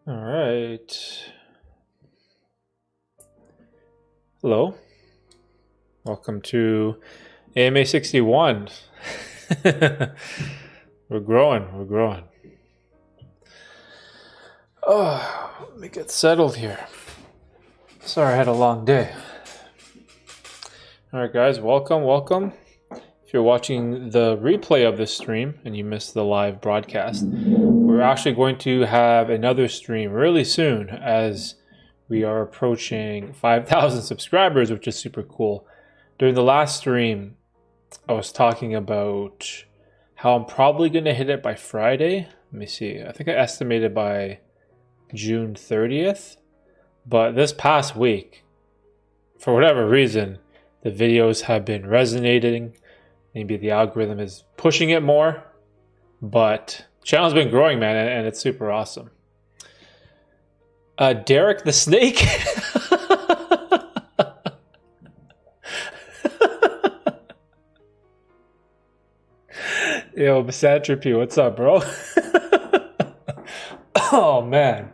All right. Hello. Welcome to AMA 61. We're growing. Oh, let me get settled here. Sorry, I had a long day. All right, guys, welcome. If you're watching the replay of this stream and you missed the live broadcast, we're actually going to have another stream really soon as we are approaching 5,000 subscribers, which is super cool. During the last stream, I was talking about how I'm probably going to hit it by Friday. Let me see. I think I estimated by June 30th. But this past week, for whatever reason, the videos have been resonating. Maybe the algorithm is pushing it more. But the channel's been growing, man, and it's super awesome. Derek the Snake? Yo, Misantropy, what's up, bro? Oh, man.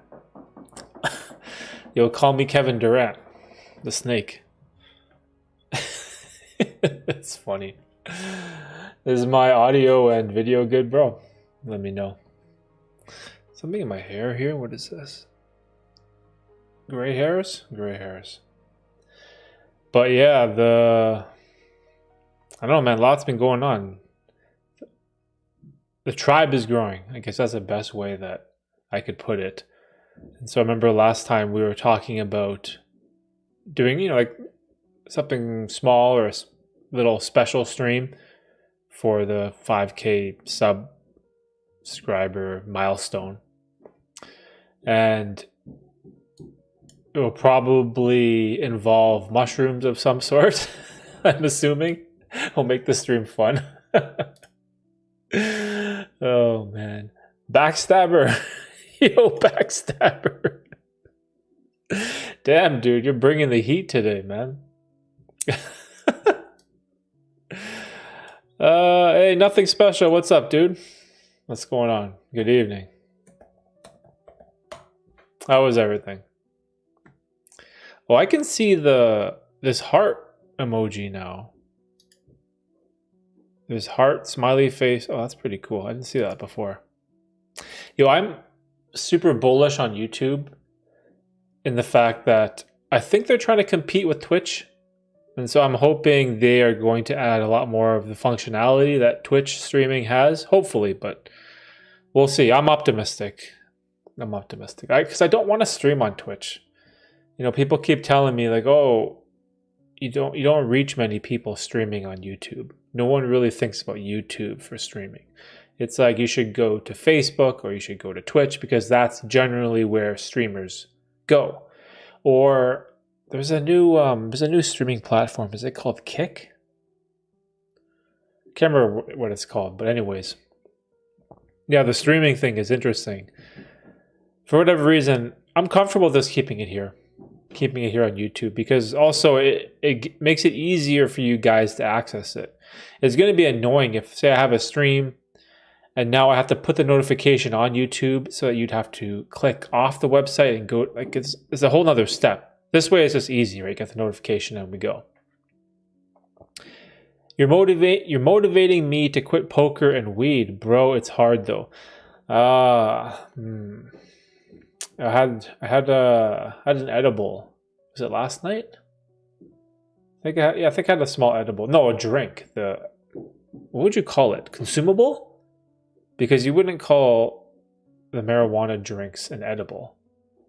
Yo, call me Kevin Durant, the Snake. It's funny. Is my audio and video good, bro? Let me know. Something in my hair here? What is this? Gray hairs? Gray hairs. But yeah, I don't know, man, lots been going on. The tribe is growing. I guess that's the best way that I could put it. And so I remember last time we were talking about doing, like something small or a little special stream for the 5K subscriber milestone. And it will probably involve mushrooms of some sort. I'm assuming will make the stream fun. Oh man, backstabber. Yo, backstabber. Damn, dude, you're bringing the heat today, man. Hey, nothing special. What's up, dude? What's going on? Good evening. How was everything? Well, I can see this heart emoji now. There's heart, smiley face. Oh, that's pretty cool. I didn't see that before. Yo, I'm super bullish on YouTube in the fact that I think they're trying to compete with Twitch. And so I'm hoping they are going to add a lot more of the functionality that Twitch streaming has, hopefully, but we'll see. I'm optimistic. Because I don't want to stream on Twitch. People keep telling me like, "Oh, you don't reach many people streaming on YouTube." No one really thinks about YouTube for streaming. It's like you should go to Facebook or you should go to Twitch because that's generally where streamers go. Or there's a new streaming platform. Is it called Kick? Can't remember what it's called, but anyways. Yeah, the streaming thing is interesting. For whatever reason, I'm comfortable with just keeping it here on YouTube because also it makes it easier for you guys to access it. It's going to be annoying if, say, I have a stream and now I have to put the notification on YouTube so that you'd have to click off the website and go, like it's a whole nother step. This way it's just easy, right? Get the notification and we go. You're motivating me to quit poker and weed. Bro, it's hard though. I had an edible. Was it last night? I think I had a small edible. No, a drink. What would you call it? Consumable? Because you wouldn't call the marijuana drinks an edible.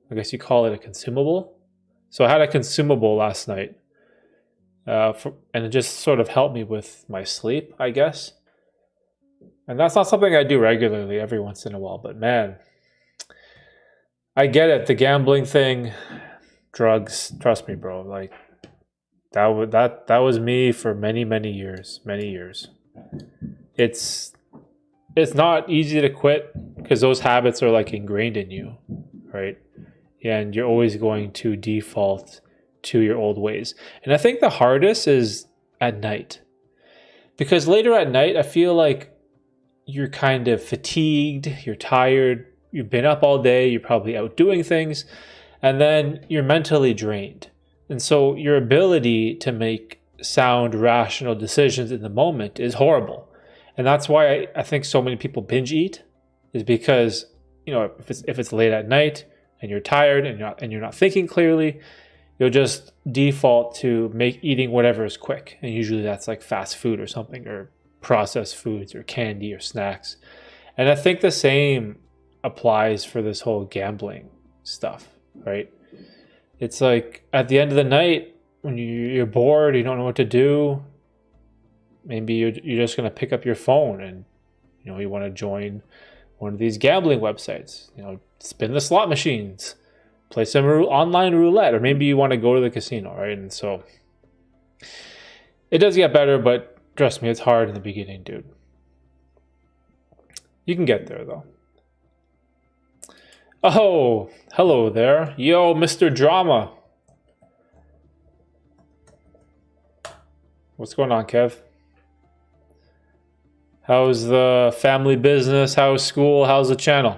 I guess you call it a consumable. So I had a consumable last night. And it just sort of helped me with my sleep, I guess. And that's not something I do regularly, every once in a while. But man, I get it. The gambling thing, drugs. Trust me, bro. Like that was me for many years. It's not easy to quit because those habits are like ingrained in you, right? And you're always going to default to your old ways. And I think the hardest is at night. Because later at night, I feel like you're kind of fatigued, you're tired, you've been up all day, you're probably out doing things, and then you're mentally drained. And so your ability to make sound, rational decisions in the moment is horrible. And that's why I think so many people binge eat, is because, you know, if it's late at night and you're tired and you're not thinking clearly, you'll just default to eating whatever is quick. And usually that's like fast food or something, or processed foods or candy or snacks. And I think the same applies for this whole gambling stuff, right? It's like at the end of the night, when you're bored, you don't know what to do, maybe you're just going to pick up your phone and, you know, you want to join one of these gambling websites, you know, spin the slot machines, play some online roulette, or maybe you want to go to the casino, right? And so it does get better, but trust me, it's hard in the beginning, dude. You can get there, though. Oh, hello there. Yo, Mr. Drama. What's going on, Kev? How's the family business? How's school? How's the channel?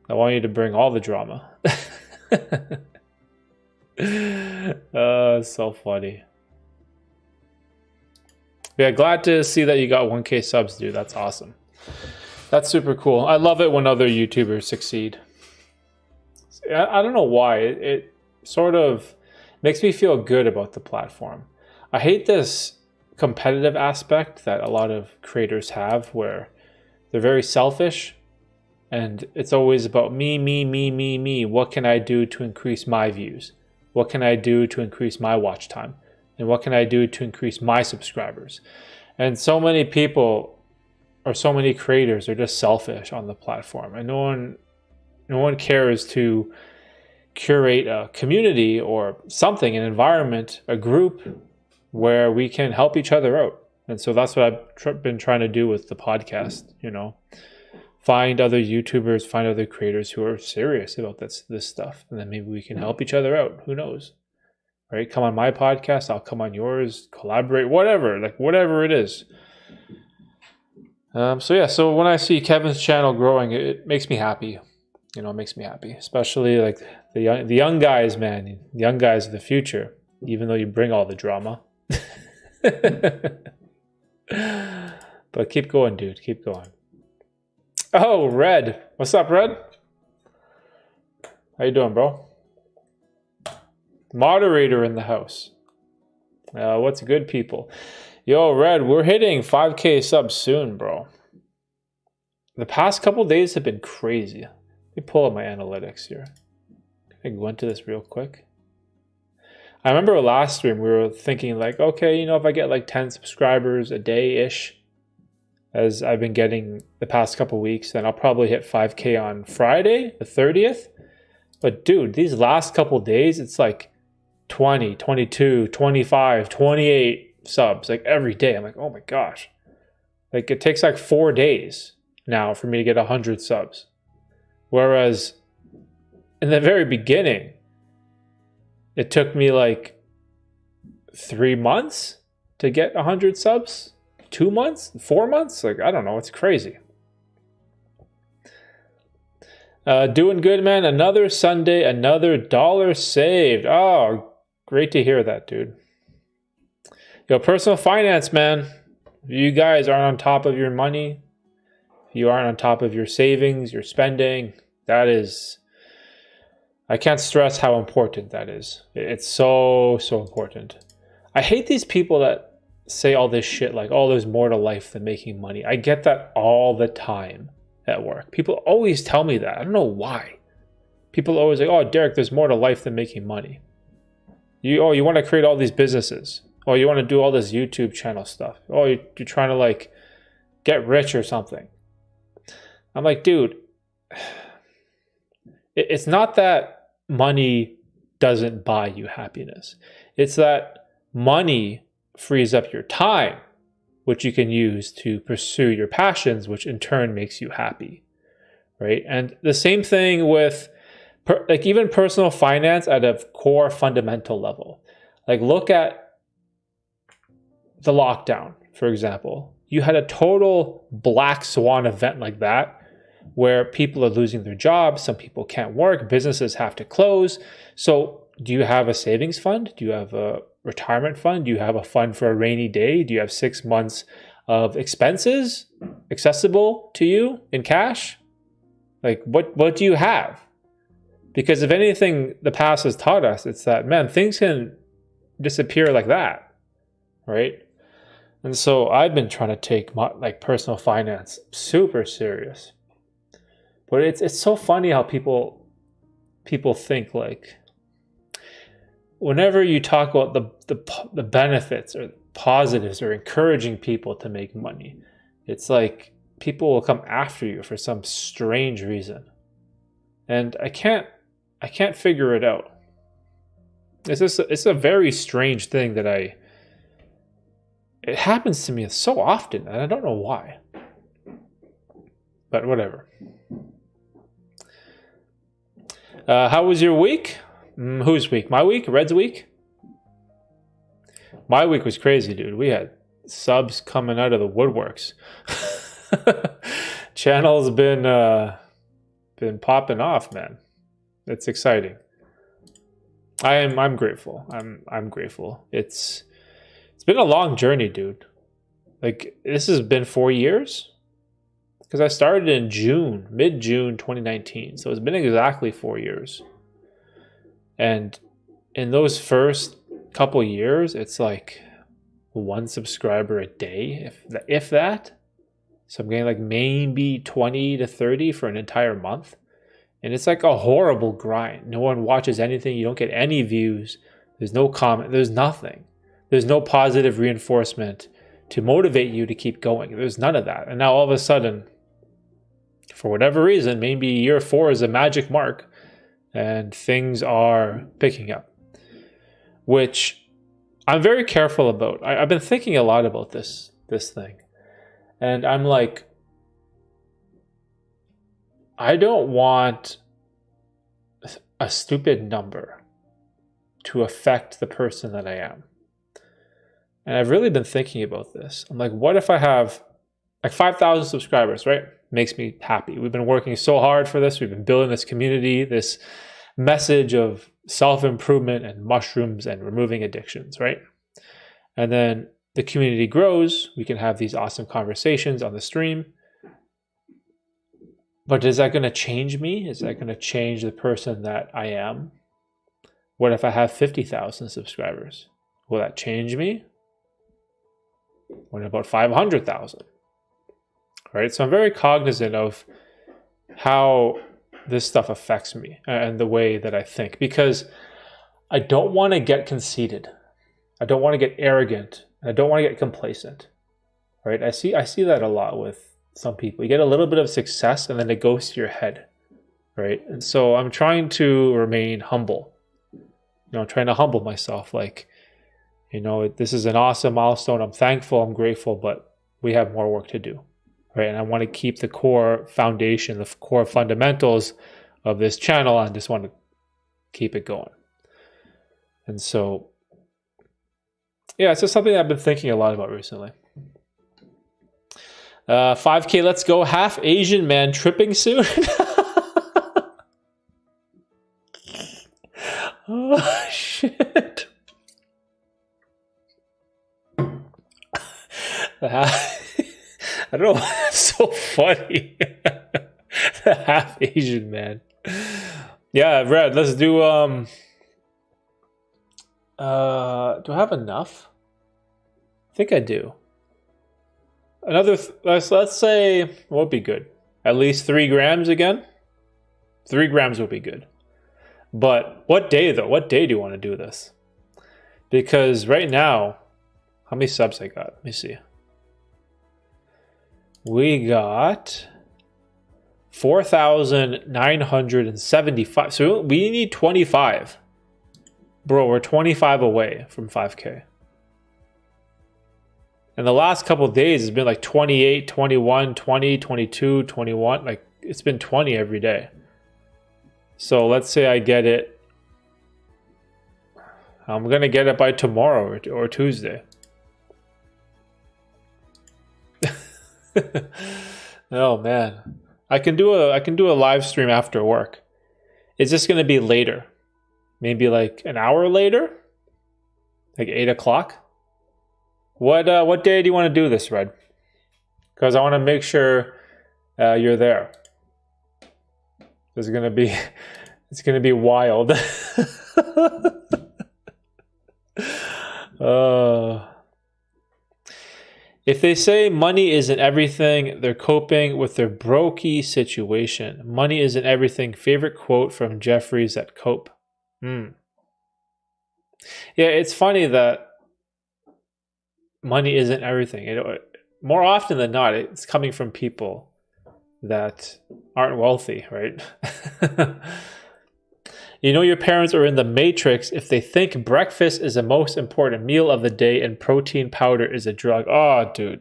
I want you to bring all the drama. So funny. Yeah, glad to see that you got 1K subs, dude. That's awesome. That's super cool. I love it when other YouTubers succeed. I don't know why. It sort of makes me feel good about the platform. I hate this competitive aspect that a lot of creators have, where they're very selfish and it's always about me. What can I do to increase my views? What can I do to increase my watch time? And what can I do to increase my subscribers? And so many people or so many creators are just selfish on the platform, and no one cares to curate a community or something, an environment, a group where we can help each other out. And so that's what I've been trying to do with the podcast, you know, find other YouTubers, find other creators who are serious about this stuff, and then maybe we can help each other out. Who knows, right? Come on my podcast, I'll come on yours, collaborate, whatever it is. So when I see Kevin's channel growing, it makes me happy. You know, it makes me happy, especially like the young guys, man. The young guys of the future, even though you bring all the drama. But keep going, dude. Keep going. Oh, Red. What's up, Red? How you doing, bro? Moderator in the house. What's good, people? Yo, Red, we're hitting 5K subs soon, bro. The past couple days have been crazy. Let me pull up my analytics here. Can I go into this real quick? I remember last stream we were thinking like, okay, you know, if I get like 10 subscribers a day-ish, as I've been getting the past couple weeks, then I'll probably hit 5K on Friday, the 30th. But dude, these last couple days, it's like 20, 22, 25, 28 subs like every day. I'm like, oh my gosh. Like it takes like 4 days now for me to get 100 subs. Whereas in the very beginning, it took me like 3 months to get 100 subs. 2 months? 4 months? Like, I don't know. It's crazy. Doing good, man. Another Sunday, another $1 saved. Oh, great to hear that, dude. Yo, personal finance, man. If you guys aren't on top of your money, if you aren't on top of your savings, your spending, that is, I can't stress how important that is. It's so important. I hate these people that say all this shit like, oh, there's more to life than making money. I get that all the time at work. People always tell me that. I don't know why. People always like, oh, Derek, there's more to life than making money. You want to create all these businesses. Oh, you want to do all this YouTube channel stuff. Oh, you're trying to like get rich or something. I'm like, dude, it's not that money doesn't buy you happiness. It's that money frees up your time, which you can use to pursue your passions, which in turn makes you happy, right? And the same thing with like even personal finance at a core fundamental level. Like look at the lockdown, for example. you had a total black swan event like that, where people are losing their jobs, some people can't work, businesses have to close. So do you have a savings fund? Do you have a retirement fund? Do you have a fund for a rainy day? Do you have 6 months of expenses accessible to you in cash? Like, what do you have? Because if anything the past has taught us, it's that, man, things can disappear like that, right? And so I've been trying to take like personal finance super serious. But it's so funny how people think, like, whenever you talk about the benefits or positives or encouraging people to make money, it's like people will come after you for some strange reason. And I can't figure it out. It's a very strange thing that it happens to me so often, and I don't know why. But whatever. How was your week? Whose week? My week? Red's week? My week was crazy, dude. We had subs coming out of the woodworks. Channel's been popping off, man. It's exciting. I'm grateful. I'm grateful. It's been a long journey, dude. Like, this has been 4 years. Because I started in mid-June 2019. So it's been exactly 4 years. And in those first couple years, it's like 1 subscriber a day, if that. So I'm getting like maybe 20 to 30 for an entire month. And it's like a horrible grind. No one watches anything. You don't get any views. There's no comment. There's nothing. There's no positive reinforcement to motivate you to keep going. There's none of that. And now all of a sudden, for whatever reason, maybe year 4 is a magic mark and things are picking up, which I'm very careful about. I've been thinking a lot about this thing. And I'm like, I don't want a stupid number to affect the person that I am. And I've really been thinking about this. I'm like, what if I have like 5,000 subscribers, right? Makes me happy. We've been working so hard for this. We've been building this community, this message of self-improvement and mushrooms and removing addictions, right? And then the community grows. We can have these awesome conversations on the stream. But is that going to change me? Is that going to change the person that I am? What if I have 50,000 subscribers? Will that change me? What about 500,000? Right? So I'm very cognizant of how this stuff affects me and the way that I think, because I don't want to get conceited. I don't want to get arrogant. And I don't want to get complacent. Right? I see that a lot with some people. You get a little bit of success and then it goes to your head. Right? And so I'm trying to remain humble. I'm trying to humble myself. Like, this is an awesome milestone. I'm thankful, I'm grateful, but we have more work to do. Right? And I want to keep the core foundation, the core fundamentals of this channel. I just want to keep it going. And so, yeah, it's just something I've been thinking a lot about recently. 5K, let's go. Half Asian man tripping soon. Oh, shit. I don't know why that's so funny. The half Asian man. Yeah, Red, let's do do I have enough? I think I do. Another let's say what would be good? At least 3 grams again? 3 grams would be good. But what day though? What day do you want to do this? Because right now, how many subs I got? Let me see. We got 4,975. So we need 25. Bro, we're 25 away from 5K. And the last couple of days has been like 28, 21, 20, 22, 21. Like, it's been 20 every day. So let's say I get it. I'm going to get it by tomorrow or Tuesday. Oh man, I can do a live stream after work. It's just gonna be later, maybe like an hour later, like 8 o'clock. What day do you want to do this, Red? Because I want to make sure you're there. It's gonna be it's gonna be wild. uh, if they say money isn't everything, they're coping with their brokey situation. Money isn't everything. Favorite quote from Jeffries at Cope. Yeah, it's funny that money isn't everything. More often than not, it's coming from people that aren't wealthy, right? You know your parents are in the matrix if they think breakfast is the most important meal of the day and protein powder is a drug. Oh, dude.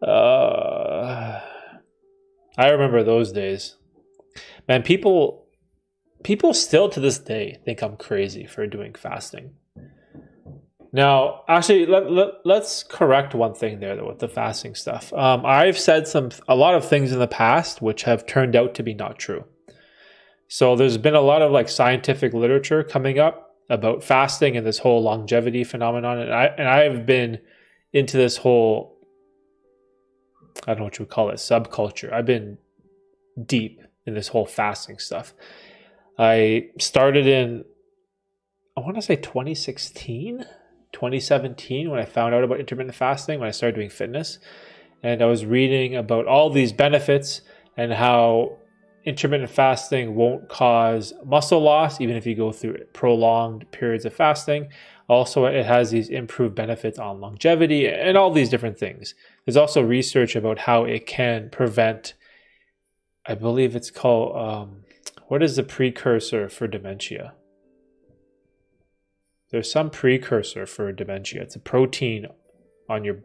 I remember those days. Man, people still to this day think I'm crazy for doing fasting. Now, actually, let's correct one thing there though, with the fasting stuff. I've said a lot of things in the past which have turned out to be not true. So there's been a lot of like scientific literature coming up about fasting and this whole longevity phenomenon, and I've been into this whole, I don't know what you would call it, subculture. I've been deep in this whole fasting stuff. I started in, I want to say 2016. 2017 when I found out about intermittent fasting, when I started doing fitness, and I was reading about all these benefits and how intermittent fasting won't cause muscle loss even if you go through prolonged periods of fasting. Also, it has these improved benefits on longevity and all these different things. There's also research about how it can prevent, I believe it's called, what is the precursor for dementia? There's some precursor for dementia. It's a protein on your.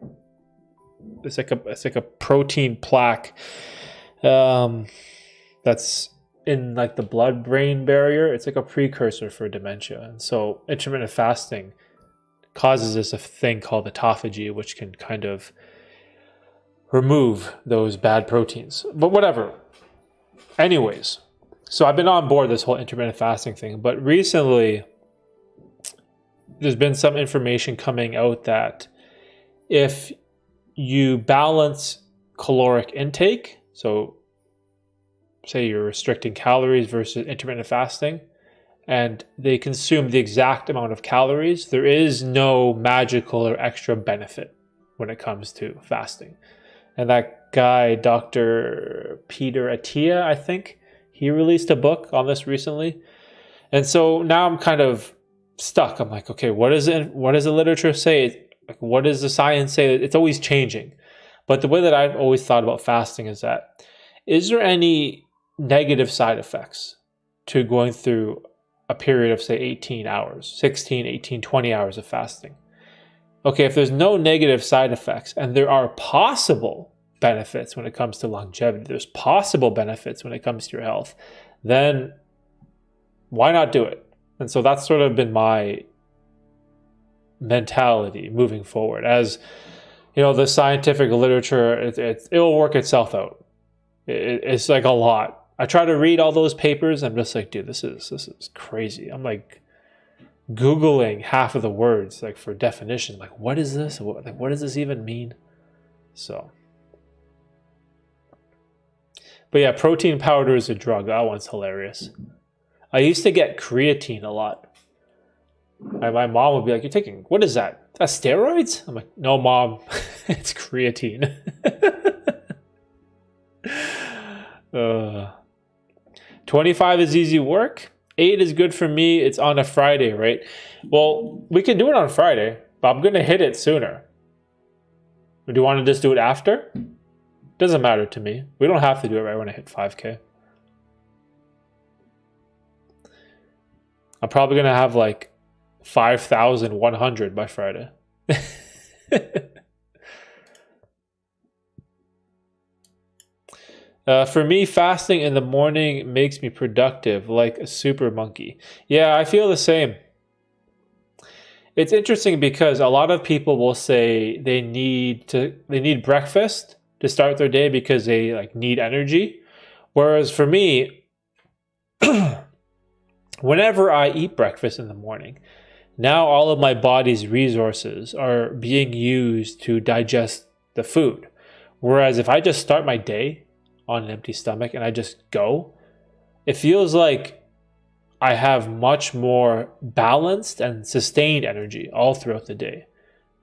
It's like a protein plaque that's in like the blood-brain barrier. It's like a precursor for dementia, and so intermittent fasting causes this a thing called autophagy, which can kind of remove those bad proteins. But whatever. Anyways, so I've been on board this whole intermittent fasting thing, but recently there's been some information coming out that if you balance caloric intake, so say you're restricting calories versus intermittent fasting, and they consume the exact amount of calories, there is no magical or extra benefit when it comes to fasting. And that guy, Dr. Peter Attia, I think, he released a book on this recently. And so now I'm kind of stuck. I'm like, okay, what does the literature say? Like, what does the science say? It's always changing. But the way that I've always thought about fasting is that, is there any negative side effects to going through a period of say 18 hours, 16, 18, 20 hours of fasting? Okay, if there's no negative side effects and there are possible benefits when it comes to longevity, there's possible benefits when it comes to your health, then why not do it? And so that's sort of been my mentality moving forward. As you know, the scientific literature, it'll work itself out. It's like a lot. I try to read all those papers. I'm just like, dude, this is crazy. I'm like Googling half of the words like for definitions. Like, what is this? What does this even mean? So, but yeah, protein powder is a drug. That one's hilarious. I used to get creatine a lot. My mom would be like, "You're taking, what is that? That's steroids?" I'm like, "No, Mom, it's creatine." 25 is easy work. 8 is good for me. It's on a Friday, right? Well, we can do it on Friday, but I'm going to hit it sooner. Or do you want to just do it after? Doesn't matter to me. We don't have to do it right when I hit 5K. I'm probably going to have like 5,100 by Friday. For me, fasting in the morning makes me productive, like a super monkey. Yeah, I feel the same. It's interesting because a lot of people will say they need breakfast to start their day because they like need energy. Whereas for me, whenever I eat breakfast in the morning, now all of my body's resources are being used to digest the food. Whereas if I just start my day on an empty stomach and I just go, it feels like I have much more balanced and sustained energy all throughout the day.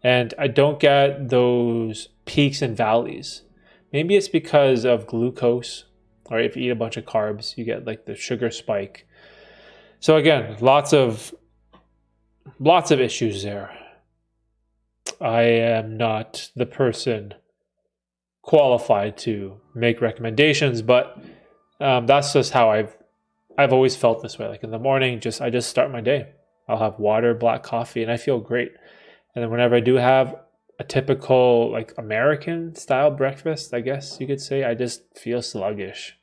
And I don't get those peaks and valleys. Maybe it's because of glucose, or if you eat a bunch of carbs, you get like the sugar spike. So again, lots of issues there. I am not the person qualified to make recommendations, but that's just how I've always felt this way. Like in the morning, I just start my day. I'll have water, black coffee, and I feel great. And then whenever I do have a typical like American style breakfast, I guess you could say, I just feel sluggish.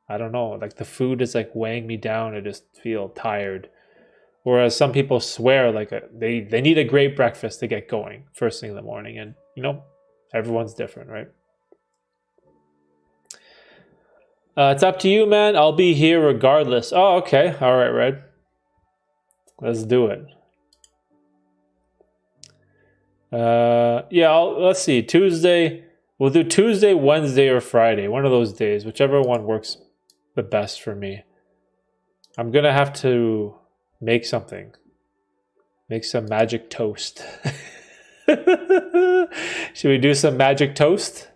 I don't know, like the food is like weighing me down. I just feel tired. Whereas some people swear like they need a great breakfast to get going first thing in the morning. And everyone's different, right? It's up to you, man. I'll be here regardless. Oh, okay. All right, Red. Let's do it. Let's see. Tuesday. We'll do Tuesday, Wednesday, or Friday. One of those days. Whichever one works the best for me. I'm going to have to make something. Make some magic toast. Should we do some magic toast?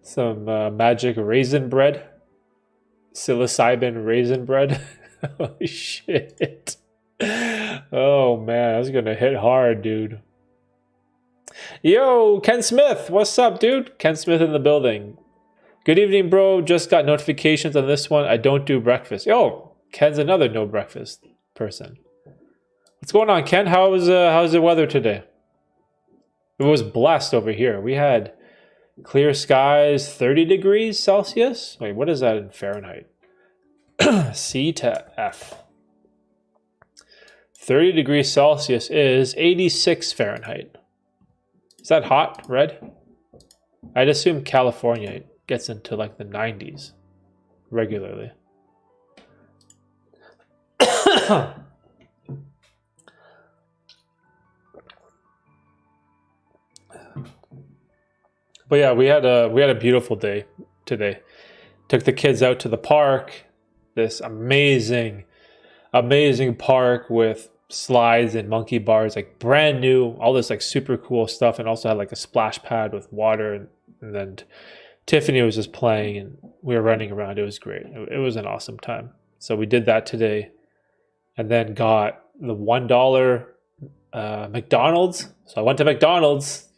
Some magic raisin bread? Psilocybin raisin bread? Oh, shit. Oh, man. That's going to hit hard, dude. Yo, Ken Smith. What's up, dude? Ken Smith in the building. Good evening, bro. Just got notifications on this one. I don't do breakfast. Yo, Ken's another no breakfast person. What's going on, Ken? How's the weather today? It was blessed over here. We had clear skies, 30 degrees Celsius. Wait, what is that in Fahrenheit? C to F. 30 degrees Celsius is 86 Fahrenheit. Is that hot, Red? I'd assume California gets into like the 90s regularly. But yeah, we had a beautiful day today. Took the kids out to the park. This amazing park with slides and monkey bars, like brand new, all this like super cool stuff, and also had like a splash pad with water, and then Tiffany was just playing and we were running around. It was great. It was an awesome time. So we did that today, and then got the $1 McDonald's. So I went to McDonald's.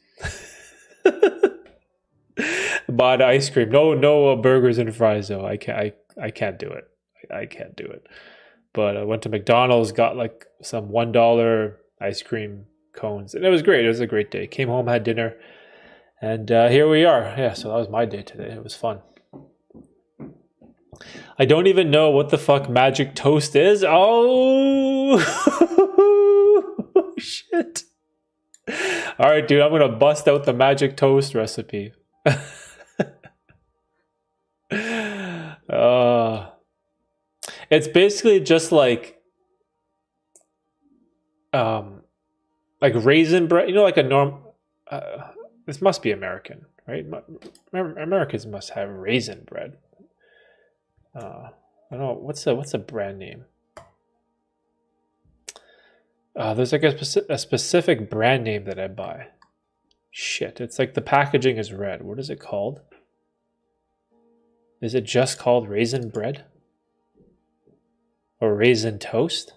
Bought ice cream. No burgers and fries though. I can't do it. I can't do it. But I went to McDonald's, got like some $1 ice cream cones, and it was great. It was a great day. Came home, had dinner, and here we are. Yeah, so that was my day today. It was fun. I don't even know what the fuck magic toast is. Oh, shit. All right, dude, I'm going to bust out the magic toast recipe. It's basically just like raisin bread, like a this must be American, right? Americans must have raisin bread. I don't know, what's a brand name? There's like a specific brand name that I buy. Shit, it's like the packaging is red. What is it called? Is it just called raisin bread? Or raisin toast?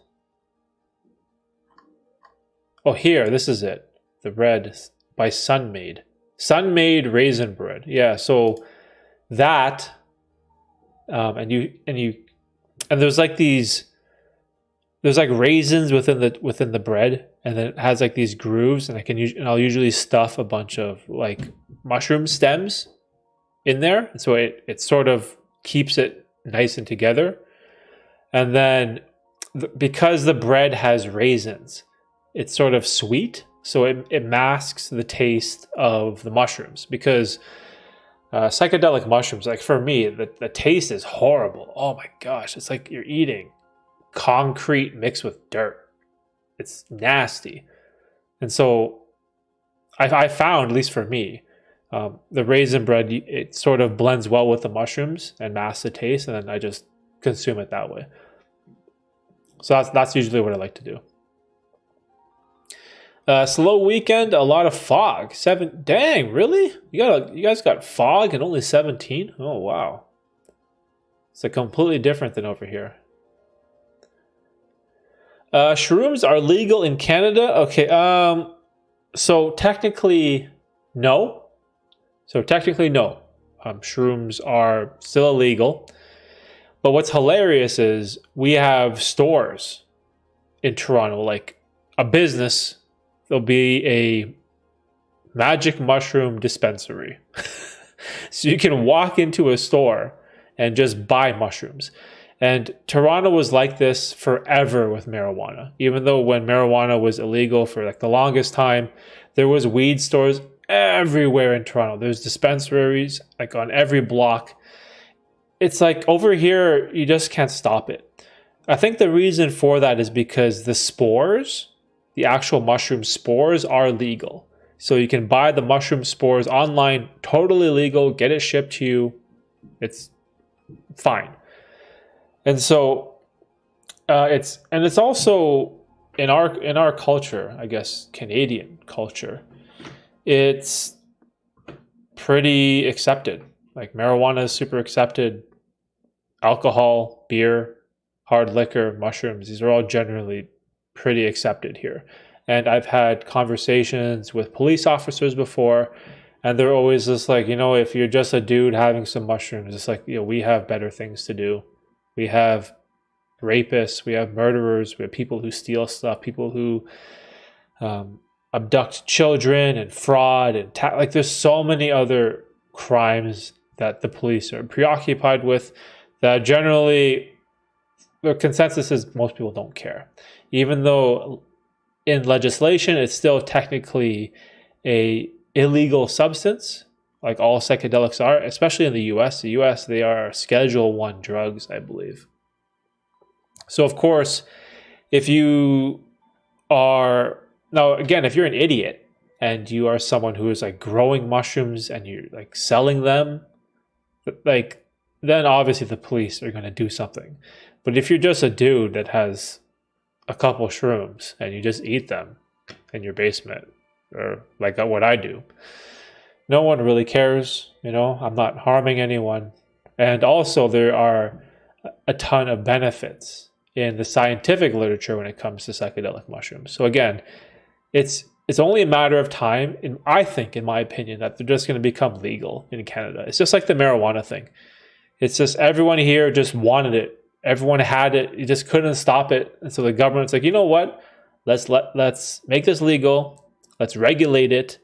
Oh, here, this is it. The red by Sunmade. Sunmade raisin bread. Yeah, so that and there's like there's like raisins within the bread, and then it has like these grooves, and I'll usually stuff a bunch of like mushroom stems in there, so it sort of keeps it nice and together. And then because the bread has raisins, it's sort of sweet, so it masks the taste of the mushrooms. Because Psychedelic mushrooms, like for me, the taste is horrible. Oh my gosh, it's like you're eating concrete mixed with dirt. It's nasty. And so I found, at least for me, the raisin bread, it sort of blends well with the mushrooms and masks the taste, and then I just consume it that way. So that's usually what I like to do. Slow weekend, a lot of fog. Dang, really? You guys got fog and only 17? Oh wow. It's like completely different than over here. Shrooms are legal in Canada. Okay. So technically, no. Shrooms are still illegal. But what's hilarious is we have stores in Toronto, like a business. There'll be a magic mushroom dispensary. So you can walk into a store and just buy mushrooms. And Toronto was like this forever with marijuana. Even though when marijuana was illegal for like the longest time, there was weed stores everywhere in Toronto. There's dispensaries like on every block. It's like over here, you just can't stop it. I think the reason for that is because the spores, the actual mushroom spores, are legal. So you can buy the mushroom spores online, totally legal, get it shipped to you. It's fine. And so it's also in our culture, I guess Canadian culture, it's pretty accepted. Like marijuana is super accepted. Alcohol, beer, hard liquor, mushrooms, these are all generally pretty accepted here. And I've had conversations with police officers before, and they're always just like, if you're just a dude having some mushrooms, it's like, we have better things to do. We have rapists, we have murderers, we have people who steal stuff, people who abduct children and fraud and like there's so many other crimes that the police are preoccupied with that generally the consensus is most people don't care. Even though in legislation it's still technically a illegal substance, like all psychedelics are, especially in the US. The US, they are Schedule I drugs, I believe. So of course, if you are, now again, if you're an idiot and you are someone who is like growing mushrooms and you're like selling them, like then obviously the police are going to do something. But if you're just a dude that has a couple shrooms and you just eat them in your basement, or like what I do, no one really cares. I'm not harming anyone. And also there are a ton of benefits in the scientific literature when it comes to psychedelic mushrooms. So again, it's only a matter of time, I think, in my opinion, that they're just going to become legal in Canada. It's just like the marijuana thing. It's just everyone here just wanted it. Everyone had it. You just couldn't stop it. And so the government's like, you know what? Let's make this legal. Let's regulate it.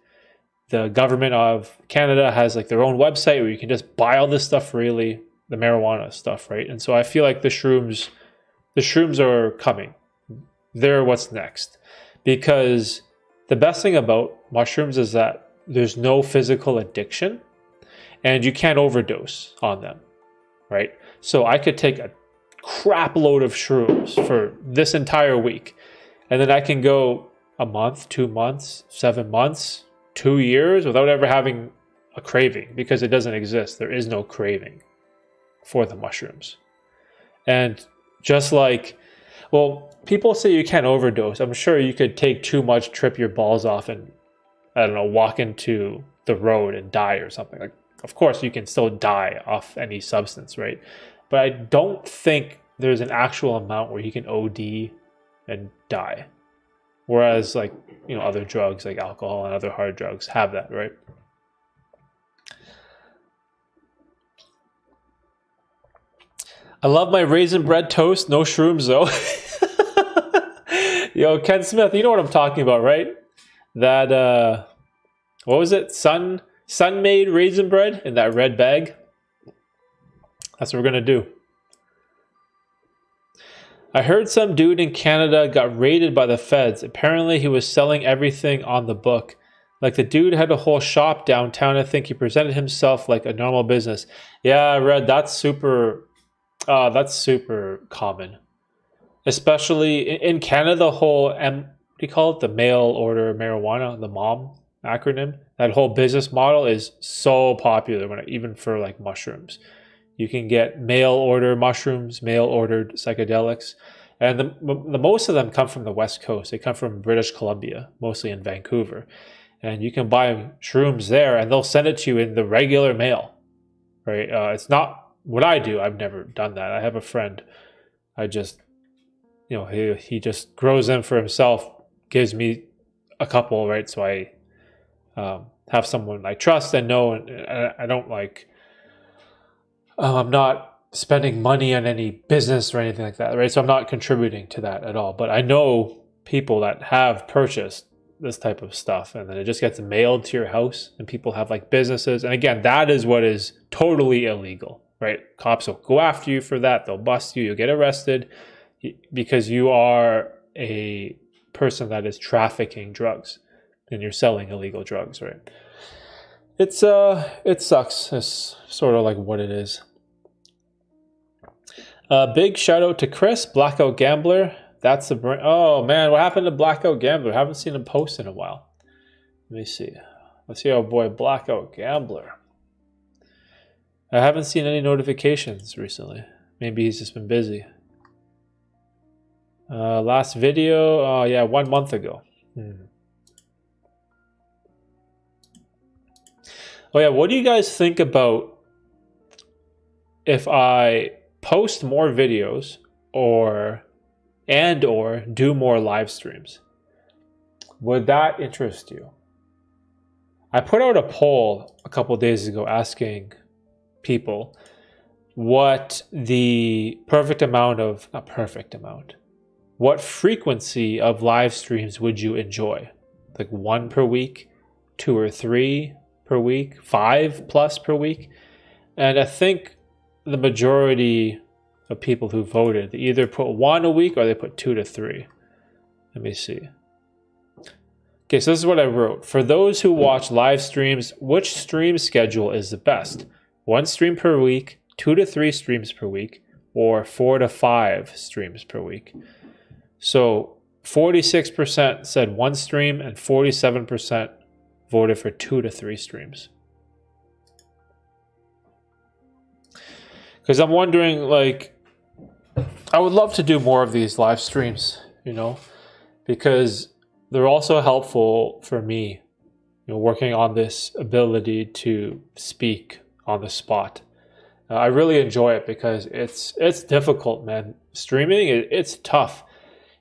The government of Canada has like their own website where you can just buy all this stuff freely, the marijuana stuff, right? And so I feel like the shrooms are coming. They're what's next. Because the best thing about mushrooms is that there's no physical addiction and you can't overdose on them, right? So I could take a crap load of shrooms for this entire week, and then I can go a month, 2 months, 7 months, 2 years without ever having a craving, because it doesn't exist. There is no craving for the mushrooms. And just like, well, people say you can't overdose. I'm sure you could take too much, trip your balls off, and I don't know, walk into the road and die or something. Like, of course, you can still die off any substance, right? But I don't think there's an actual amount where you can OD and die. Whereas like, other drugs like alcohol and other hard drugs have that, right? I love my raisin bread toast. No shrooms though. Yo, Ken Smith, you know what I'm talking about, right? That, what was it? Sun-made raisin bread in that red bag. That's what we're going to do. I heard some dude in Canada got raided by the feds. Apparently he was selling everything on the book, Like the dude had a whole shop downtown. I think he presented himself like a normal business. Yeah, I read that's super common, especially in Canada. The whole what do you call it? The mail order marijuana, the MOM acronym. That whole business model is so popular even for like mushrooms. You can get mail order mushrooms, mail ordered psychedelics, and the most of them come from the West Coast. They come from British Columbia, mostly in Vancouver, and you can buy shrooms there, and they'll send it to you in the regular mail. Right? It's not what I do. I've never done that. I have a friend. I just, he just grows them for himself, gives me a couple, right? So I have someone I trust and know, and I don't like. I'm not spending money on any business or anything like that, right? So I'm not contributing to that at all. But I know people that have purchased this type of stuff, and then it just gets mailed to your house, and people have like businesses. And again, that is what is totally illegal, right? Cops will go after you for that. They'll bust you. You'll get arrested because you are a person that is trafficking drugs and you're selling illegal drugs, right? It sucks. It's sort of like what it is. Big shout out to Chris, Blackout Gambler. That's the brand. Oh man, what happened to Blackout Gambler? I haven't seen him post in a while. Let me see. Let's see our boy Blackout Gambler. I haven't seen any notifications recently. Maybe he's just been busy. Last video, oh yeah, 1 month ago. Oh yeah, what do you guys think about if I post more videos or do more live streams? Would that interest you? I put out a poll a couple days ago asking people what the what frequency of live streams would you enjoy? Like 1 per week, 2 or 3 per week, 5+ per week? And I think the majority of people who voted, they either put 1 a week or they put 2 to 3. Let me see. Okay, so this is what I wrote. For those who watch live streams, which stream schedule is the best? 1 stream per week, 2 to 3 streams per week, or 4 to 5 streams per week? So 46% said 1 stream and 47% voted for 2 to 3 streams. Because I'm wondering, like, I would love to do more of these live streams, because they're also helpful for me, working on this ability to speak on the spot. I really enjoy it because it's difficult, man. Streaming, it's tough.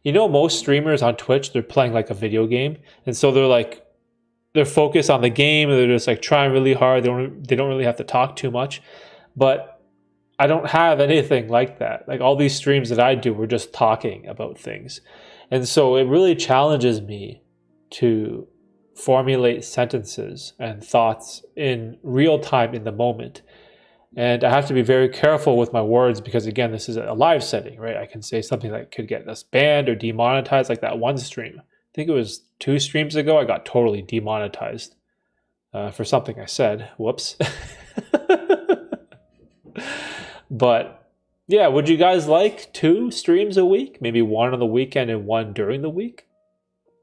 Most streamers on Twitch, they're playing like a video game, and so they're focused on the game, and they're just like trying really hard. They don't really have to talk too much, but I don't have anything like that. Like all these streams that I do, we're just talking about things. And so it really challenges me to formulate sentences and thoughts in real time in the moment. And I have to be very careful with my words because, again, this is a live setting, right? I can say something that could get us banned or demonetized, like that one stream. I think it was 2 streams ago, I got totally demonetized for something I said. Whoops. But yeah, would you guys like 2 streams a week? Maybe 1 on the weekend and 1 during the week?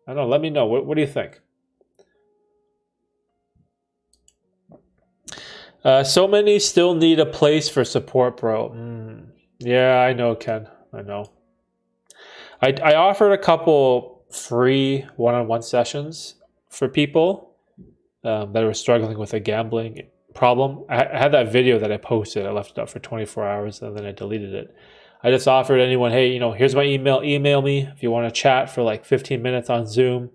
I don't know. Let me know. What do you think? So many still need a place for support, bro. Yeah, I know, Ken. I know. I offered a couple free one-on-one sessions for people that were struggling with a gambling problem. I had that video that I posted. I left it up for 24 hours and then I deleted it. I just offered anyone, hey, here's my email. Email me if you want to chat for like 15 minutes on Zoom,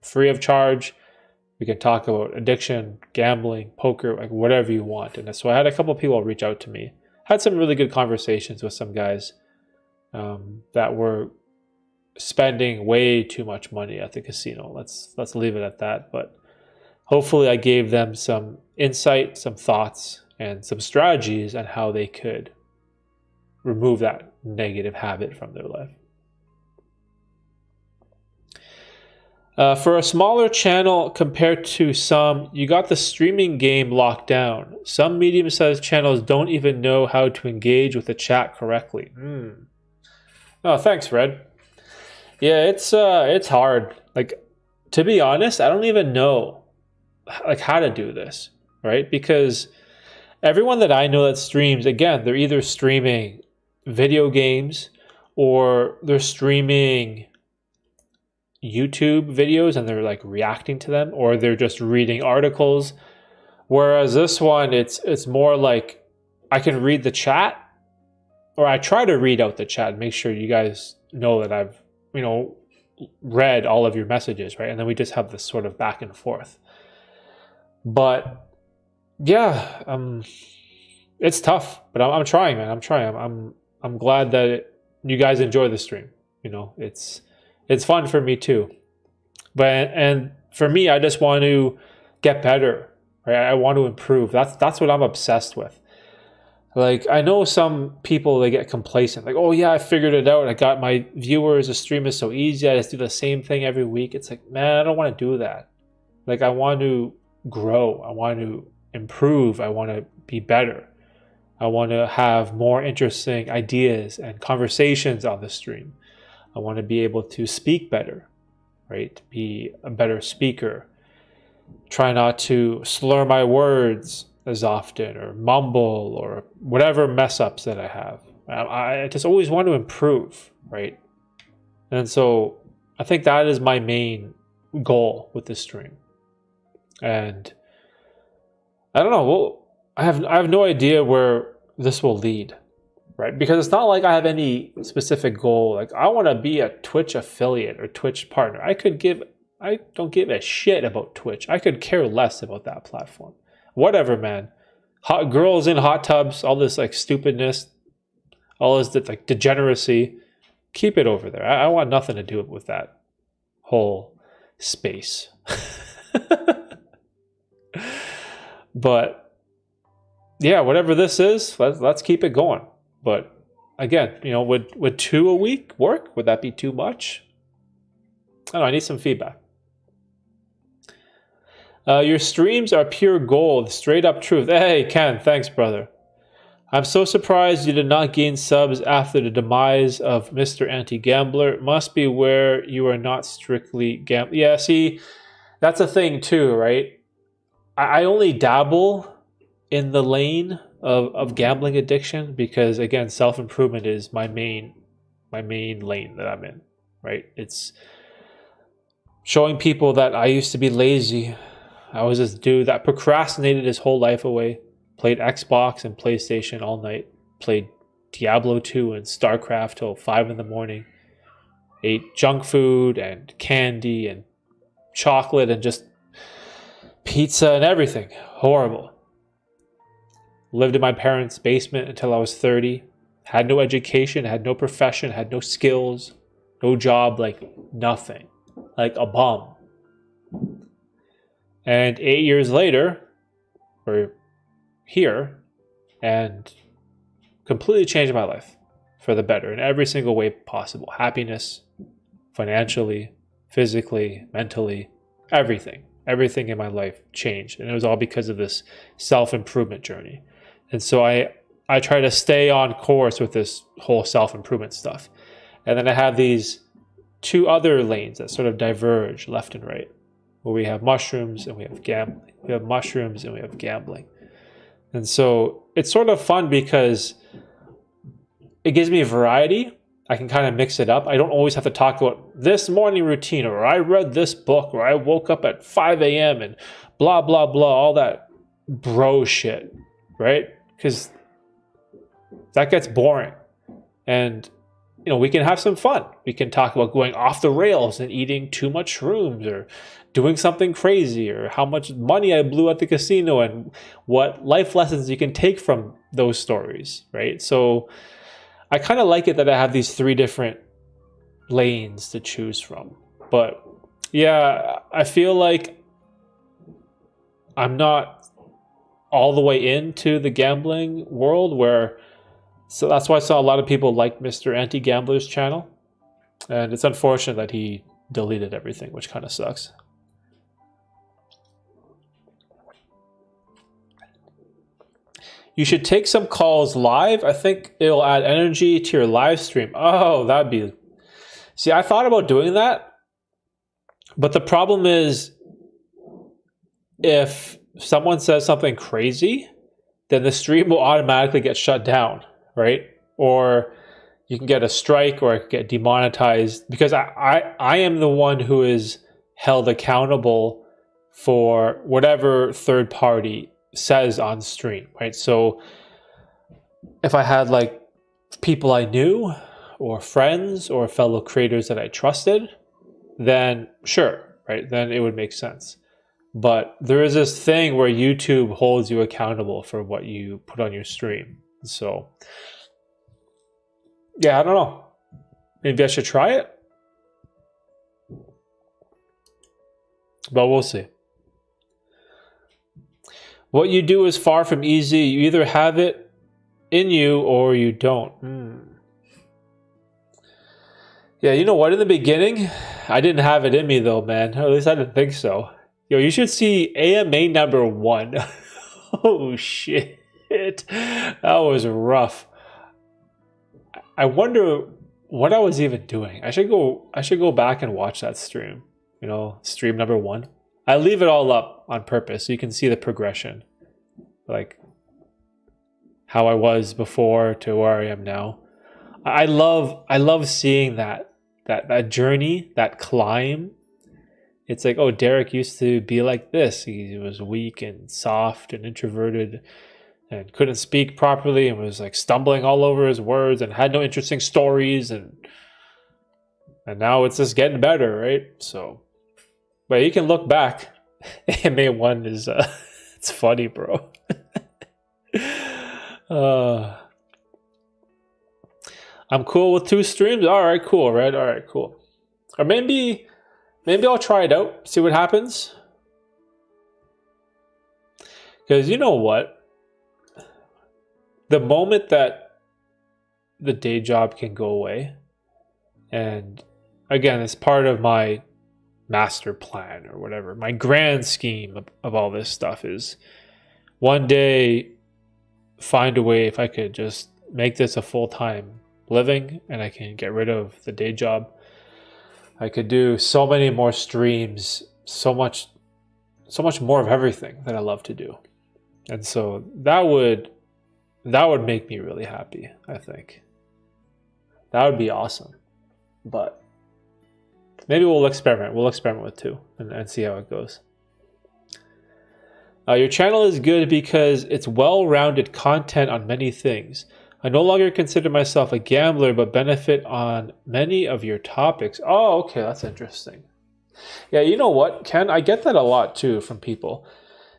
free of charge. We can talk about addiction, gambling, poker, like whatever you want. And so I had a couple of people reach out to me. Had some really good conversations with some guys that were spending way too much money at the casino. Let's leave it at that. But hopefully I gave them some insight, some thoughts, and some strategies on how they could remove that negative habit from their life. For a smaller channel compared to some, you got the streaming game locked down. Some medium-sized channels don't even know how to engage with the chat correctly. Oh, thanks, Red. Yeah, it's hard. Like, to be honest, I don't even know like how to do this, right? Because everyone that I know that streams, again, they're either streaming video games or they're streaming YouTube videos and they're like reacting to them, or they're just reading articles. Whereas this one, it's more like I can read the chat, or I try to read out the chat and make sure you guys know that I've, read all of your messages, right? And then we just have this sort of back and forth. But yeah, it's tough, but I'm trying, man. I'm trying. I'm glad that you guys enjoy the stream. It's fun for me too. And for me, I just want to get better, right? I want to improve. That's what I'm obsessed with. Like, I know some people, they get complacent. Like, oh yeah, I figured it out. I got my viewers. The stream is so easy. I just do the same thing every week. It's like, man, I don't want to do that. Like, I want to grow. I want to improve. I want to be better. I want to have more interesting ideas and conversations on the stream. I want to be able to speak better, right? Be a better speaker. Try not to slur my words as often, or mumble, or whatever mess ups that I have. I just always want to improve, right? And so I think that is my main goal with this stream. And I don't know, well, I have no idea where this will lead, right? Because it's not like I have any specific goal. Like, I want to be a Twitch affiliate or Twitch partner. I don't give a shit about Twitch. I could care less about that platform. Whatever, man. Hot girls in hot tubs, all this like stupidness, all this like degeneracy, keep it over there. I want nothing to do with that whole space. But yeah, whatever this is, let's keep it going. But again, would 2 a week work? Would that be too much? I don't know, I need some feedback. Your streams are pure gold, straight up truth. Hey, Ken, thanks, brother. I'm so surprised you did not gain subs after the demise of Mr. Anti-Gambler. Must be where you are not strictly gambling. Yeah, see, that's a thing too, right? I only dabble in the lane of gambling addiction because, again, self-improvement is my main lane that I'm in, right? It's showing people that I used to be lazy. I was this dude that procrastinated his whole life away, played Xbox and PlayStation all night, played Diablo 2 and StarCraft till 5 in the morning, ate junk food and candy and chocolate and just pizza and everything. Horrible. Lived in my parents' basement until I was 30. Had no education, had no profession, had no skills, no job, like nothing. Like a bum. And 8 years later, we're here and completely changed my life for the better in every single way possible. Happiness, financially, physically, mentally, everything. Everything in my life changed. And it was all because of this self-improvement journey. And so I try to stay on course with this whole self-improvement stuff. And then I have these 2 other lanes that sort of diverge left and right, where we have mushrooms and we have gambling. We have mushrooms and we have gambling. And so it's sort of fun because it gives me a variety. I can kind of mix it up. I don't always have to talk about this morning routine, or I read this book, or I woke up at 5 a.m. and blah, blah, blah, all that bro shit, right? Because that gets boring. And we can have some fun. We can talk about going off the rails and eating too much shrooms, or doing something crazy, or how much money I blew at the casino, and what life lessons you can take from those stories, right? So I kind of like it that I have these 3 different lanes to choose from. But yeah, I feel like I'm not all the way into the gambling world so that's why I saw a lot of people like Mr. Anti-Gambler's channel. And it's unfortunate that he deleted everything, which kind of sucks. You should take some calls live. I think it'll add energy to your live stream. Oh, that'd be... See, I thought about doing that, but the problem is if someone says something crazy, then the stream will automatically get shut down, right? Or you can get a strike or get demonetized because I am the one who is held accountable for whatever third party says on stream, right? So if I had like people I knew or friends or fellow creators that I trusted, then sure, right? Then it would make sense. But there is this thing where YouTube holds you accountable for what you put on your stream. So yeah, I don't know. Maybe I should try it. But we'll see. What you do is far from easy. You either have it in you or you don't. Yeah, you know what? In the beginning, I didn't have it in me though, man. Or at least I didn't think so. Yo, you should see AMA number 1. Oh, shit. That was rough. I wonder what I was even doing. I should go back and watch that stream. You know, stream number 1. I leave it all up on purpose so you can see the progression. Like how I was before to where I am now. I love seeing that journey, that climb. It's like, oh, Derek used to be like this. He was weak and soft and introverted and couldn't speak properly and was like stumbling all over his words and had no interesting stories and now it's just getting better, right? So, but you can look back. AMA 1 is it's funny, bro. I'm cool with 2 streams. All right, cool, right? All right, cool. Or maybe I'll try it out, see what happens. Because you know what? The moment that the day job can go away, and again, it's part of my master plan or whatever, my grand scheme of all this stuff is one day find a way if I could just make this a full-time living and I can get rid of the day job. I could do so many more streams, so much more of everything that I love to do. And so that would make me really happy, I think. That would be awesome. But maybe we'll experiment. We'll experiment with 2 and see how it goes. Your channel is good because it's well-rounded content on many things. I no longer consider myself a gambler, but benefit on many of your topics. Oh, okay, that's interesting. Yeah, you know what, Ken? I get that a lot too from people.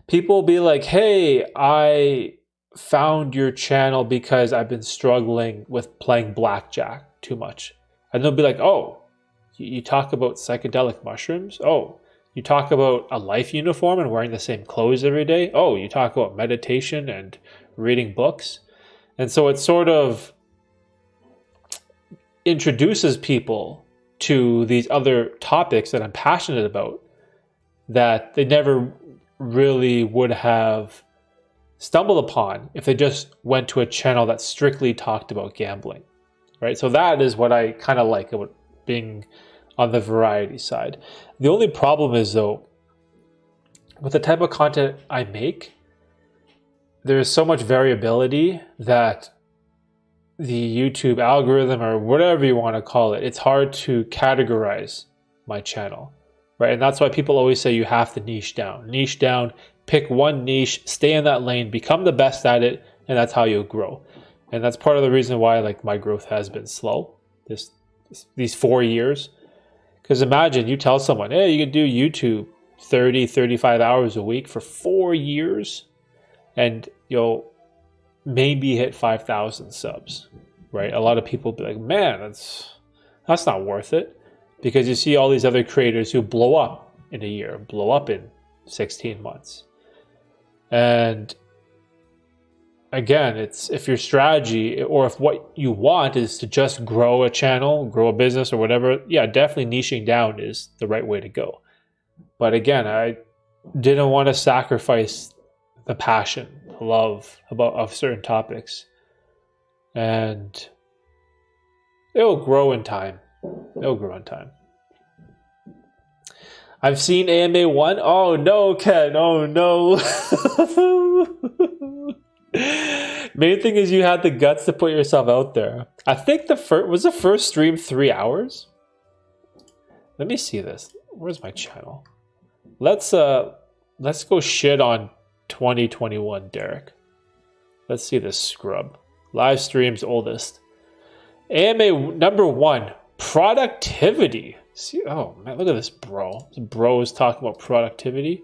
People be like, hey, I found your channel because I've been struggling with playing blackjack too much. And they'll be like, oh, you talk about psychedelic mushrooms? Oh, you talk about a life uniform and wearing the same clothes every day? Oh, you talk about meditation and reading books? And so it sort of introduces people to these other topics that I'm passionate about that they never really would have stumbled upon if they just went to a channel that strictly talked about gambling, right? So that is what I kind of like about being on the variety side. The only problem is, though, with the type of content I make, there's so much variability that the YouTube algorithm, or whatever you want to call it, it's hard to categorize my channel, right? And that's why people always say you have to niche down, pick one niche, stay in that lane, become the best at it, and that's how you'll grow. And that's part of the reason why like my growth has been slow these 4 years. Because imagine you tell someone, hey, you can do YouTube 30, 35 hours a week for 4 years and you'll maybe hit 5,000 subs, right? A lot of people be like, man, that's not worth it. Because you see all these other creators who blow up in a year, blow up in 16 months. And again, it's if your strategy or if what you want is to just grow a channel, grow a business or whatever, yeah, definitely niching down is the right way to go. But again, I didn't want to sacrifice the passion, the love of certain topics. And it'll grow in time. It'll grow in time. I've seen AMA 1. Oh no, Ken. Oh no. Main thing is you had the guts to put yourself out there. I think the first stream 3 hours? Let me see this. Where's my channel? Let's go shit on 2021, Derek. Let's see this scrub. Live streams oldest. AMA number 1, productivity. See, oh man, look at this bro. This bro is talking about productivity.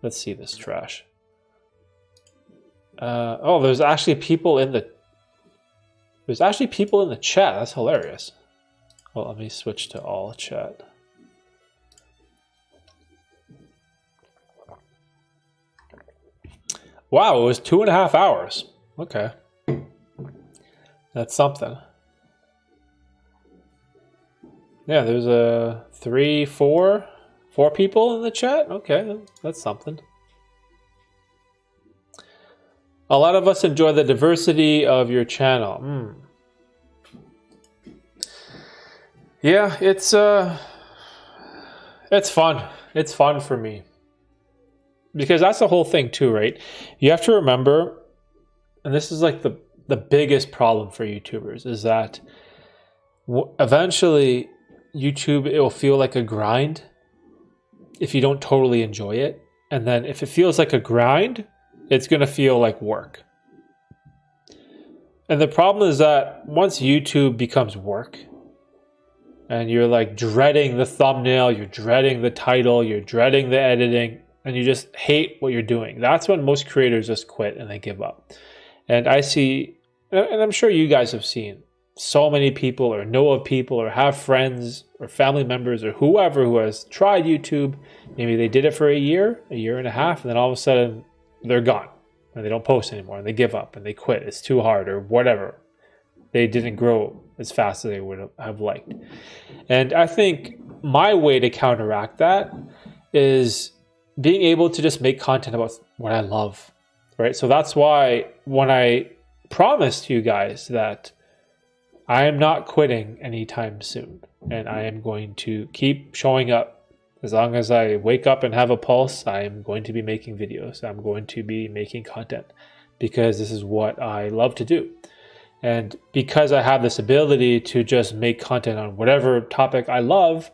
Let's see this trash. Oh, there's actually people in the chat. That's hilarious. Well, let me switch to all chat. Wow, it was 2.5 hours. Okay. That's something. Yeah, there's four people in the chat. Okay, that's something. A lot of us enjoy the diversity of your channel. Yeah, it's fun. It's fun for me. Because that's the whole thing too, right? You have to remember, and this is like the biggest problem for YouTubers, is that eventually YouTube, it will feel like a grind if you don't totally enjoy it. And then if it feels like a grind, it's going to feel like work. And the problem is that once YouTube becomes work, and you're like dreading the thumbnail, you're dreading the title, you're dreading the editing, and you just hate what you're doing, that's when most creators just quit and they give up. And I see, and I'm sure you guys have seen, so many people or know of people or have friends or family members or whoever who has tried YouTube. Maybe they did it for a year and a half, and then all of a sudden they're gone and they don't post anymore and they give up and they quit. It's too hard or whatever. They didn't grow as fast as they would have liked. And I think my way to counteract that is being able to just make content about what I love, right? So that's why when I promised you guys that I am not quitting anytime soon, and I am going to keep showing up. As long as I wake up and have a pulse, I am going to be making videos. I'm going to be making content because this is what I love to do. And because I have this ability to just make content on whatever topic I love,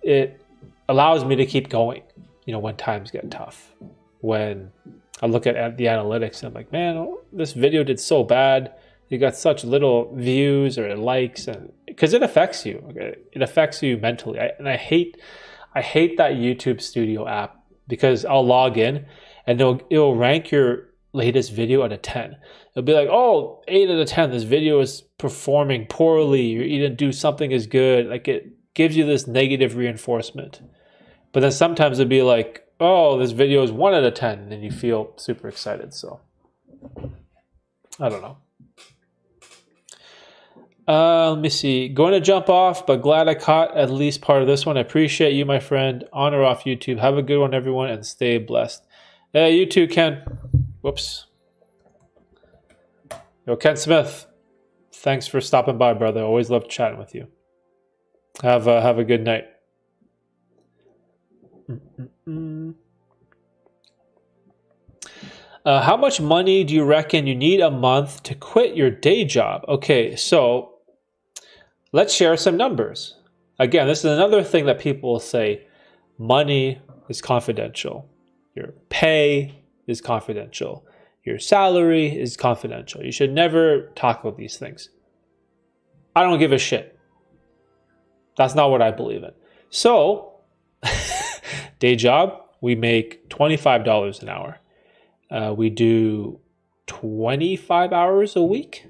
it allows me to keep going, when times get tough. When I look at the analytics and I'm like, man, this video did so bad. You got such little views or likes, and because it affects you. Okay? It affects you mentally. I hate that YouTube Studio app because I'll log in and it'll rank your latest video out of 10. It'll be like, oh, 8 out of 10. This video is performing poorly. You didn't do something as good. Like, it gives you this negative reinforcement. But then sometimes it'll be like, oh, this video is 1 out of 10, and then you feel super excited. So I don't know. Let me see. Going to jump off, but glad I caught at least part of this one. I appreciate you, my friend. On or off YouTube. Have a good one, everyone, and stay blessed. You too, Ken. Whoops. Yo, Ken Smith. Thanks for stopping by, brother. Always love chatting with you. Have a good night. How much money do you reckon you need a month to quit your day job? Okay, so let's share some numbers. Again, this is another thing that people will say, money is confidential. Your pay is confidential. Your salary is confidential. You should never talk about these things. I don't give a shit. That's not what I believe in. So, day job, we make $25 an hour. We do 25 hours a week.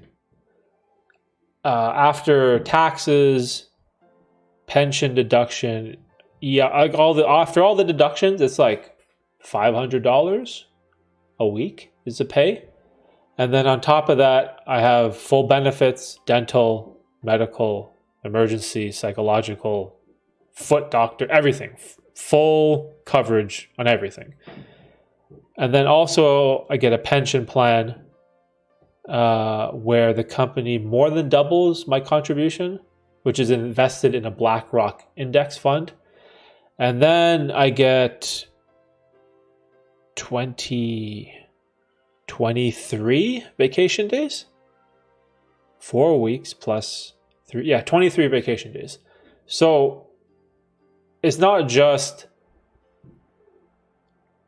After taxes, pension deduction, after all the deductions, it's like $500 a week is the pay. And then on top of that, I have full benefits, dental, medical, emergency, psychological, foot doctor, everything, full coverage on everything. And then also I get a pension plan where the company more than doubles my contribution, which is invested in a BlackRock index fund. And then I get 23 vacation days, 4 weeks plus 3. Yeah, 23 vacation days. So it's not just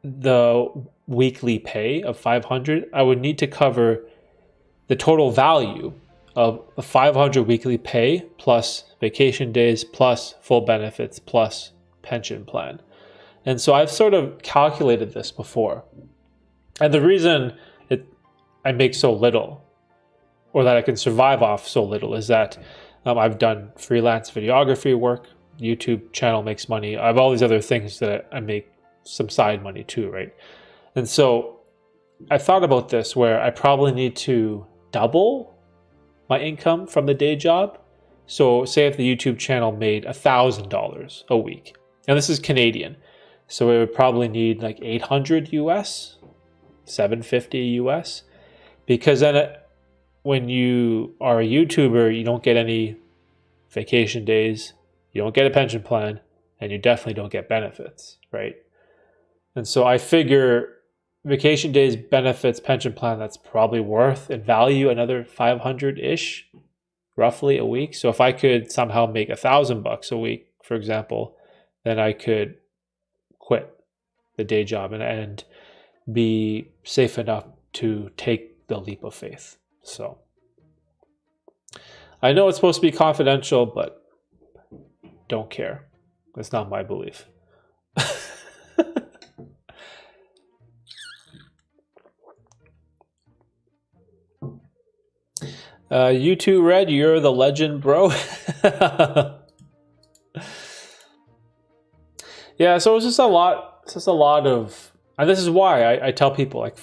the weekly pay of 500. I would need to cover the total value of the 500 weekly pay plus vacation days plus full benefits plus pension plan. And so I've sort of calculated this before. And the reason I make so little, or that I can survive off so little, is that I've done freelance videography work, YouTube channel makes money. I have all these other things that I make some side money too, right? And so I thought about this where I probably need to double my income from the day job. So say if the YouTube channel made $1,000 a week, and this is Canadian, so it would probably need like 800 US, 750 US, because then when you are a YouTuber, you don't get any vacation days, you don't get a pension plan, and you definitely don't get benefits, right? And so I figure vacation days, benefits, pension plan, that's probably worth in value another 500-ish, roughly a week. So if I could somehow make $1,000 a week, for example, then I could quit the day job and be safe enough to take the leap of faith. So I know it's supposed to be confidential, but don't care. It's not my belief. You too, Red, you're the legend, bro. Yeah, so it's just a lot of, and this is why I tell people, like,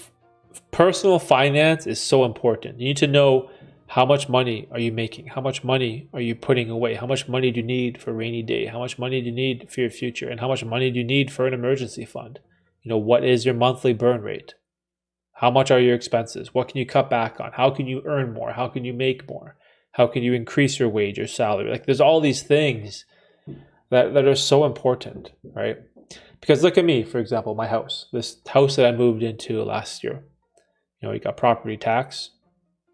personal finance is so important. You need to know how much money are you making? How much money are you putting away? How much money do you need for a rainy day? How much money do you need for your future? And how much money do you need for an emergency fund? You know, what is your monthly burn rate? How much are your expenses? What can you cut back on? How can you earn more? How can you make more? How can you increase your wage or salary? Like, there's all these things that are so important, right? Because look at me, for example, my house, this house that I moved into last year. You know, you got property tax,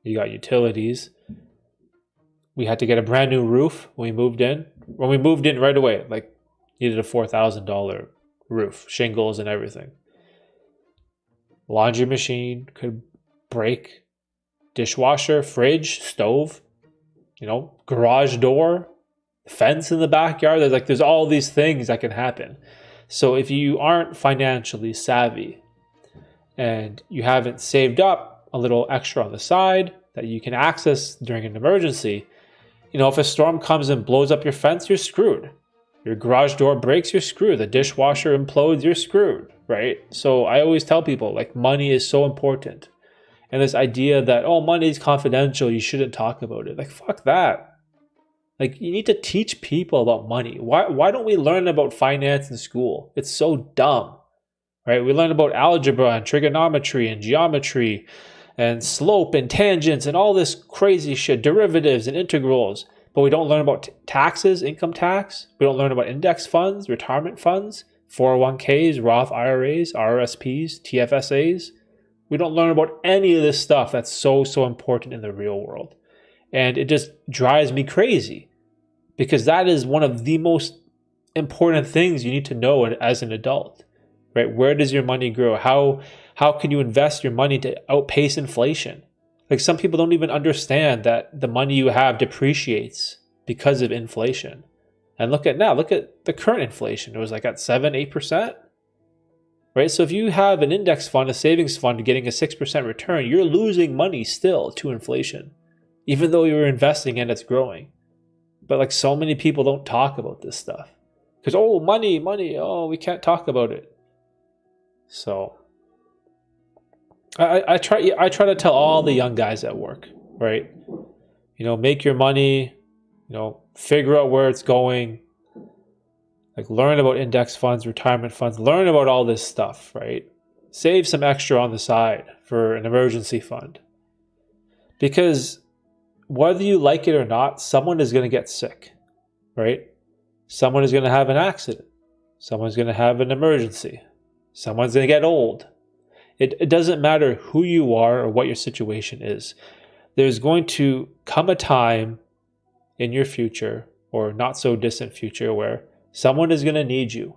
you got utilities. We had to get a brand new roof when we moved in. When we moved in right away, like, needed a $4,000 roof, shingles and everything. Laundry machine could break, dishwasher, fridge, stove, you know, garage door, fence in the backyard. There's all these things that can happen. So if you aren't financially savvy and you haven't saved up a little extra on the side that you can access during an emergency, you know, if a storm comes and blows up your fence, you're screwed. Your garage door breaks, you're screwed. The dishwasher implodes, you're screwed, right? So I always tell people, like, money is so important. And this idea that, oh, money is confidential, you shouldn't talk about it. Like, fuck that. Like, you need to teach people about money. Why don't we learn about finance in school? It's so dumb, right? We learn about algebra and trigonometry and geometry and slope and tangents and all this crazy shit, derivatives and integrals. But we don't learn about taxes, income tax. We don't learn about index funds, retirement funds, 401ks, Roth IRAs, RRSPs, TFSAs. We don't learn about any of this stuff that's so important in the real world. And it just drives me crazy because that is one of the most important things you need to know as an adult, right? Where does your money grow? How can you invest your money to outpace inflation? Like, some people don't even understand that the money you have depreciates because of inflation. And look at the current inflation. It was like at 7-8%, right? So if you have an index fund, a savings fund getting a 6% return, you're losing money still to inflation, even though you're investing and it's growing. But like, so many people don't talk about this stuff because, oh, money, oh, we can't talk about it. So I try to tell all the young guys at work, right? Make your money, figure out where it's going, like learn about index funds, retirement funds, learn about all this stuff, right? Save some extra on the side for an emergency fund. Because whether you like it or not, someone is going to get sick, right? Someone is going to have an accident. Someone's going to have an emergency. Someone's going to get old. It doesn't matter who you are or what your situation is. There's going to come a time in your future, or not so distant future, where someone is going to need you.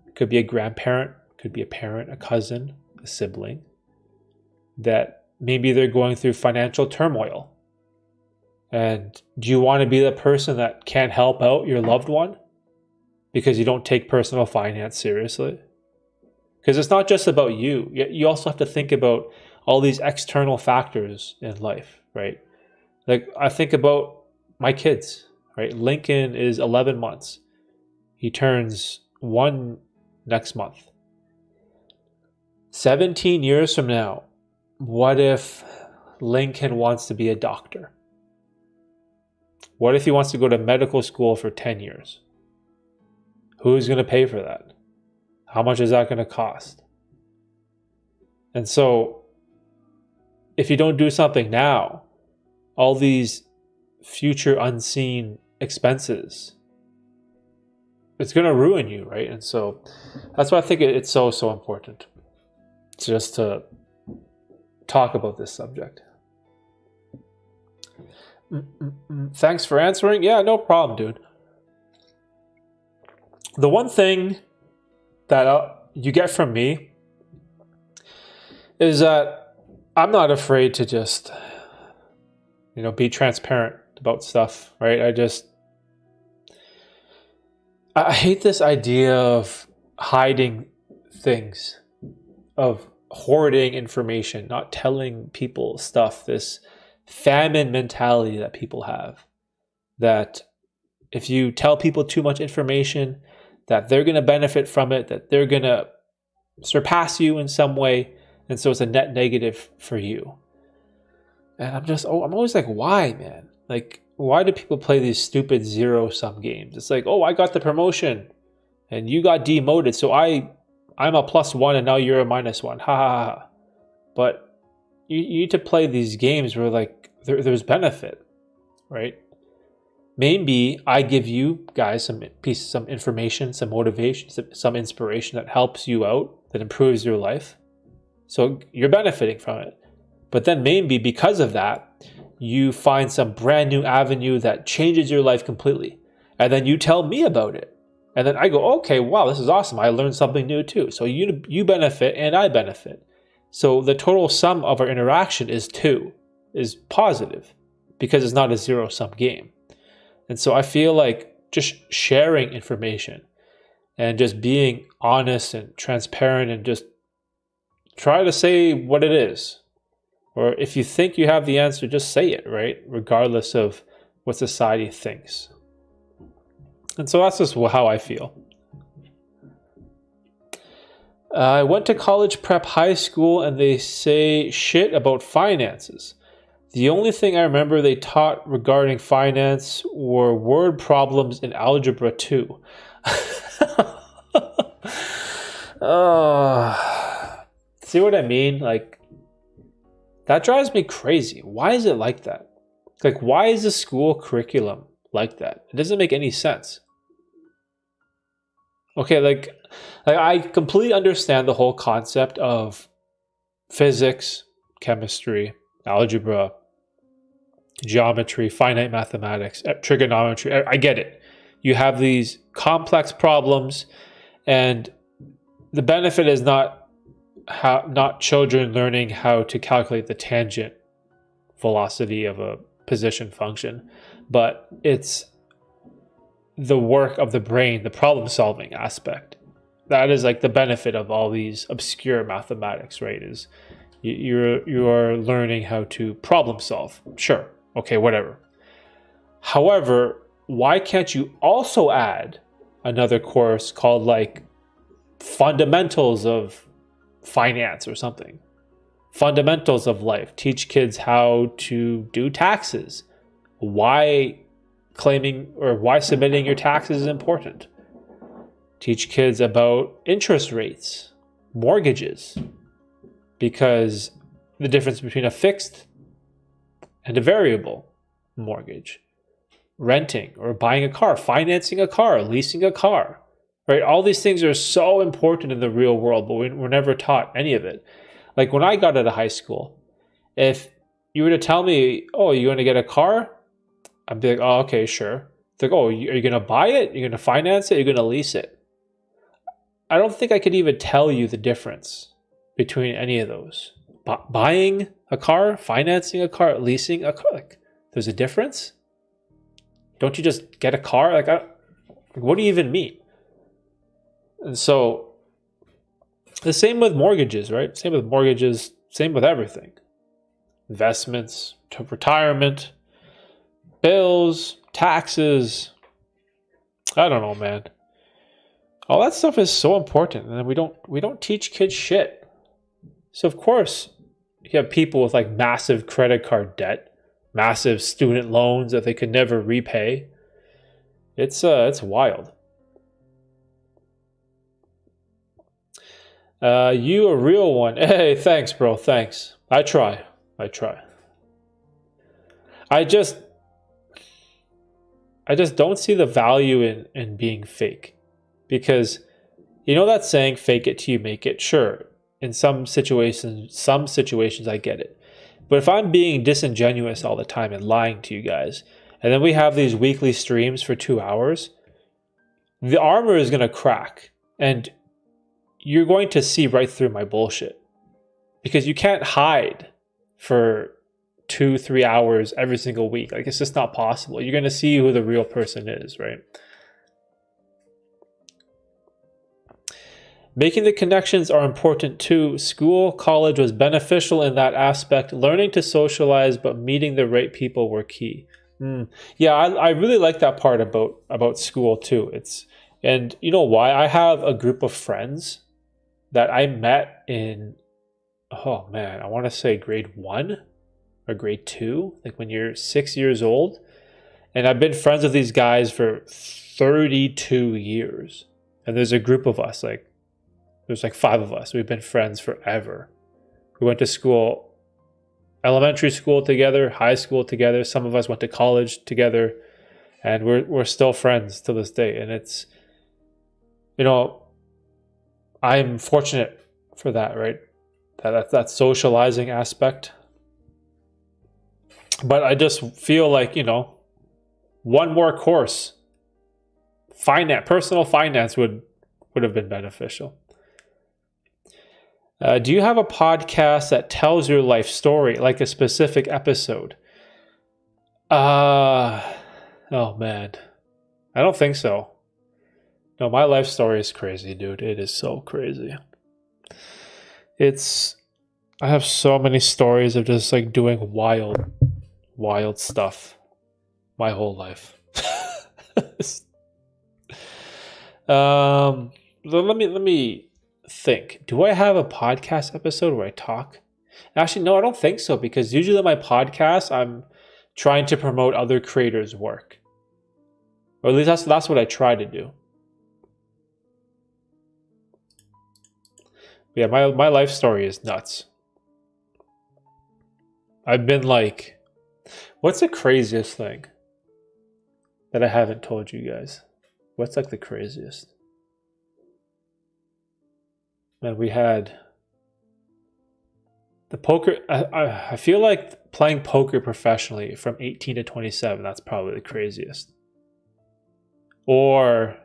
It could be a grandparent, could be a parent, a cousin, a sibling, that maybe they're going through financial turmoil. And do you want to be the person that can't help out your loved one because you don't take personal finance seriously? Because it's not just about you. You also have to think about all these external factors in life, right? Like I think about my kids, right? Lincoln is 11 months. He turns 1 next month. 17 years from now, what if Lincoln wants to be a doctor? What if he wants to go to medical school for 10 years? Who's going to pay for that? How much is that going to cost? And so, if you don't do something now, all these future unseen expenses, it's going to ruin you, right? And so, that's why I think it's so important just to talk about this subject. Thanks for answering. Yeah, no problem, dude. The one thing that you get from me is that I'm not afraid to just, be transparent about stuff, right? I hate this idea of hiding things, of hoarding information, not telling people stuff, this famine mentality that people have, that if you tell people too much information, that they're going to benefit from it, that they're going to surpass you in some way, and so it's a net negative for you. And I'm always like, why, man? Like, why do people play these stupid zero-sum games? It's like, I got the promotion, and you got demoted, so I'm a +1 and now you're a -1. Ha ha ha. But you need to play these games where like there's benefit, right? Maybe I give you guys some information, some motivation, some inspiration that helps you out, that improves your life. So you're benefiting from it. But then maybe because of that, you find some brand new avenue that changes your life completely. And then you tell me about it. And then I go, okay, wow, this is awesome. I learned something new too. So you benefit and I benefit. So the total sum of our interaction is positive, because it's not a zero-sum game. And so I feel like just sharing information and just being honest and transparent and just try to say what it is. Or if you think you have the answer, just say it, right? Regardless of what society thinks. And so that's just how I feel. I went to college prep high school and they say shit about finances. The only thing I remember they taught regarding finance were word problems in Algebra 2. See what I mean? Like, that drives me crazy. Why is it like that? Like, why is the school curriculum like that? It doesn't make any sense. Okay, like I completely understand the whole concept of physics, chemistry, algebra, geometry, finite mathematics, trigonometry. I get it. You have these complex problems, and the benefit is not children learning how to calculate the tangent velocity of a position function, but it's the work of the brain, the problem solving aspect. That is like the benefit of all these obscure mathematics, right? Is you are learning how to problem solve. Sure. Okay, whatever. However, why can't you also add another course called like fundamentals of finance or something? fundamentals of life. Teach kids how to do taxes, why submitting your taxes is important. Teach kids about interest rates, mortgages, because the difference between a fixed and a variable mortgage, renting or buying a car, financing a car, leasing a car, right? All these things are so important in the real world, but we're never taught any of it. Like when I got out of high school, if you were to tell me, oh, you're going to get a car? I'd be like, oh, okay, sure. It's like, oh, are you going to buy it? You're going to finance it? You're going to lease it? I don't think I could even tell you the difference between any of those. Buying a car, financing a car, leasing a car. Like, there's a difference? Don't you just get a car? What do you even mean? And so, the same with mortgages, right? Same with mortgages, same with everything. Investments, to retirement, bills, taxes. I don't know, man. All that stuff is so important, and we don't teach kids shit. So of course, you have people with like massive credit card debt, massive student loans that they could never repay. It's wild. You a real one. Hey, thanks, bro. Thanks. I try. I just don't see the value in being fake. Because you know that saying, fake it till you make it? Sure, in some situations I get it. But if I'm being disingenuous all the time and lying to you guys, and then we have these weekly streams for 2 hours, the armor is going to crack. And you're going to see right through my bullshit. Because you can't hide for 2-3 hours every single week. Like, it's just not possible. You're going to see who the real person is, right? Making the connections are important too. School, college was beneficial in that aspect. Learning to socialize, but meeting the right people were key. Yeah, I really like that part about school too. And you know why? I have a group of friends that I met in, oh man, I want to say grade 1 or grade 2, like when you're 6 years old. And I've been friends with these guys for 32 years. And there's a group of us, there's 5 of us. We've been friends forever. We went to school, elementary school together, high school together. Some of us went to college together, and we're still friends to this day. And it's, I'm fortunate for that, right? That socializing aspect. But I just feel like, one more course, personal finance would have been beneficial. Do you have a podcast that tells your life story, like a specific episode? Oh man, I don't think so. No, my life story is crazy, dude. It is so crazy. I have so many stories of just like doing wild stuff my whole life. Let me think. Do I have a podcast episode where I talk? Actually, no, I don't think so, because usually my podcast, I'm trying to promote other creators' work. Or at least that's what I try to do. Yeah, my life story is nuts. I've been like, what's the craziest thing that I haven't told you guys? What's like the craziest? Man, we had the poker. I feel like playing poker professionally from 18 to 27, that's probably the craziest. Or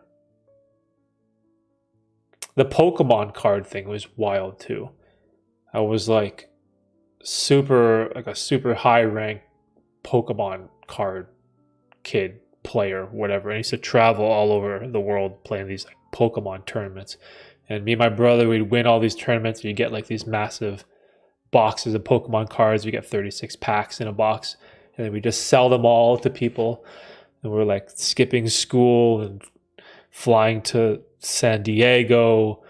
the Pokemon card thing was wild too. I was like a super high rank Pokemon card kid player, whatever. And I used to travel all over the world playing these like Pokemon tournaments. And me and my brother, we'd win all these tournaments, and you get like these massive boxes of Pokemon cards. We get 36 packs in a box, and then we just sell them all to people. And we're like skipping school and flying to San Diego,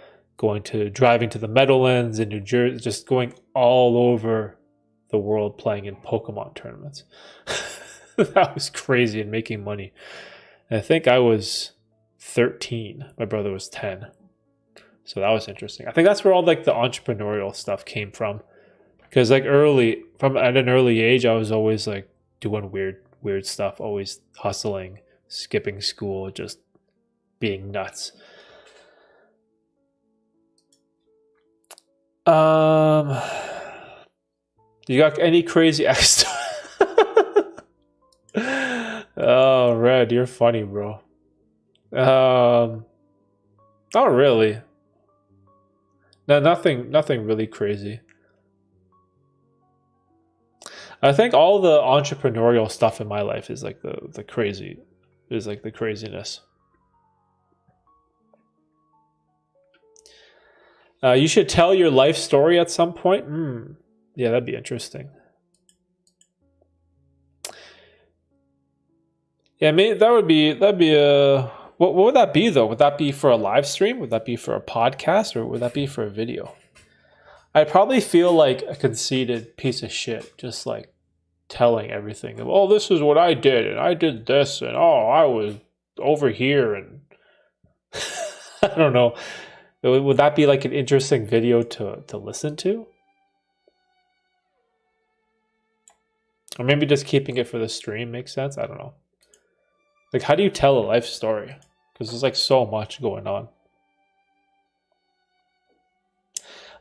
driving to the Meadowlands in New Jersey, just going all over the world playing in Pokemon tournaments. That was crazy, and making money. And I think I was 13. My brother was 10. So that was interesting. I think that's where all like the entrepreneurial stuff came from. Because like at an early age, I was always like doing weird stuff, always hustling, skipping school, just being nuts. You got any crazy ex? Oh, Red, you're funny, bro. Not really. No, nothing really crazy. I think all the entrepreneurial stuff in my life is like the craziness. You should tell your life story at some point. Yeah, that'd be interesting. Yeah, maybe that'd be a what would that be though? Would that be for a live stream? Would that be for a podcast, or would that be for a video? I probably feel like a conceited piece of shit, just like telling everything. Oh, this is what I did, and I did this, and oh, I was over here, and I don't know. Would that be like an interesting video to listen to? Or maybe just keeping it for the stream makes sense? I don't know. Like, how do you tell a life story? Because there's like so much going on.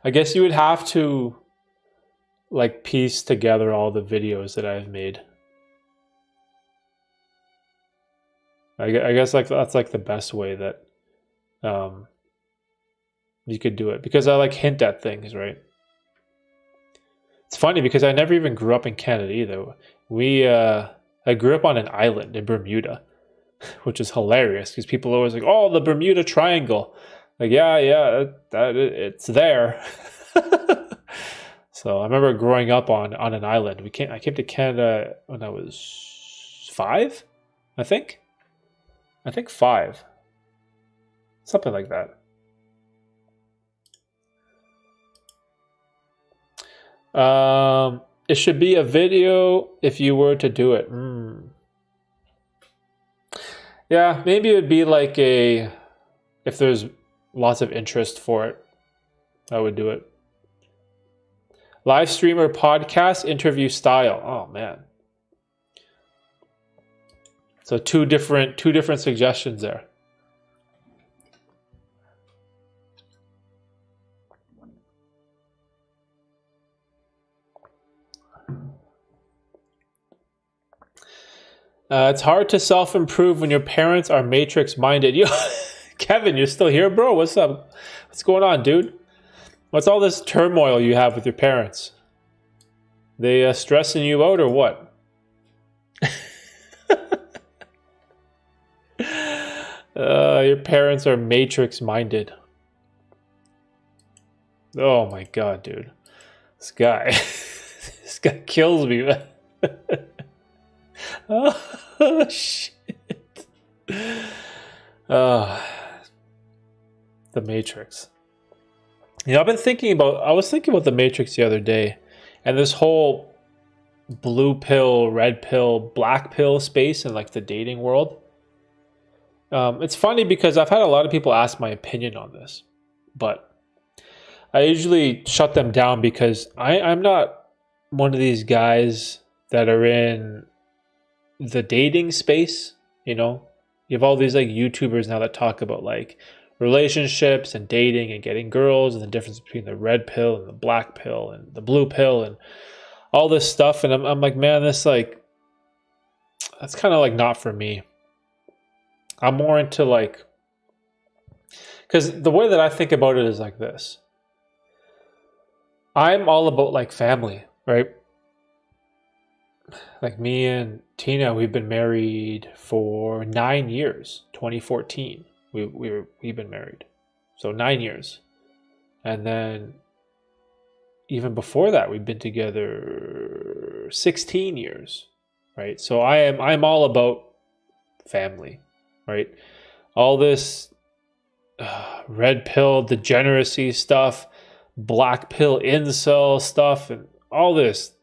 I guess you would have to like piece together all the videos that I've made. I guess like that's like the best way that you could do it, because I like hint at things, right? It's funny because I never even grew up in Canada either. I grew up on an island in Bermuda, which is hilarious because people are always like, "Oh, the Bermuda Triangle." Like, yeah, it's there. So I remember growing up on an island. I came to Canada when I was 5, I think. I think 5, something like that. It should be a video if you were to do it. Yeah, maybe it would be like if there's lots of interest for it, I would do it. Live stream or podcast interview style. Oh man. So two different suggestions there. It's hard to self-improve when your parents are matrix-minded. Yo, Kevin, you're still here, bro? What's up? What's going on, dude? What's all this turmoil you have with your parents? They stressing you out or what? Your parents are matrix-minded. Oh my god, dude. This guy. This guy kills me, man. Oh, shit. The Matrix. You know, I was thinking about the Matrix the other day, and this whole blue pill, red pill, black pill space in like the dating world. It's funny because I've had a lot of people ask my opinion on this, but I usually shut them down because I'm not one of these guys that are in the dating space. You know, you have all these like YouTubers now that talk about like relationships and dating and getting girls and the difference between the red pill and the black pill and the blue pill and all this stuff. And I'm like, man, that's kind of like not for me. I'm more into like, because the way that I think about it is like this. I'm all about like family, right? Like me and Tina, we've been married for 9 years. 2014, we've been married, so 9 years, and then even before that, we've been together 16 years, right? So I'm all about family, right? All this red pill degeneracy stuff, black pill incel stuff, and all this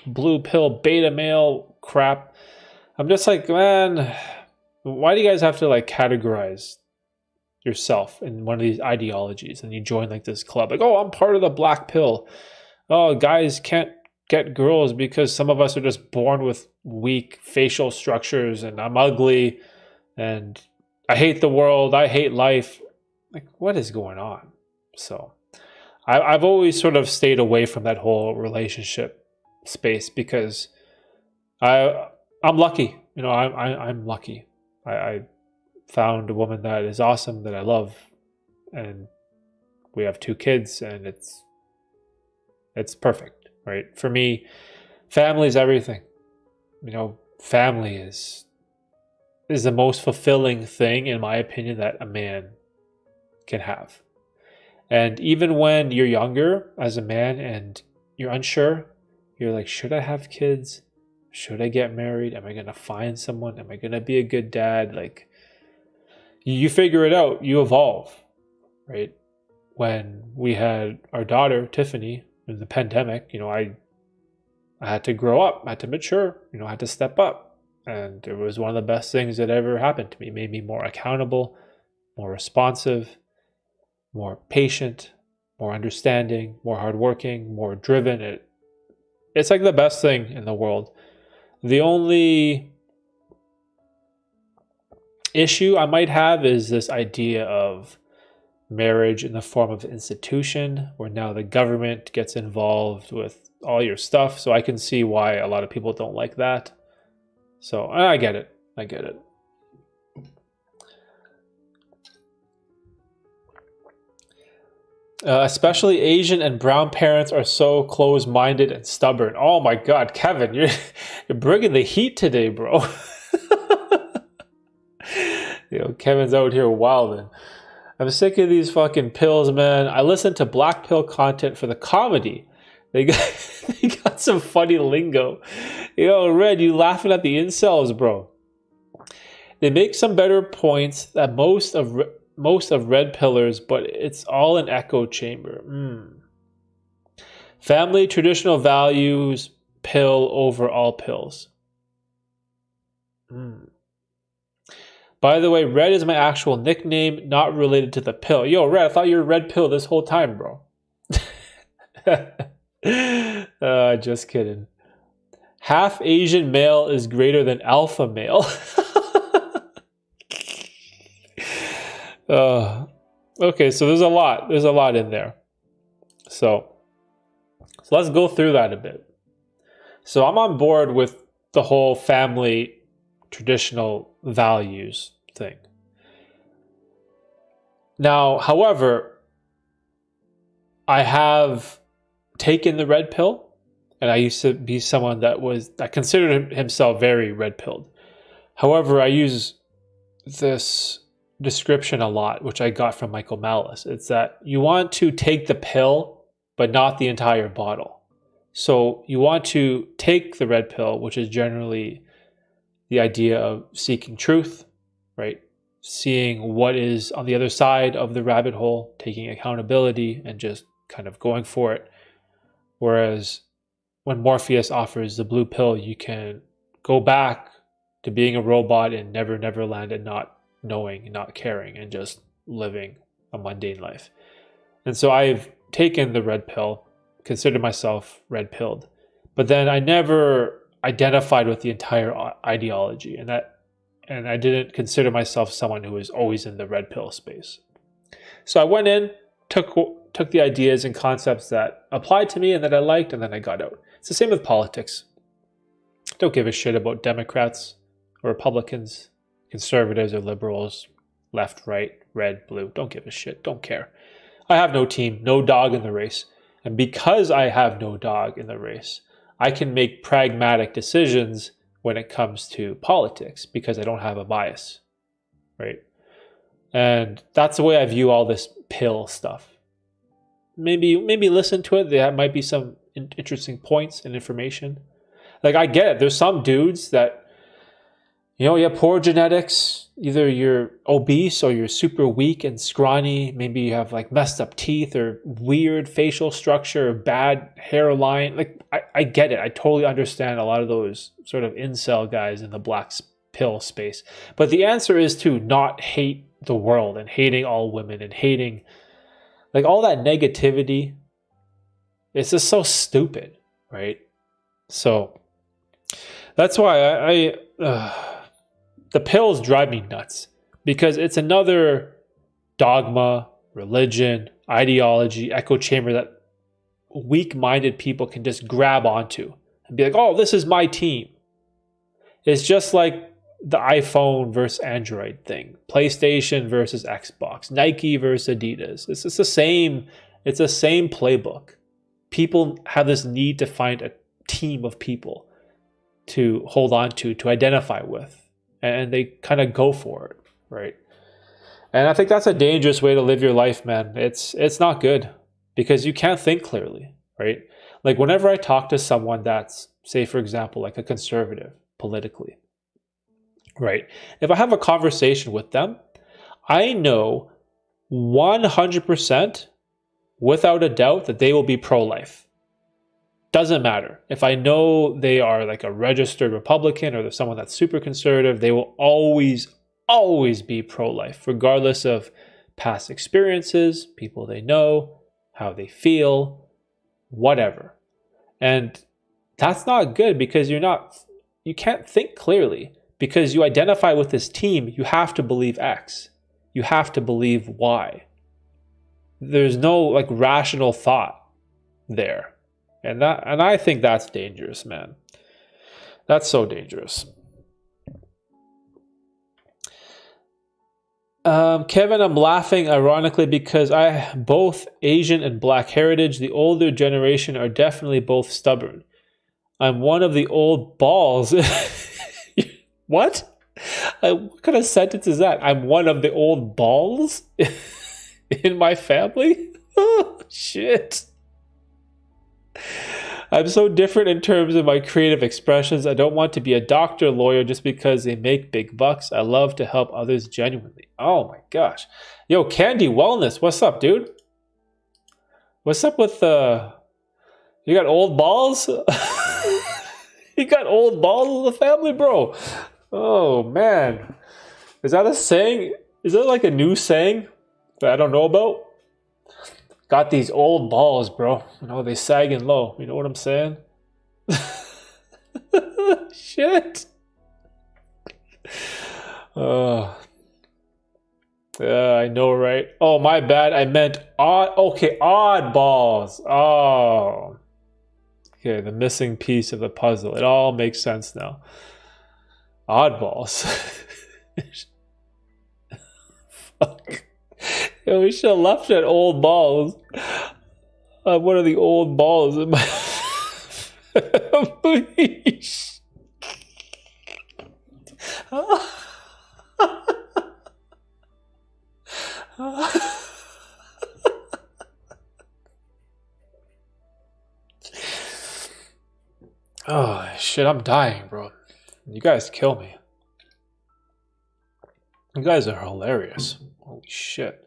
blue pill beta male crap. I'm just like, man, why do you guys have to like categorize yourself in one of these ideologies and you join like this club? Like, oh, I'm part of the black pill. Oh, guys can't get girls because some of us are just born with weak facial structures and I'm ugly and I hate the world. I hate life. Like, what is going on? So I've always sort of stayed away from that whole relationship space because I'm lucky. You know, I'm lucky. I found a woman that is awesome, that I love, and we have 2 kids, and it's perfect, right? For me, family is everything. You know, family is the most fulfilling thing, in my opinion, that a man can have. And even when you're younger as a man and you're unsure, you're like, should I have kids? Should I get married? Am I going to find someone? Am I going to be a good dad? Like, you figure it out, you evolve, right? When we had our daughter, Tiffany, in the pandemic, you know, I had to grow up, I had to mature, you know, I had to step up. And it was one of the best things that ever happened to me. It made me more accountable, more responsive, more patient, more understanding, more hardworking, more driven. It's like the best thing in the world. The only issue I might have is this idea of marriage in the form of institution, where now the government gets involved with all your stuff. So I can see why a lot of people don't like that. So I get it. I get it. Especially Asian and brown parents are so close-minded and stubborn. Oh my God, Kevin, you're bringing the heat today, bro. You know, Kevin's out here wilding. I'm sick of these fucking pills, man. I listen to black pill content for the comedy. They got some funny lingo. Yo, Red, you laughing at the incels, bro. They make some better points that most of red pillars, but it's all an echo chamber. Family, traditional values, pill over all pills. By the way, Red is my actual nickname, not related to the pill. Yo, Red, I thought you were red pill this whole time, bro. Just kidding. Half Asian male is greater than alpha male. Okay, so there's a lot. There's a lot in there. So let's go through that a bit. So I'm on board with the whole family traditional values thing. Now, however, I have taken the red pill, and I used to be someone that considered himself very red pilled. However, I use this description a lot, which I got from Michael Malice. It's that you want to take the pill, but not the entire bottle. So you want to take the red pill, which is generally the idea of seeking truth, right? Seeing what is on the other side of the rabbit hole, taking accountability and just kind of going for it. Whereas when Morpheus offers the blue pill, you can go back to being a robot in Never Never Land and not knowing, not caring, and just living a mundane life. And so I've taken the red pill, considered myself red pilled, but then I never identified with the entire ideology, and I didn't consider myself someone who was always in the red pill space. So I went in, took the ideas and concepts that applied to me and that I liked, and then I got out. It's the same with politics. Don't give a shit about Democrats or Republicans, conservatives or liberals, left, right, red, blue. Don't give a shit. Don't care. I have no team, no dog in the race. And because I have no dog in the race, I can make pragmatic decisions when it comes to politics because I don't have a bias, right? And that's the way I view all this pill stuff. Maybe listen to it. There might be some interesting points and information. Like, I get it. There's some dudes that, Yeah, poor genetics. Either you're obese or you're super weak and scrawny. Maybe you have like messed up teeth or weird facial structure or bad hairline. Like, I get it. I totally understand a lot of those sort of incel guys in the pill space. But the answer is to not hate the world and hating all women and hating like all that negativity. It's just so stupid, right? So that's why the pills drive me nuts because it's another dogma, religion, ideology, echo chamber that weak-minded people can just grab onto and be like, oh, this is my team. It's just like the iPhone versus Android thing, PlayStation versus Xbox, Nike versus Adidas. It's the same playbook. People have this need to find a team of people to hold on to identify with. And they kind of go for it, right? And I think that's a dangerous way to live your life, man. It's not good because you can't think clearly, right? Like whenever I talk to someone that's, say, for example, like a conservative politically, right? If I have a conversation with them, I know 100% without a doubt that they will be pro-life. Doesn't matter. If I know they are like a registered Republican or there's someone that's super conservative, they will always be pro-life, regardless of past experiences, people they know, how they feel, whatever. And that's not good because you can't think clearly because you identify with this team, you have to believe X. You have to believe Y. There's no like rational thought there. And I think that's dangerous, man. That's so dangerous. Kevin, I'm laughing ironically because I both Asian and Black heritage. The older generation are definitely both stubborn. I'm one of the old balls. What? What kind of sentence is that? I'm one of the old balls in my family? Oh, shit. I'm so different in terms of my creative expressions. I don't want to be a doctor, lawyer just because they make big bucks. I love to help others genuinely. Oh my gosh. Yo, Candy Wellness, what's up, dude? What's up with you got old balls? You got old balls in the family, bro? Oh man. Is that a saying? Is that like a new saying that I don't know about? Got these old balls, bro. You know, they sagging low. You know what I'm saying? Shit. Yeah, I know, right? Oh, my bad. I meant odd. Okay, odd balls. Oh. Okay, the missing piece of the puzzle. It all makes sense now. Oddballs. Fuck. Yeah, we should have left at old balls. One of the old balls in my family. Oh shit, I'm dying, bro. You guys kill me. You guys are hilarious. Holy shit.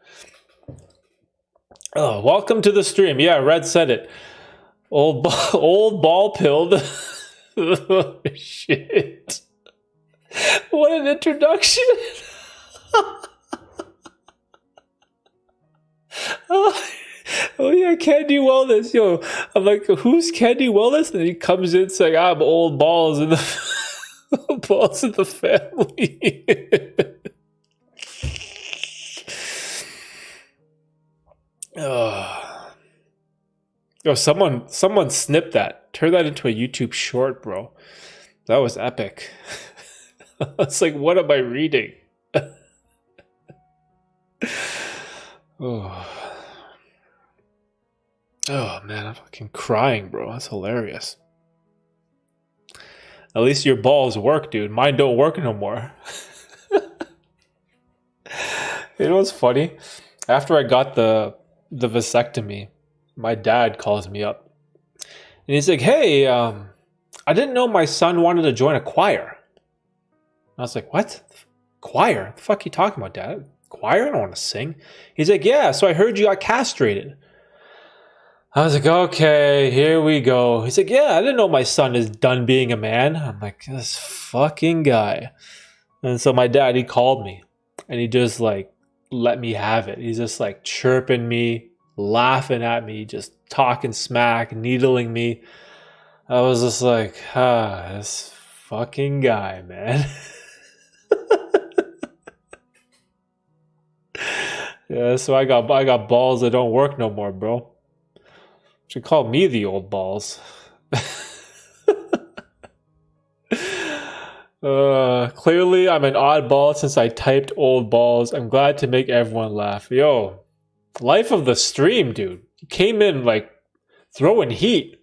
Oh, welcome to the stream. Yeah, Red said it. Old ball pilled. Oh, shit. What an introduction. Oh yeah, Candy Wellness. Yo, I'm like, who's Candy Wellness? And he comes in saying, I'm old balls in the balls in the family. Oh. Yo, someone snipped that. Turn that into a YouTube short, bro. That was epic. It's like, what am I reading? Oh. Oh man, I'm fucking crying, bro. That's hilarious. At least your balls work, dude. Mine don't work no more. You know what's funny? After I got the vasectomy, my dad calls me up. And he's like, hey, I didn't know my son wanted to join a choir. I was like, what? Choir? What the fuck are you talking about, Dad? Choir? I don't want to sing. He's like, yeah, so I heard you got castrated. I was like, okay, here we go. He's like, yeah, I didn't know my son is done being a man. I'm like, this fucking guy. And so my dad, he called me and he just like let me have it. He's just like chirping me, laughing at me, just talking smack, needling me. I was just like, this fucking guy, man. Yeah, so I got balls that don't work no more, bro. Should call me the old balls. Clearly, I'm an oddball since I typed old balls. I'm glad to make everyone laugh. Yo, life of the stream, dude. You came in like throwing heat.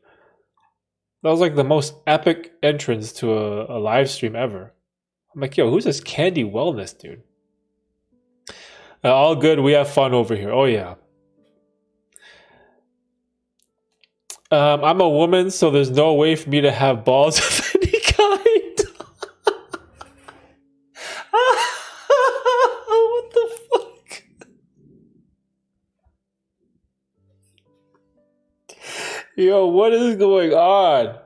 That was like the most epic entrance to a live stream ever. I'm like, yo, who's this Candy Wellness dude? All good. We have fun over here. Oh, yeah. I'm a woman, so there's no way for me to have balls of any kind. What the fuck? Yo, what is going on?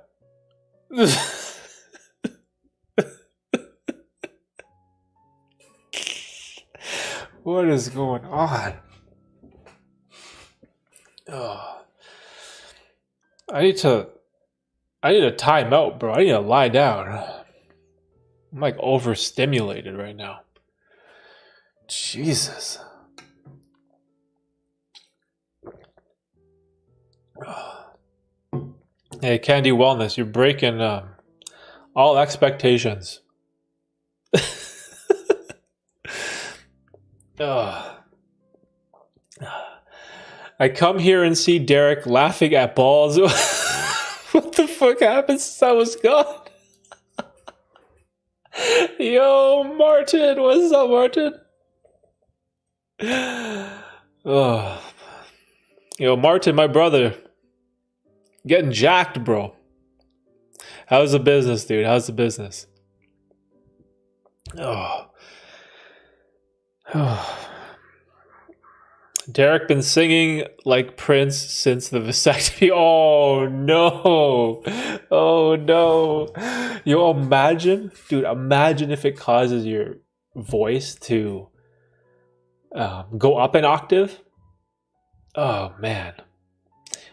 What is going on? Oh. I need a timeout, bro. I need to lie down. I'm like overstimulated right now. Jesus. Hey, Candy Wellness, you're breaking all expectations. I come here and see Derek laughing at balls. What the fuck happened since I was gone? Yo, Martin, what's up, Martin? Yo, Martin, my brother, getting jacked, bro. How's the business, dude? How's the business? Derek been singing like Prince since the vasectomy. Oh no. Oh no. Yo, imagine, dude, imagine if it causes your voice to go up an octave. Oh man.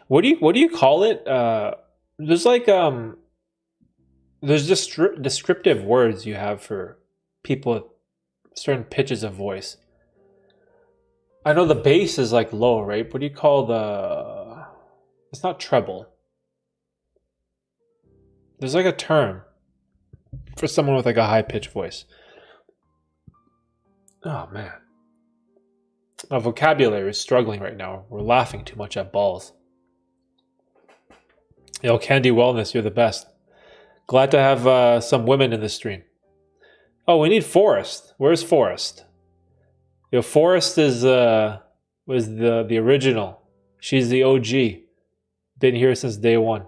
What do you call it? There's like there's just descriptive words you have for people with certain pitches of voice. I know the bass is like low, right? What do you call the... It's not treble. There's like a term for someone with like a high-pitched voice. Oh, man. My vocabulary is struggling right now. We're laughing too much at balls. Yo, Candy Wellness, you're the best. Glad to have some women in the stream. Oh, we need Forrest. Where's Forrest? Yo, Forrest is was the original. She's the OG. Been here since day one.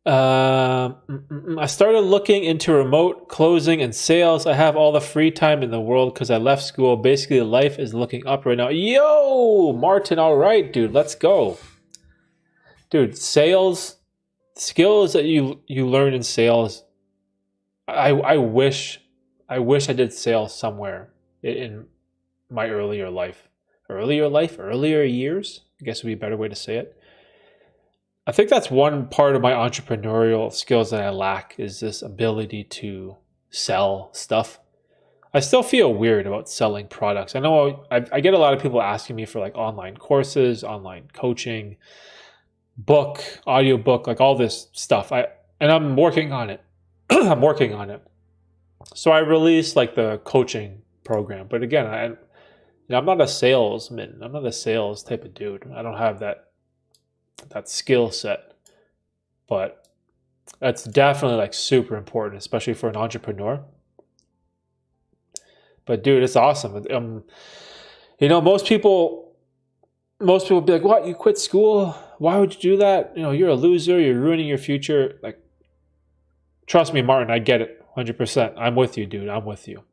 I started looking into remote closing and sales. I have all the free time in the world because I left school. Basically, life is looking up right now. Yo, Martin, all right, dude, let's go. Dude, sales, skills that you learn in sales, I wish I did sales somewhere in my earlier life. Earlier years, I guess would be a better way to say it. I think that's one part of my entrepreneurial skills that I lack is this ability to sell stuff. I still feel weird about selling products. I know I get a lot of people asking me for like online courses, online coaching, book, audiobook, like all this stuff. And I'm working on it. I'm working on it. So I released like the coaching program, but again, I'm not a salesman. I'm not a sales type of dude. I don't have that skill set, but that's definitely like super important, especially for an entrepreneur. But dude, it's awesome. You know, most people be like, "What? You quit school? Why would you do that? You know, you're a loser. You're ruining your future." Like, Trust me, Martin, I get it 100%. I'm with you, dude. I'm with you.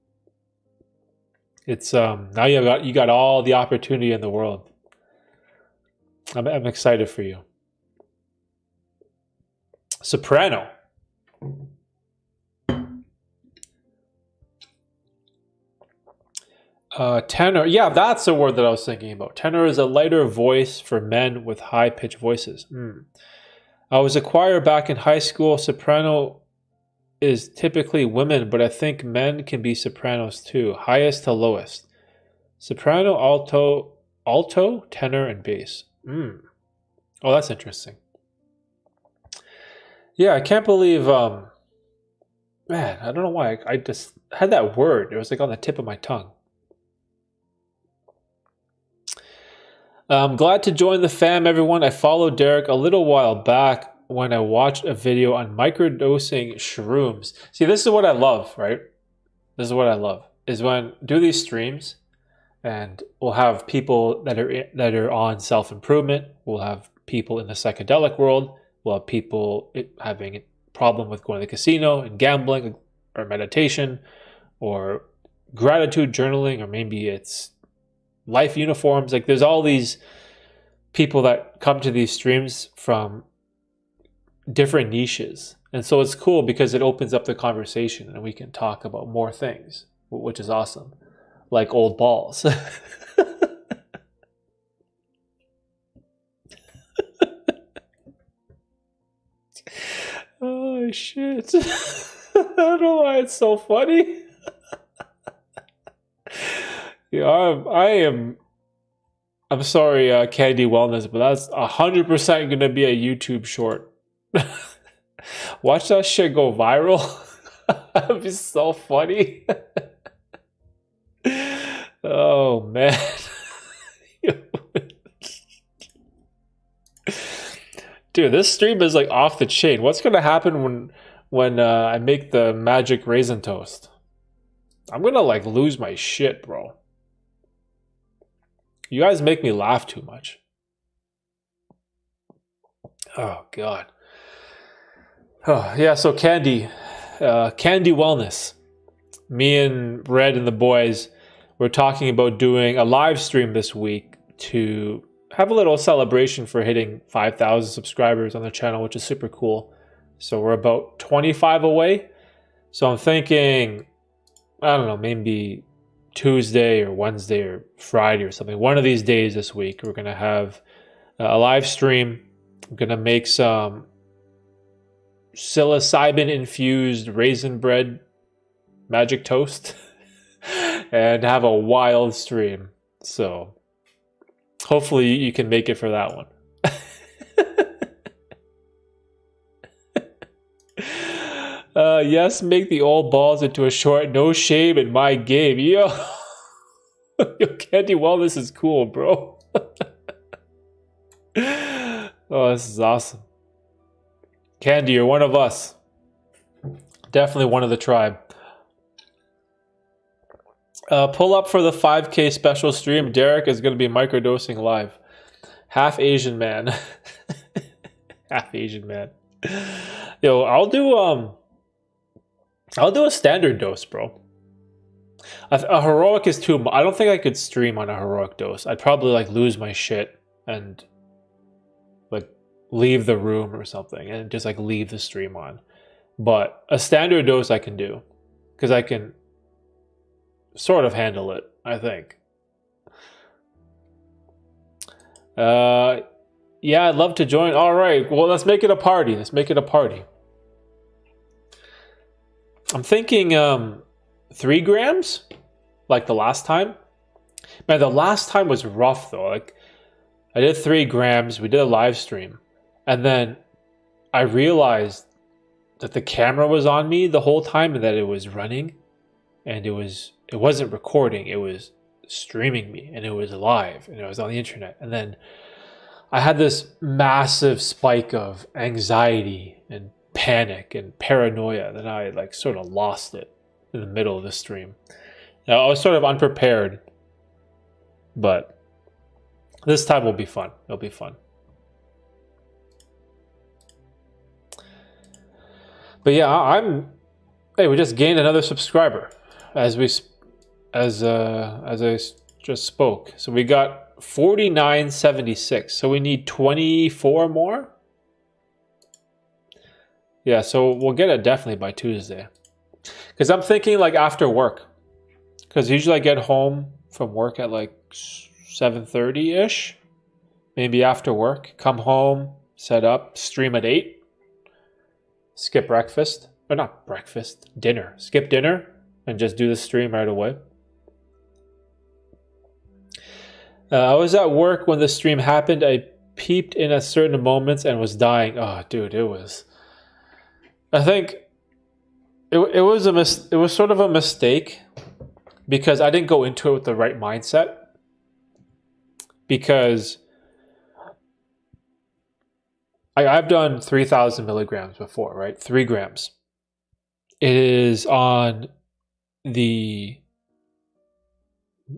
It's now you got all the opportunity in the world. I'm excited for you. Soprano. Tenor. Yeah, that's the word that I was thinking about. Tenor is a lighter voice for men with high-pitched voices. I was a choir back in high school. Soprano is typically women, but I think men can be sopranos too. Highest to lowest. Soprano, alto, tenor, and bass. Oh, that's interesting. Yeah, I can't believe, man, I don't know why. I just had that word. It was like on the tip of my tongue. I'm glad to join the fam, everyone. I followed Derek a little while back when I watched a video on microdosing shrooms. See, this is what I love, right? This is what I love, is when do these streams and we'll have people that are on self-improvement. We'll have people in the psychedelic world. We'll have people having a problem with going to the casino and gambling or meditation or gratitude journaling, or maybe it's life uniforms. Like there's all these people that come to these streams from different niches. And so it's cool because it opens up the conversation and we can talk about more things, which is awesome. Like old balls. Oh shit. I don't know why it's so funny. Yeah, I'm sorry, Candy Wellness, but that's 100% gonna be a YouTube short. Watch that shit go viral. That'd be so funny. Oh man. Dude, this stream is like off the chain. What's gonna happen when I make the magic raisin toast? I'm gonna like lose my shit, bro. You guys make me laugh too much. Oh god. Oh yeah, so Candy Wellness. Me and Red and the boys were talking about doing a live stream this week to have a little celebration for hitting 5,000 subscribers on the channel, which is super cool. So we're about 25 away. So I'm thinking, I don't know, maybe Tuesday or Wednesday or Friday or something. One of these days this week, we're going to have a live stream. I'm going to make some psilocybin-infused raisin bread magic toast and have a wild stream. So hopefully you can make it for that one. Yes, make the old balls into a short. No shame in my game. Yo, Candy Wellness is cool, bro. Oh, this is awesome. Candy, you're one of us. Definitely one of the tribe. Pull up for the 5K special stream. Derek is going to be microdosing live. Half Asian man. Half Asian man. Yo, I'll do a standard dose, bro. A heroic is too much. I don't think I could stream on a heroic dose. I'd probably like lose my shit and like leave the room or something and just like leave the stream on. But a standard dose I can do because I can sort of handle it, I think. Yeah, I'd love to join. All right, well, let's make it a party. Let's make it a party. I'm thinking 3 grams, like the last time. Man, the last time was rough though. Like, I did 3 grams. We did a live stream, and then I realized that the camera was on me the whole time and that it was running, and it wasn't recording. It was streaming me, and it was live, and it was on the internet. And then I had this massive spike of anxiety and panic and paranoia that I like sort of lost it in the middle of the stream. Now, I was sort of unprepared, but this time will be fun. It'll be fun. But yeah, hey, we just gained another subscriber as I just spoke. So we got 4976. So we need 24 more. Yeah, so we'll get it definitely by Tuesday. Because I'm thinking like after work. Because usually I get home from work at like 7:30-ish. Maybe after work. Come home, set up, stream at 8. Skip breakfast. Or not breakfast, dinner. Skip dinner and just do the stream right away. I was at work when the stream happened. I peeped in at certain moments and was dying. Oh, dude, it was... I think it was sort of a mistake because I didn't go into it with the right mindset. Because I've done 3,000 milligrams before, right? 3 grams. It is on the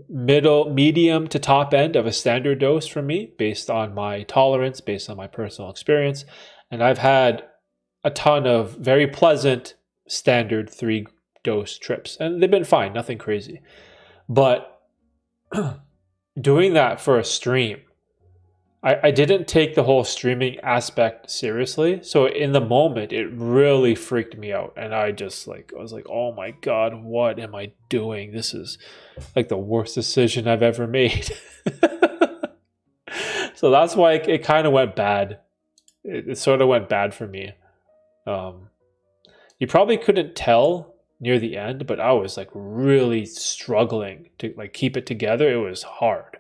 medium to top end of a standard dose for me based on my tolerance, based on my personal experience. And I've had a ton of very pleasant standard 3 dose trips, and they've been fine, nothing crazy. But doing that for a stream, I didn't take the whole streaming aspect seriously. So in the moment, it really freaked me out. And I was like, oh my God, what am I doing? This is like the worst decision I've ever made. So that's why it kind of went bad. It sort of went bad for me. You probably couldn't tell near the end, but I was like really struggling to like keep it together. It was hard.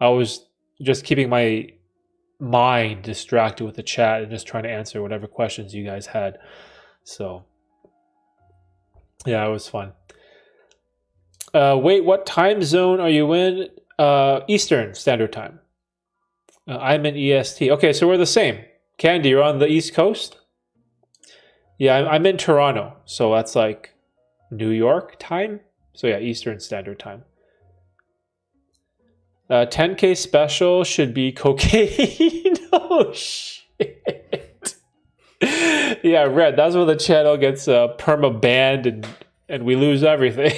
I was just keeping my mind distracted with the chat and just trying to answer whatever questions you guys had. So yeah, it was fun. Wait, what time zone are you in? Eastern Standard Time. I'm in EST. Okay, so we're the same. Candy, you're on the East Coast? Yeah, I'm in Toronto, so that's like New York time. So yeah, Eastern Standard Time. 10K special should be cocaine. Oh shit. Yeah, Red, that's when the channel gets perma banned and we lose everything.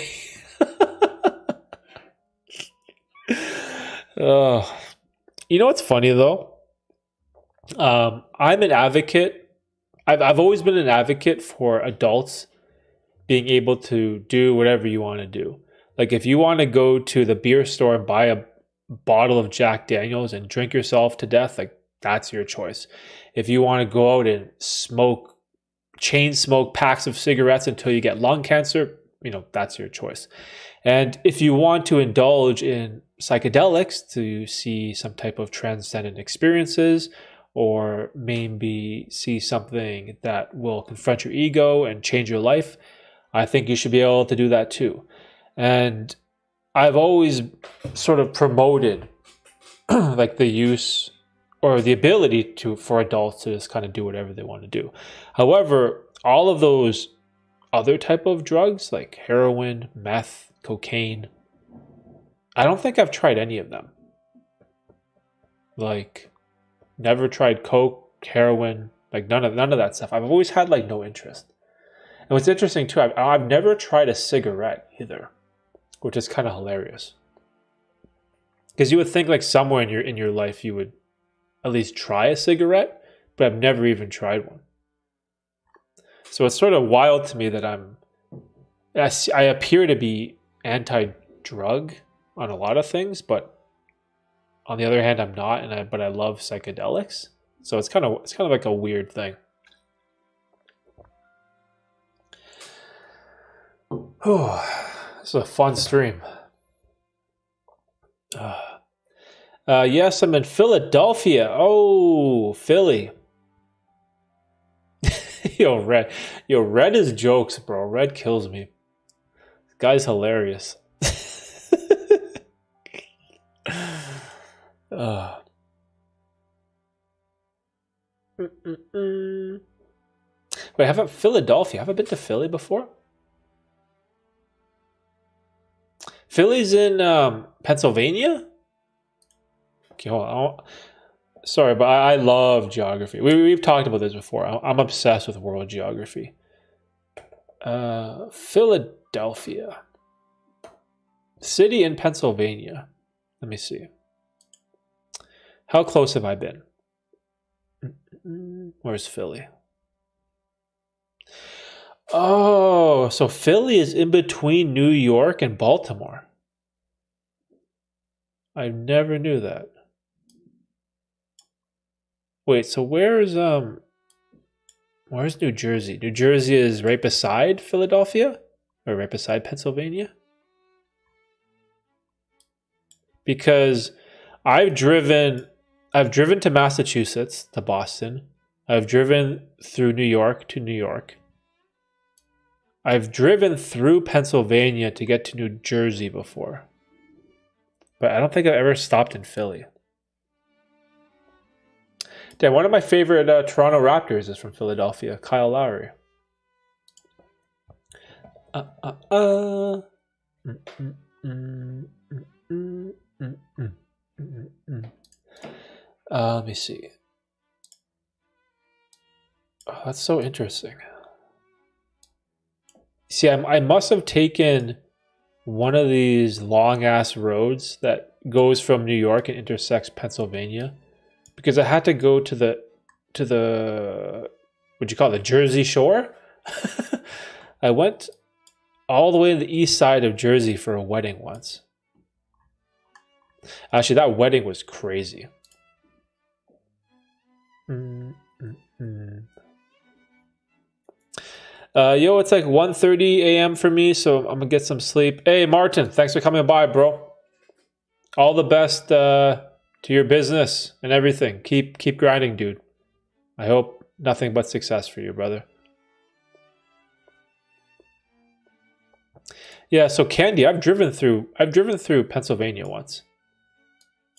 You know what's funny though? I'm an advocate. I've always been an advocate for adults being able to do whatever you want to do. Like if you want to go to the beer store and buy a bottle of Jack Daniels and drink yourself to death, like that's your choice. If you want to go out and chain smoke packs of cigarettes until you get lung cancer, that's your choice. And if you want to indulge in psychedelics to see some type of transcendent experiences, or maybe see something that will confront your ego and change your life, I think you should be able to do that too. And I've always sort of promoted like the use or the ability for adults to just kind of do whatever they want to do. However, all of those other type of drugs like heroin, meth, cocaine, I don't think I've tried any of them. Like never tried coke, heroin, like none of that stuff. I've always had like no interest. And what's interesting too, I've never tried a cigarette either, which is kind of hilarious. Because you would think like somewhere in your life you would at least try a cigarette, but I've never even tried one. So it's sort of wild to me that I appear to be anti-drug on a lot of things, but on the other hand, I'm not, but I love psychedelics. So it's kind of like a weird thing. Oh, this is a fun stream. Yes, I'm in Philadelphia. Oh, Philly. Red is jokes, bro. Red kills me. This guy's hilarious. Wait, Philadelphia? Have I been to Philly before? Philly's in Pennsylvania? Okay, hold on. Sorry, but I love geography. We've talked about this before. I'm obsessed with world geography. Philadelphia. City in Pennsylvania. Let me see. How close have I been? Where's Philly? Oh, so Philly is in between New York and Baltimore. I never knew that. Wait, so where's New Jersey? New Jersey is right beside Philadelphia? Or right beside Pennsylvania? Because I've driven to Massachusetts, to Boston. I've driven through New York to New York. I've driven through Pennsylvania to get to New Jersey before. But I don't think I've ever stopped in Philly. Damn, one of my favorite Toronto Raptors is from Philadelphia, Kyle Lowry. Let me see. Oh, that's so interesting. See, I must have taken one of these long-ass roads that goes from New York and intersects Pennsylvania, because I had to go to the what'd you call it, the Jersey Shore? I went all the way to the east side of Jersey for a wedding once. Actually, that wedding was crazy. Yo, it's like 1:30 a.m. for me, so I'm gonna get some sleep. Hey, Martin, thanks for coming by, bro. All the best to your business and everything. Keep grinding, dude. I hope nothing but success for you, brother. Yeah, so Candy, I've driven through Pennsylvania once,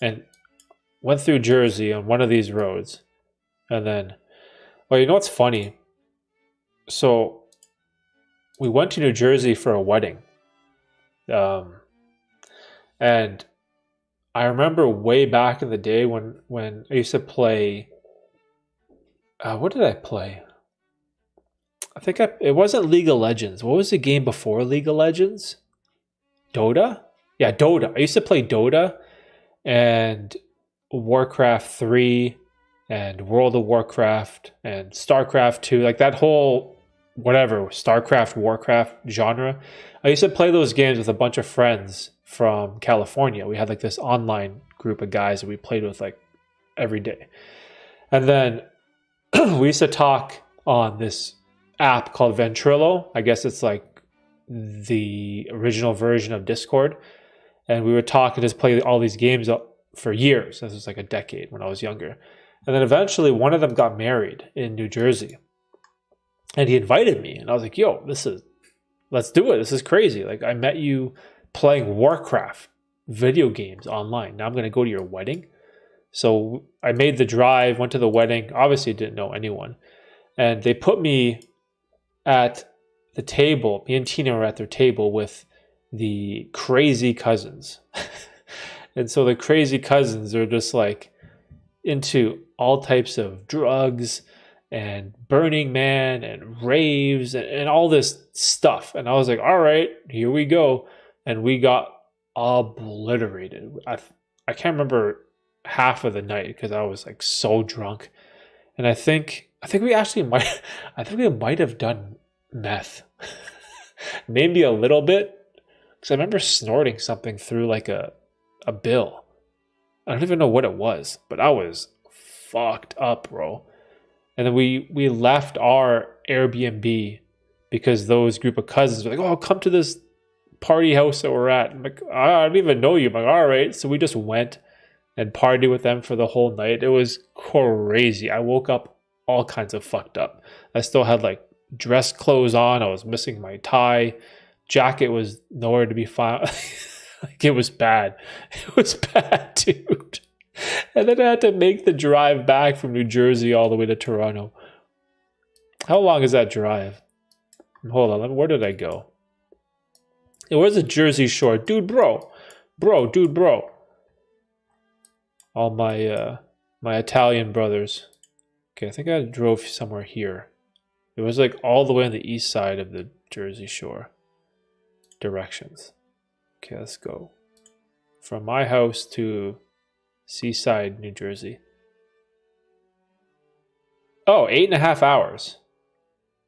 and went through Jersey on one of these roads, and then, well, you know what's funny? So we went to New Jersey for a wedding, and I remember way back in the day when I used to play. What did I play? I think it wasn't League of Legends. What was the game before League of Legends? Dota? Yeah, Dota. I used to play Dota and Warcraft 3 and World of Warcraft and StarCraft 2. Like that whole whatever, StarCraft, Warcraft genre. I used to play those games with a bunch of friends from California. We had like this online group of guys that we played with like every day. And then we used to talk on this app called Ventrilo. I guess it's like the original version of Discord. And we would talk and just play all these games for years. This was like a decade when I was younger. And then eventually one of them got married in New Jersey. And he invited me. And I was like, yo, let's do it. This is crazy. Like, I met you playing Warcraft video games online. Now I'm going to go to your wedding. So I made the drive, went to the wedding. Obviously didn't know anyone. And they put me at the table. Me and Tina were at their table with the crazy cousins. And so the crazy cousins are just like into all types of drugs and Burning Man and raves and all this stuff. And I was like, all right, here we go. And we got obliterated. I can't remember half of the night because I was like so drunk. And I think we actually might have done meth. Maybe a little bit. Because I remember snorting something through like a bill. I don't even know what it was, but I was fucked up, bro. And then we left our Airbnb because those group of cousins were like, oh, come to this party house that we're at. I'm like, I don't even know you. I'm like, all right. So we just went and partied with them for the whole night. It was crazy. I woke up all kinds of fucked up. I still had like dress clothes on. I was missing my tie. Jacket was nowhere to be found. Like, it was bad. It was bad, dude. And then I had to make the drive back from New Jersey all the way to Toronto. How long is that drive? Hold on, where did I go? It was the Jersey Shore. Dude, bro. All my my Italian brothers. Okay, I think I drove somewhere here. It was like all the way on the east side of the Jersey Shore. Directions. Okay, let's go. From my house to Seaside, New Jersey. Oh, 8.5 hours.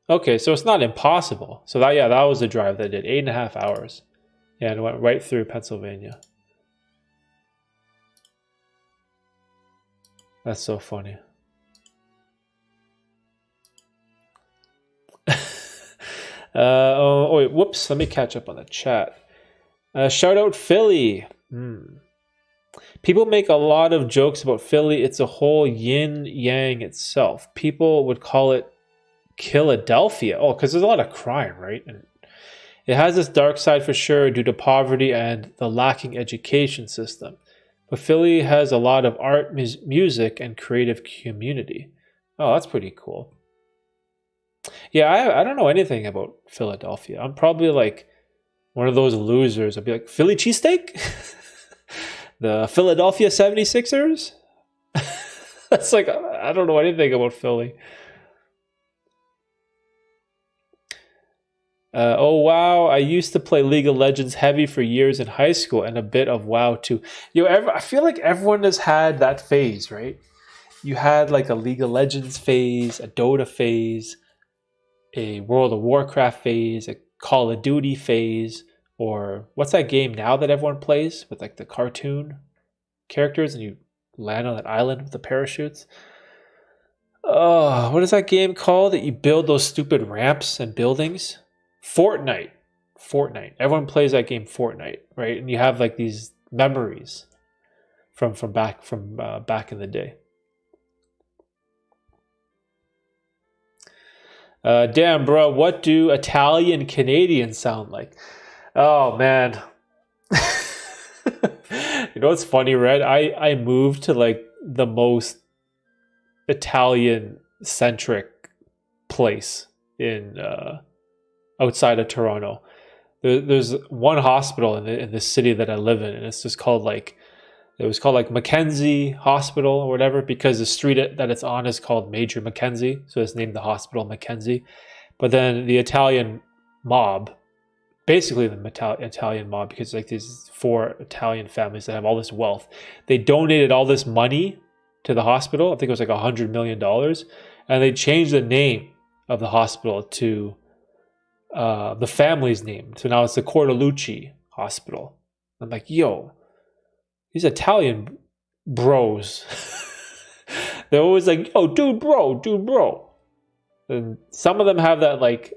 Okay, so it's not impossible. So that was the drive that I did. 8.5 hours. Yeah, and it went right through Pennsylvania. That's so funny. Wait, whoops. Let me catch up on the chat. Shout out Philly. People make a lot of jokes about Philly. It's a whole yin-yang itself. People would call it Philadelphia. Oh, because there's a lot of crime, right? And it has this dark side for sure due to poverty and the lacking education system. But Philly has a lot of art, music, and creative community. Oh, that's pretty cool. Yeah, I don't know anything about Philadelphia. I'm probably like one of those losers. I'd be like, Philly cheesesteak? The Philadelphia 76ers? That's like, I don't know anything about Philly. Oh, wow. I used to play League of Legends heavy for years in high school and a bit of WoW too. I feel like everyone has had that phase, right? You had like a League of Legends phase, a Dota phase, a World of Warcraft phase, a Call of Duty phase, or what's that game now that everyone plays with like the cartoon characters and you land on that island with the parachutes? Oh, what is that game called that you build those stupid ramps and buildings? Fortnite. Everyone plays that game, Fortnite, right? And you have like these memories from back in the day. Damn, bro, what do Italian Canadians sound like? Oh man. You know what's funny, Red? I moved to like the most Italian centric place in outside of Toronto. There's one hospital in the city that I live in, and it's just called like, it was called like Mackenzie Hospital or whatever, because the street that it's on is called Major Mackenzie, so it's named the hospital Mackenzie. But then the Italian mob, basically the Italian mob, because like these 4 Italian families that have all this wealth, they donated all this money to the hospital. I think it was like $100 million, and they changed the name of the hospital to the family's name. So now it's the Cortellucci Hospital. I'm like, yo, these Italian bros. They're always like, yo, dude, bro. And some of them have that like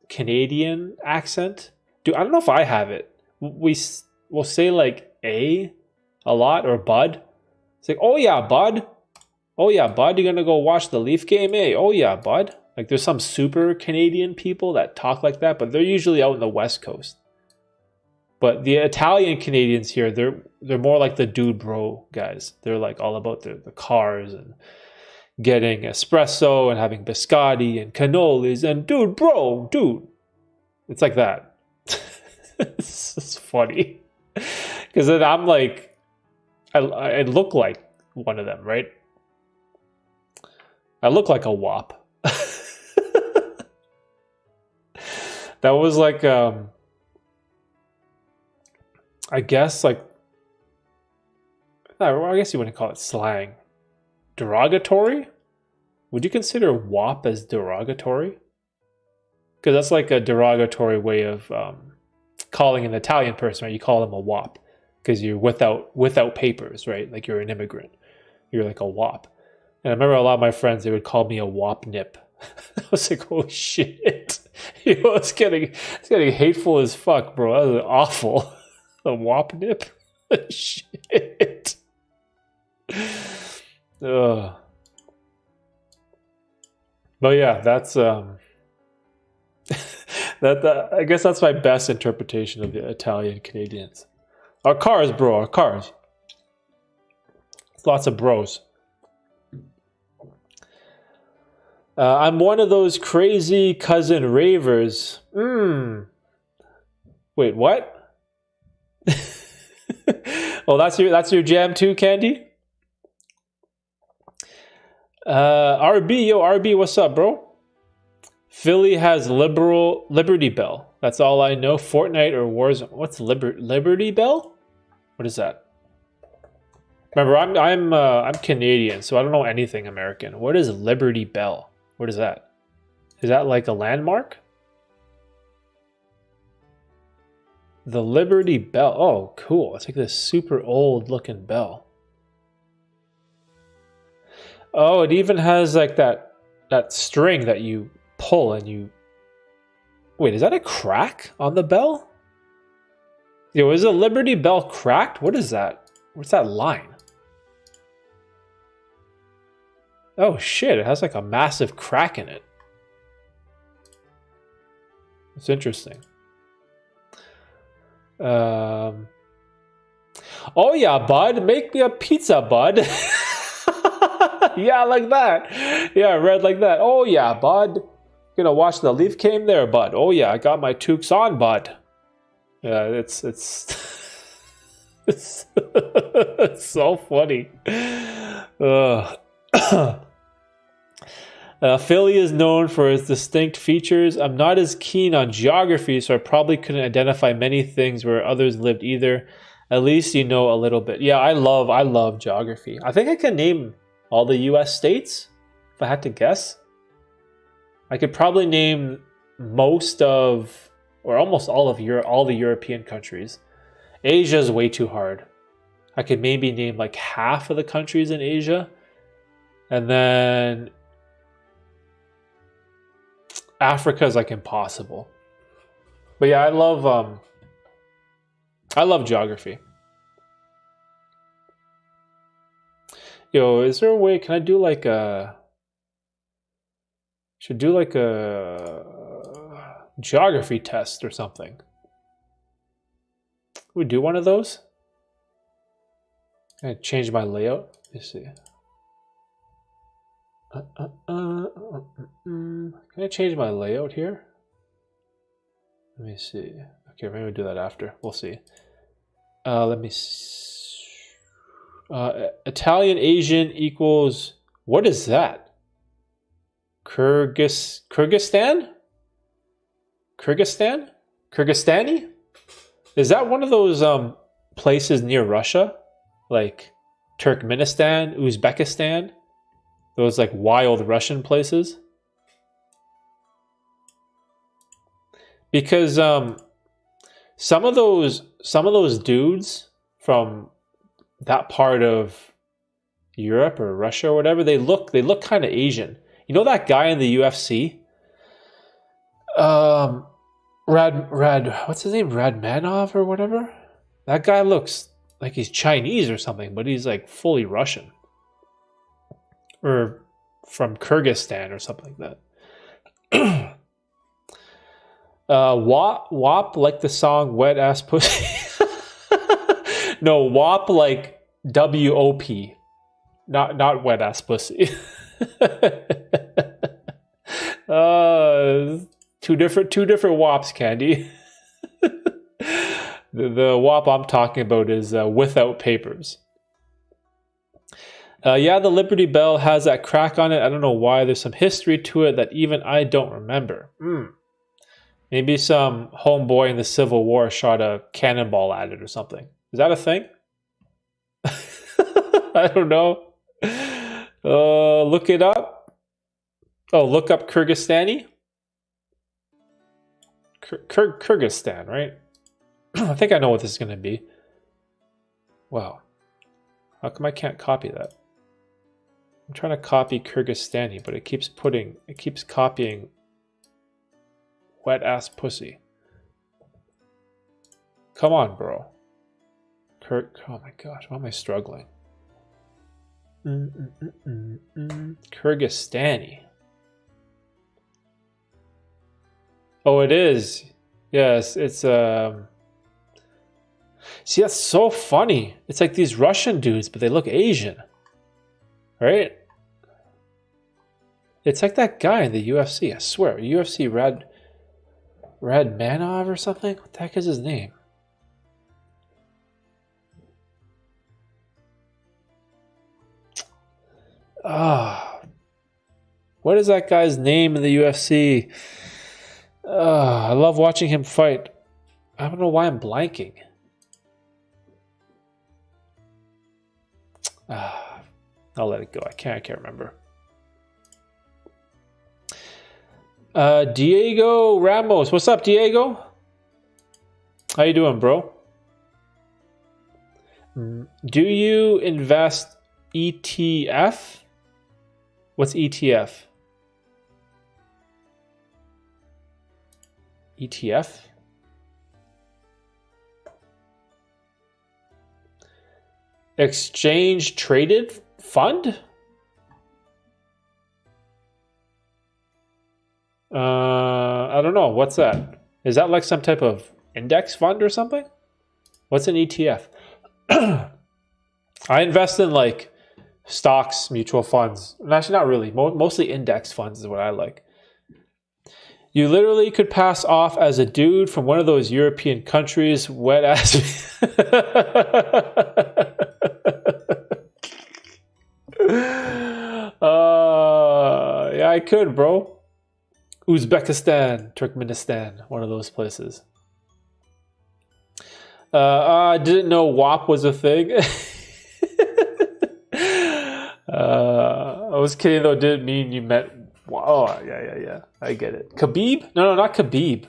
Canadian accent. Dude, I don't know if I have it. We'll say like a lot, or bud. It's like, oh yeah, bud. Oh yeah, bud, you're gonna go watch the Leaf game, eh? Oh yeah, bud. Like there's some super Canadian people that talk like that, but they're usually out in the West Coast. But the Italian Canadians here, they're more like the dude bro guys. They're like all about the cars and getting espresso and having biscotti and cannolis and dude. It's like that. It's funny. Because then I'm like, I look like one of them, right? I look like a wop. That was like, I guess like, I guess you wouldn't call it slang. Derogatory? Would you consider wop as derogatory? Because that's like a derogatory way of calling an Italian person, right? You call them a wop because you're without papers, right? Like you're an immigrant. You're like a wop. And I remember a lot of my friends, they would call me a wop nip. I was like, oh shit. You know, it's getting hateful as fuck, bro. That was awful. A wop nip? Shit. Ugh. But yeah, that's I guess that's my best interpretation of the Italian Canadians. Our cars, bro, our cars. Lots of bros. I'm one of those crazy cousin ravers. Wait, what? Oh, that's your jam too, Candy? RB, yo, RB, what's up, bro? Philly has Liberty Bell. That's all I know. Fortnite or Warzone. What's Liberty Bell? What is that? Remember, I'm Canadian, so I don't know anything American. What is Liberty Bell? What is that? Is that like a landmark? The Liberty Bell. Oh, cool. It's like this super old looking bell. Oh, it even has like that string that you pull and you... Wait, is that a crack on the bell? Yo, is a Liberty Bell cracked? What is that? What's that line? Oh shit, it has like a massive crack in it. It's interesting. Oh yeah, bud, make me a pizza, bud. Yeah, like that. Yeah, red like that. Oh yeah, bud. Gonna watch the Leaf game there, bud. Oh yeah, I got my toques on, bud. Yeah, it's it's, it's so funny. Philly is known for its distinct features. I'm not as keen on geography, so I probably couldn't identify many things where others lived either. At least you know a little bit. Yeah, I love geography. I think I can name all the US states, if I had to guess. I could probably name most of, or almost all of all the European countries. Asia is way too hard. I could maybe name like half of the countries in Asia. And then Africa is like impossible. But yeah, I love geography. Yo, is there a way, can I do like a... Should do like a geography test or something. We do one of those? Can I change my layout? Let me see. Can I change my layout here? Let me see. Okay, maybe we'll do that after. We'll see. Let me see. Italian Asian equals... What is that? Kyrgyzstan? Kyrgyzstani? Is that one of those places near Russia? Like Turkmenistan, Uzbekistan? Those like wild Russian places? Because some of those dudes from that part of Europe or Russia or whatever, they look kind of Asian. You know that guy in the UFC? What's his name? Radmanov or whatever? That guy looks like he's Chinese or something, but he's like fully Russian. Or from Kyrgyzstan or something like that. WAP like the song Wet Ass Pussy. No, WAP like WOP. Not Wet Ass Pussy. Two different WAPs, Candy. the WAP I'm talking about is Without Papers. Yeah, the Liberty Bell has that crack on it. I don't know why. There's some history to it that even I don't remember. Maybe some homeboy in the Civil War shot a cannonball at it or something. Is that a thing? I don't know. Look it up. Oh, look up Kyrgyzstani. Kyrgyzstan, right? I think I know what this is going to be. Wow. How come I can't copy that? I'm trying to copy Kyrgyzstani, but it keeps copying Wet Ass Pussy. Come on, bro. Oh my gosh, why am I struggling? Kyrgyzstani. Oh, it is. Yes, it's See, that's so funny. It's like these Russian dudes, but they look Asian. Right? It's like that guy in the UFC, I swear. UFC Radmanov or something? What the heck is his name? What is that guy's name in the UFC? I love watching him fight. I don't know why I'm blanking. I'll let it go. I can't remember. Diego Ramos. What's up, Diego? How you doing, bro? Do you invest ETF? What's ETF? ETF? Exchange traded fund? I don't know. What's that? Is that like some type of index fund or something? What's an ETF? I invest in like stocks, mutual funds. Actually, not really. Mostly index funds is what I like. You literally could pass off as a dude from one of those European countries, wet ass. Yeah, I could, bro. Uzbekistan, Turkmenistan, one of those places. I didn't know WAP was a thing. I was kidding though. Didn't mean you meant. Oh yeah. I get it. Khabib? No, not Khabib.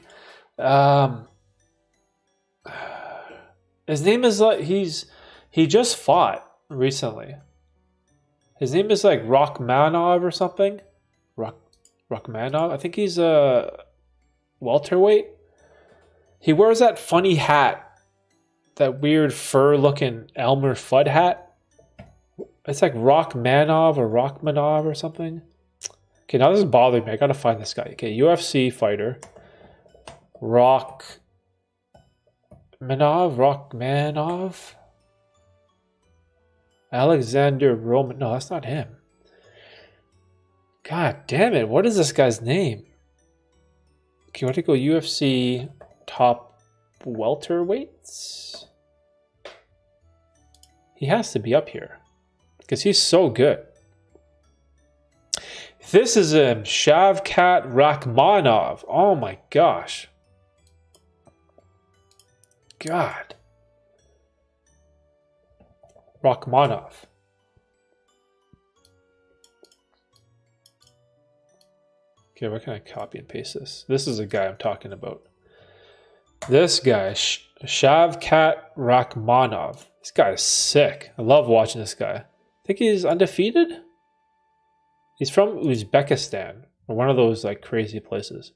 His name is like he just fought recently. His name is like Rachmanov or something. Rachmanov. I think he's a welterweight. He wears that funny hat, that weird fur-looking Elmer Fudd hat. It's like Rachmanov or something. Okay, now this is bothering me. I gotta find this guy. Okay, UFC fighter. Rachmanov. Alexander Roman. No, that's not him. God damn it. What is this guy's name? Okay, what to go UFC top welterweights? He has to be up here because he's so good. This is Shavkat Rachmanov. Oh my gosh. God. Rachmanov. Okay, where can I copy and paste this? This is a guy I'm talking about. This guy, Shavkat Rachmanov. This guy is sick. I love watching this guy. I think he's undefeated? He's from Uzbekistan, or one of those like crazy places.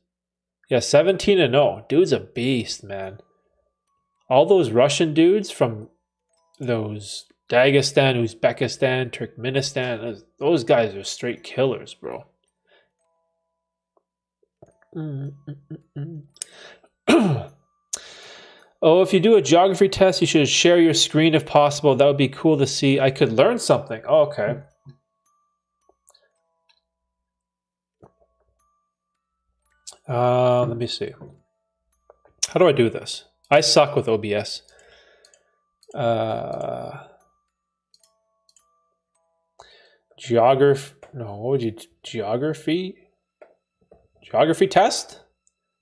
Yeah, 17-0. Dude's a beast, man. All those Russian dudes from those Dagestan, Uzbekistan, Turkmenistan, those guys are straight killers, bro. Oh, if you do a geography test, you should share your screen if possible. That would be cool to see. I could learn something. Oh, okay. Let me see. How do I do this? I suck with OBS. Geography? No, what would you... Geography? Geography test?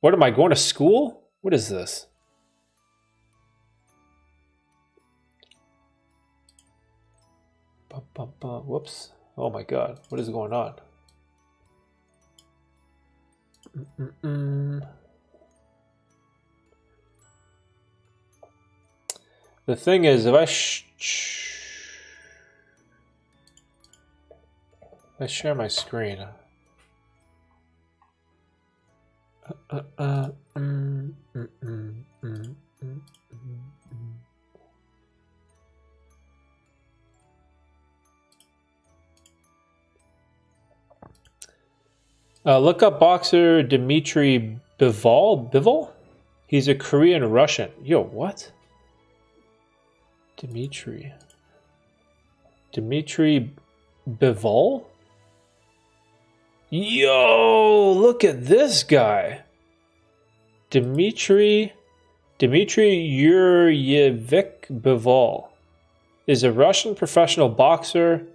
What am I, going to school? What is this? Whoops. Oh my god. What is going on? The thing is, if I share my screen. Look up boxer Dmitry Bivol? He's a Korean Russian. Yo, what? Dmitry Bivol? Yo, look at this guy. Dmitry Yuryevich Bivol is a Russian professional boxer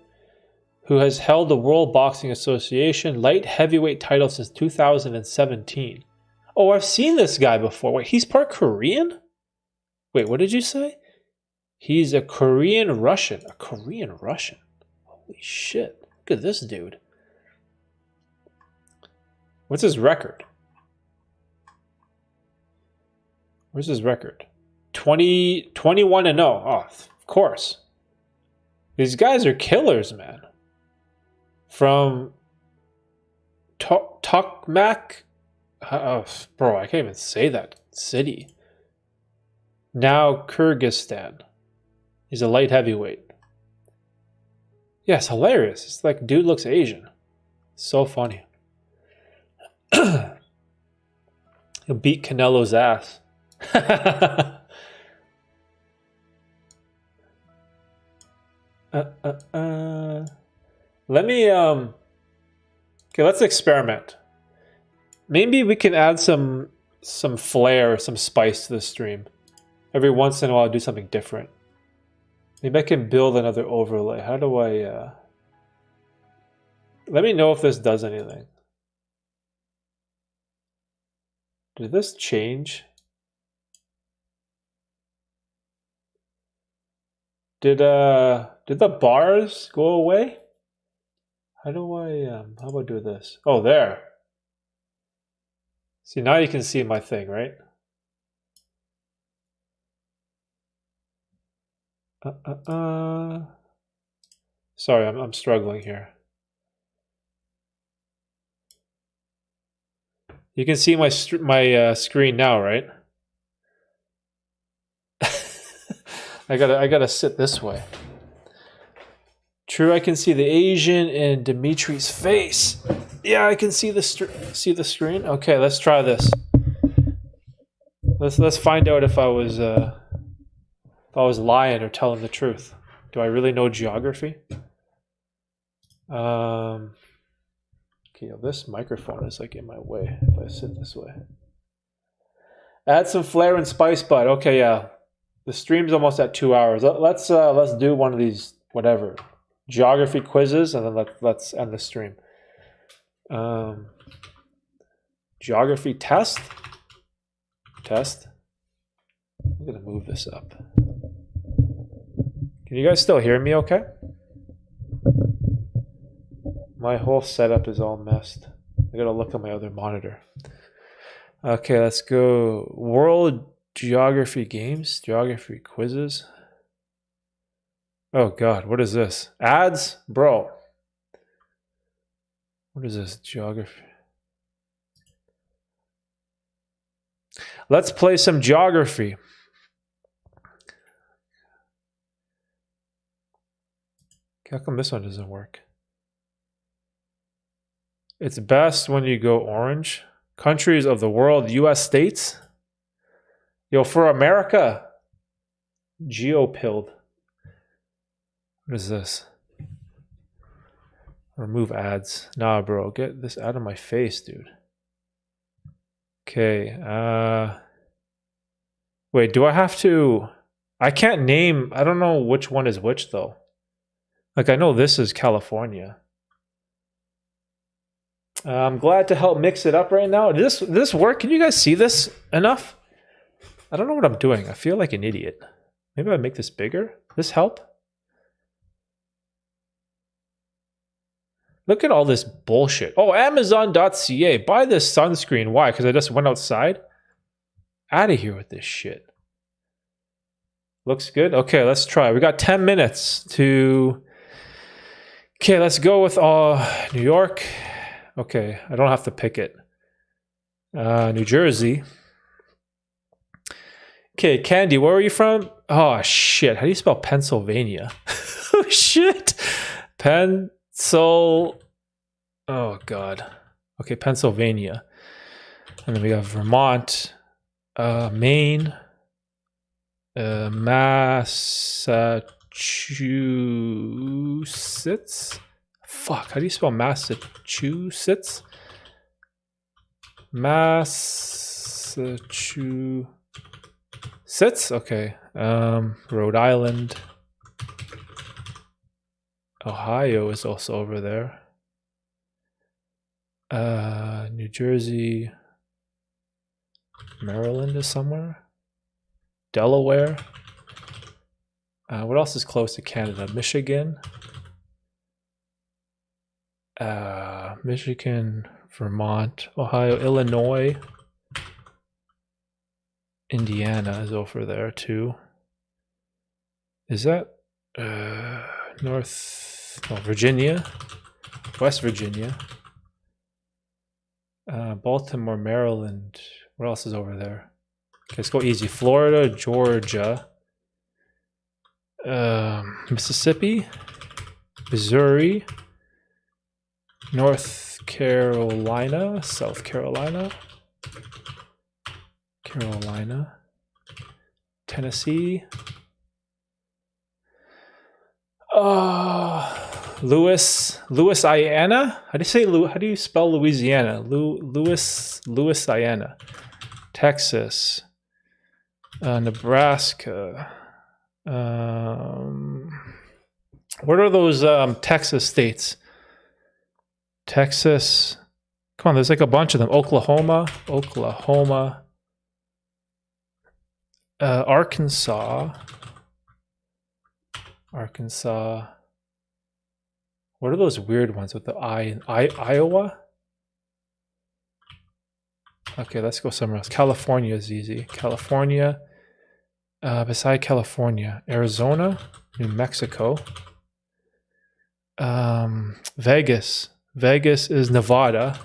who has held the World Boxing Association light heavyweight title since 2017. Oh, I've seen this guy before. Wait, he's part Korean? Wait, what did you say? He's a Korean Russian. A Korean Russian. Holy shit. Look at this dude. What's his record? Where's his record? 21 and 0. Oh, of course. These guys are killers, man. From Tokmak. Bro, I can't even say that city. Now Kyrgyzstan. He's a light heavyweight. Yeah, it's hilarious. It's like dude looks Asian. So funny. He'll beat Canelo's ass. Let me okay, let's experiment. Maybe we can add some flair, some spice to the stream. Every once in a while do something different. Maybe I can build another overlay. How do I let me know if this does anything. Did this change? Did the bars go away? How do I how about do this? Oh, there. See, now you can see my thing, right? Sorry, I'm struggling here. You can see my screen now, right? I gotta sit this way. True, I can see the Asian in Dimitri's face. Yeah, I can see the screen. Okay, let's try this. Let's find out if I was lying or telling the truth. Do I really know geography? Okay, this microphone is like in my way if I sit this way. Add some flair and spice, bud. Okay, yeah. The stream's almost at 2 hours. Let's do one of these whatever geography quizzes, and then let's end the stream. Geography test. I'm gonna move this up. Can you guys still hear me? Okay. My whole setup is all messed. I gotta look at my other monitor. Okay, let's go. World Geography games, geography quizzes. Oh God, what is this? Ads? Bro. What is this? Geography. Let's play some geography. How come this one doesn't work? It's best when you go orange. Countries of the world, US states. Yo, for America, Geopilled. What is this? Remove ads. Nah, bro, get this out of my face, dude. Okay, wait, do I have to... I can't name... I don't know which one is which, though. Like, I know this is California. I'm glad to help mix it up right now. Does this work? Can you guys see this enough? I don't know what I'm doing. I feel like an idiot. Maybe I make this bigger? This help? Look at all this bullshit. Oh, Amazon.ca. Buy this sunscreen. Why? Because I just went outside? Out of here with this shit. Looks good? Okay, let's try. We got 10 minutes to... Okay, let's go with New York. Okay, I don't have to pick it. New Jersey. Okay, Candy, where are you from? Oh, shit. How do you spell Pennsylvania? Oh, shit. Oh, God. Okay, Pennsylvania. And then we have Vermont, Maine, Massachusetts. Fuck, how do you spell Massachusetts? Massachusetts? Okay. Rhode Island. Ohio is also over there. New Jersey. Maryland is somewhere. Delaware. What else is close to Canada? Michigan. Michigan, Vermont, Ohio, Illinois. Indiana is over there too. Is that Virginia? West Virginia. Baltimore, Maryland. What else is over there? Okay, let's go easy. Florida, Georgia, Mississippi, Missouri, North Carolina, South Carolina, Tennessee, Louisiana. How do you spell Louisiana? Louisiana, Texas, Nebraska. What are those Texas states? Texas. Come on, there's like a bunch of them. Oklahoma. Arkansas. What are those weird ones with the I? Iowa? Okay, let's go somewhere else. California is easy. California. Beside California, Arizona, New Mexico. Vegas. Vegas is Nevada.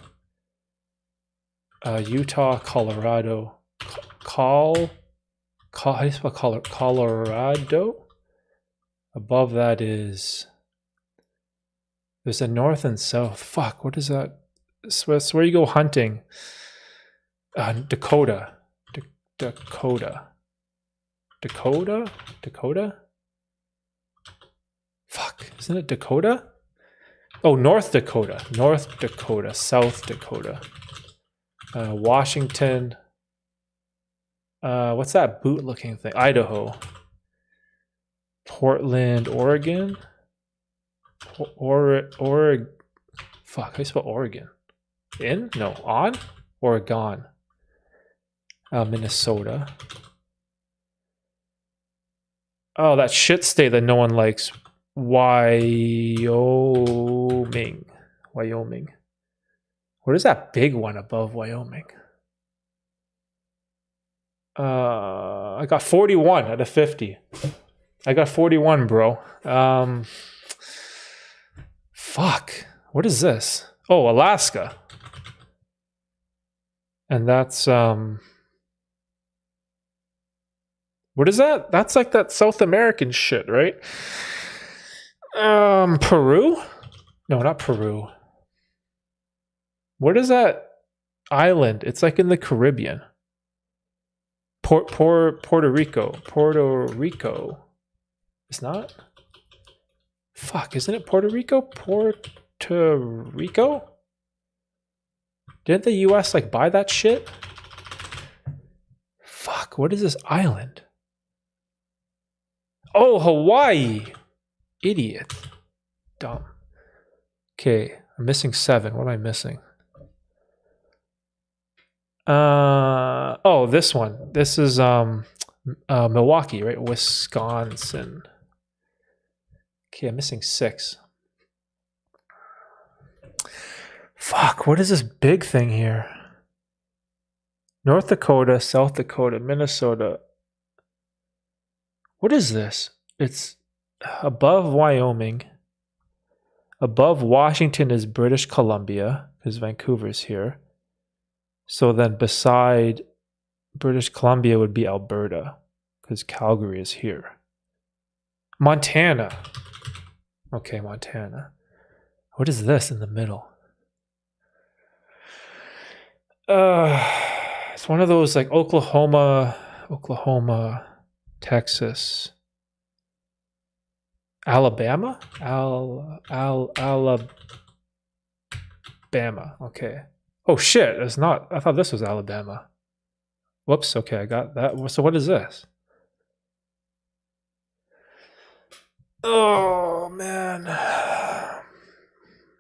Utah, Colorado. How do you spell Colorado? Above that is... There's a north and south. Fuck, what is that? It's where you go hunting. Dakota. Dakota? Fuck, isn't it Dakota? Oh, North Dakota. South Dakota. Washington. What's that boot looking thing? Idaho. Portland, Oregon. Fuck, how do you spell Oregon? In? No, on? Oregon. Minnesota. Oh, that shit state that no one likes. Wyoming. What is that big one above Wyoming? I got 41 out of 50. I got 41, bro. Fuck. What is this? Oh, Alaska. And that's what is that? That's like that South American shit, right? Peru? No, not Peru. What is that island? It's like in the Caribbean. Puerto Rico. It's not? Fuck, isn't it Puerto Rico? Puerto Rico? Didn't the US like buy that shit? Fuck, what is this island? Oh, Hawaii. Idiot. Dumb. Okay, I'm missing 7. What am I missing? Oh, this one. This is Milwaukee, right? Wisconsin. Okay, I'm missing 6. Fuck, what is this big thing here? North Dakota, South Dakota, Minnesota. What is this? It's above Wyoming. Above Washington is British Columbia, because Vancouver's here. So then beside British Columbia would be Alberta, because Calgary is here. Montana. Okay, Montana. What is this in the middle? It's one of those like Oklahoma, Texas, Alabama? Alabama. Okay. Oh shit, it's not. I thought this was Alabama. Whoops, okay, I got that. So what is this? Oh man.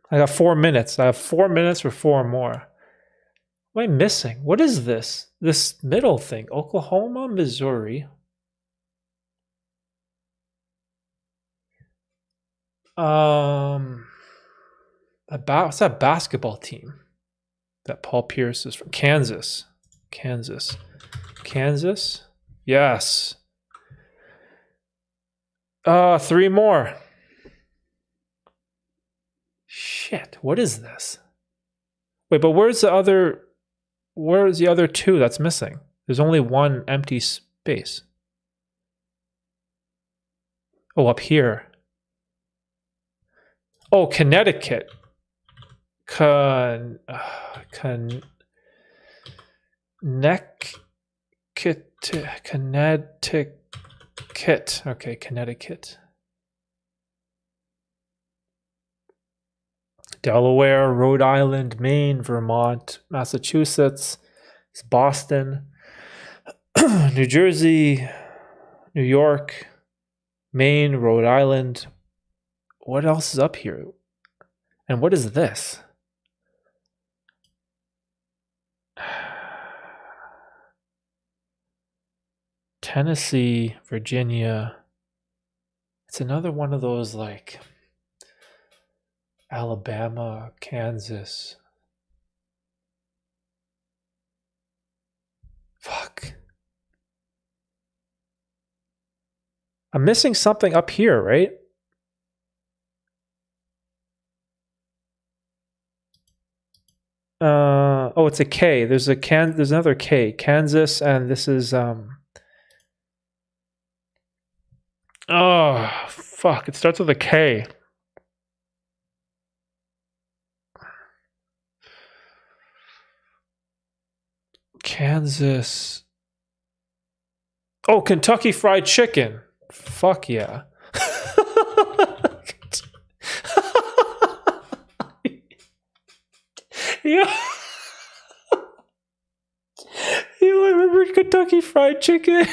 I got 4 minutes. I have 4 minutes for 4 more. What am I missing? What is this? This middle thing. Oklahoma, Missouri. What's that basketball team that Paul Pierce is from? Kansas. Yes. 3 more. Shit, what is this? Wait, but where's the other 2 that's missing? There's only 1 empty space. Oh, up here. Oh, Connecticut. Connecticut. Okay, Connecticut. Delaware, Rhode Island, Maine, Vermont, Massachusetts, Boston, New Jersey, New York, Maine, Rhode Island. What else is up here? And what is this? Tennessee, Virginia. It's another one of those like Alabama, Kansas. Fuck. I'm missing something up here, right? Oh, it's a K. There's another K. Kansas, and this is oh, fuck. It starts with a K. Kansas. Oh, Kentucky Fried Chicken. Fuck yeah. Yeah. You remember Kentucky Fried Chicken?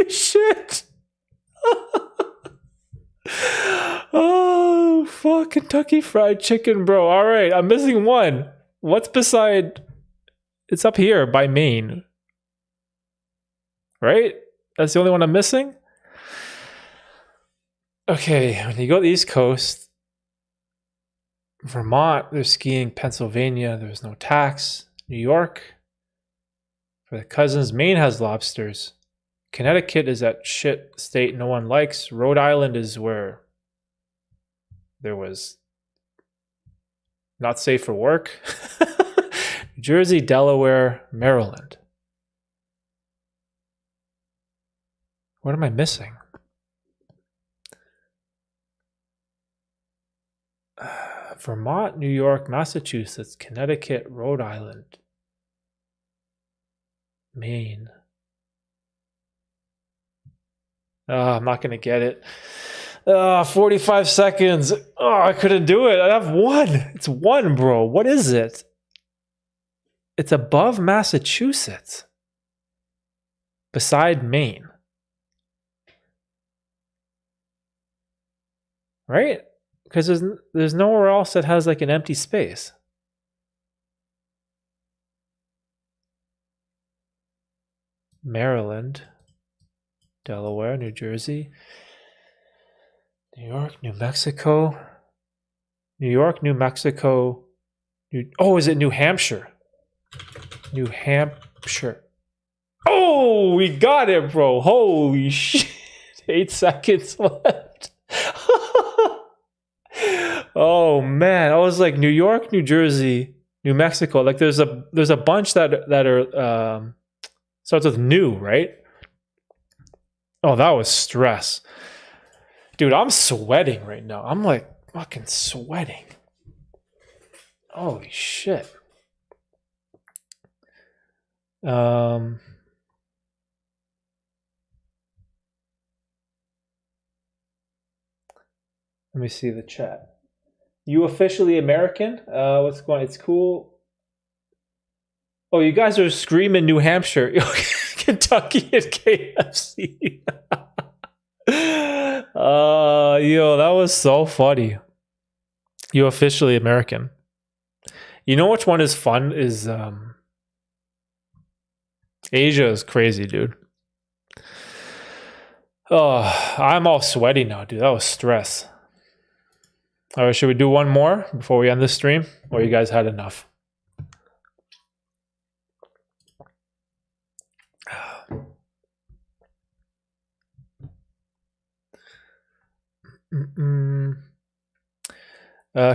Shit. Oh, fuck, Kentucky Fried Chicken, bro. All right, I'm missing one. What's beside? It's up here by Maine. Right? That's the only one I'm missing? Okay, when you go to the East Coast, Vermont, there's skiing. Pennsylvania, there's no tax. New York, for the cousins. Maine has lobsters. Connecticut is that shit state no one likes. Rhode Island is where there was not safe for work. New Jersey, Delaware, Maryland. What am I missing? Vermont, New York, Massachusetts, Connecticut, Rhode Island, Maine. I'm not going to get it. 45 seconds. Oh, I couldn't do it. I have 1. It's 1, bro. What is it? It's above Massachusetts. Beside Maine. Right? Because there's nowhere else that has like an empty space. Maryland, Delaware, New Jersey, New York, New Mexico. New York, New Mexico. Is it New Hampshire? New Hampshire. Oh, we got it, bro. Holy shit. 8 seconds left. Oh man, I was like New York, New Jersey, New Mexico. Like there's a bunch that are starts with new, right? Oh, that was stress. Dude, I'm sweating right now. I'm like fucking sweating. Holy shit. Let me see the chat. You officially American? What's going on? It's cool. Oh, you guys are screaming New Hampshire. Kentucky and KFC. Yo, that was so funny. You officially American. You know which one is fun? Is Asia is crazy, dude. Oh, I'm all sweaty now, dude. That was stress. All right, should we do one more before we end this stream? Or you guys had enough?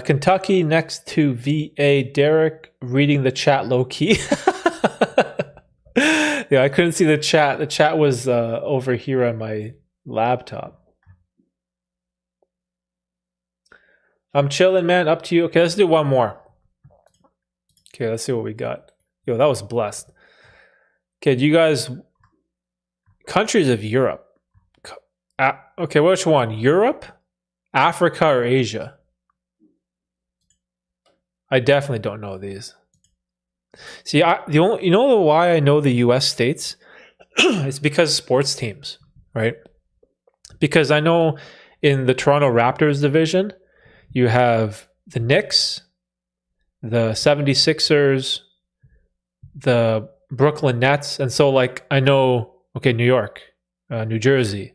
Kentucky next to VA. Derek reading the chat low key. Yeah, I couldn't see the chat. The chat was over here on my laptop. I'm chilling, man. Up to you. Okay, let's do one more. Okay, let's see what we got. Yo, that was blessed. Okay, do you guys... Countries of Europe. Okay, which one? Europe, Africa, or Asia? I definitely don't know these. See, you know why I know the U.S. states? It's because sports teams, right? Because I know in the Toronto Raptors division, you have the Knicks, the 76ers, the Brooklyn Nets, and so like I know, okay, New York, New Jersey,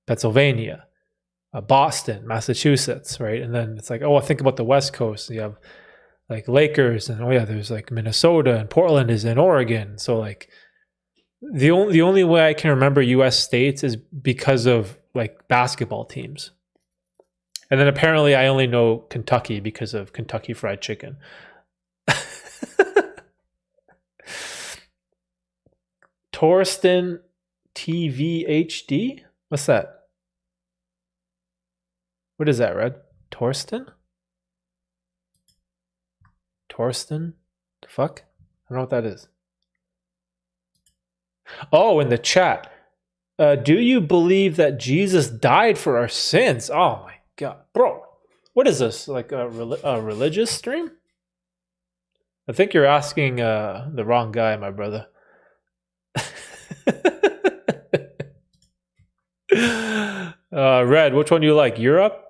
Pennsylvania, Boston, Massachusetts, right? And then it's like, oh, I think about the West Coast. You have like Lakers, and oh yeah, there's like Minnesota, and Portland is in Oregon. So like the only way I can remember U.S. states is because of like basketball teams. And then apparently I only know Kentucky because of Kentucky Fried Chicken. Torsten TVHD? What's that? What is that, Red? Torsten? Torsten? The fuck? I don't know what that is. Oh, in the chat. Do you believe that Jesus died for our sins? Oh my God. Bro, what is this? Like a religious stream? I think you're asking the wrong guy, my brother. Red, which one do you like? Europe?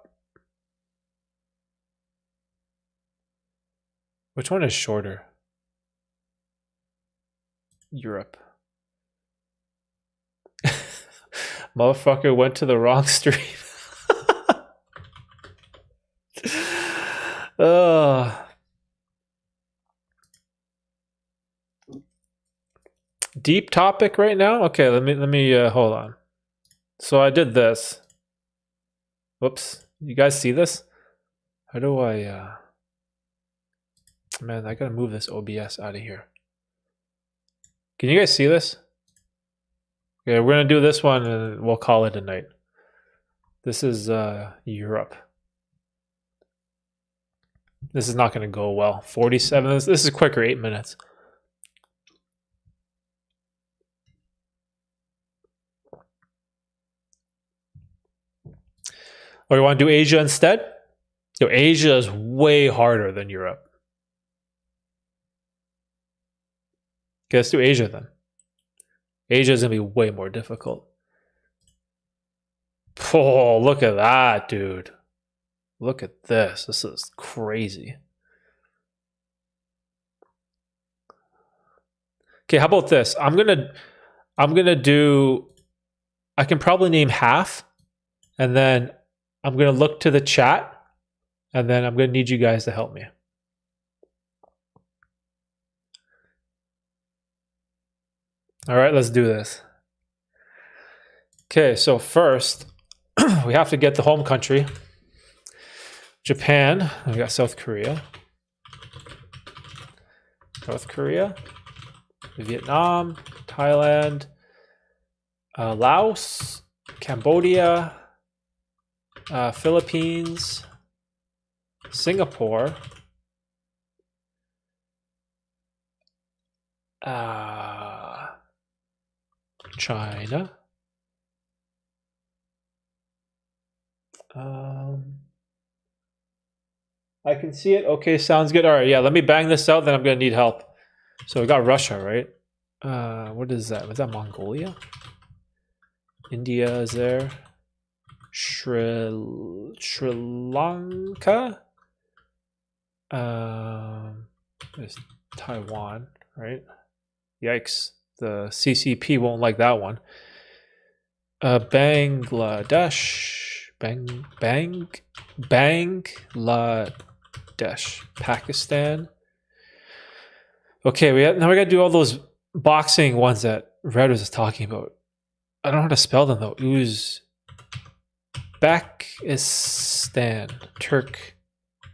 Which one is shorter? Europe. Motherfucker went to the wrong stream. Deep topic right now? Okay, let me hold on. So I did this. Whoops. You guys see this? How do I man, I gotta move this OBS out of here. Can you guys see this? Okay, we're gonna do this one and we'll call it a night. This is Europe. This is not gonna go well. 47. This is quicker, 8 minutes. Or you want to do Asia instead? So Asia is way harder than Europe. Okay, let's do Asia then. Asia is going to be way more difficult. Oh, look at that, dude. Look at this. This is crazy. Okay, how about this? I'm gonna do, I can probably name half, and then I'm gonna look to the chat, and then I'm gonna need you guys to help me. All right, let's do this. Okay, so first, we have to get the home country. Japan, we got South Korea. North Korea, Vietnam, Thailand, Laos, Cambodia, Philippines, Singapore, China, I can see it. Okay, sounds good. All right, yeah, let me bang this out, then I'm gonna need help. So we got Russia, right? What is that? Was that Mongolia? India is there. Sri Lanka, There's Taiwan, right? Yikes. The CCP won't like that one. Bangladesh. Bangladesh. Pakistan. Okay, now we gotta do all those boxing ones that Red was talking about. I don't know how to spell them though. Uzbekistan.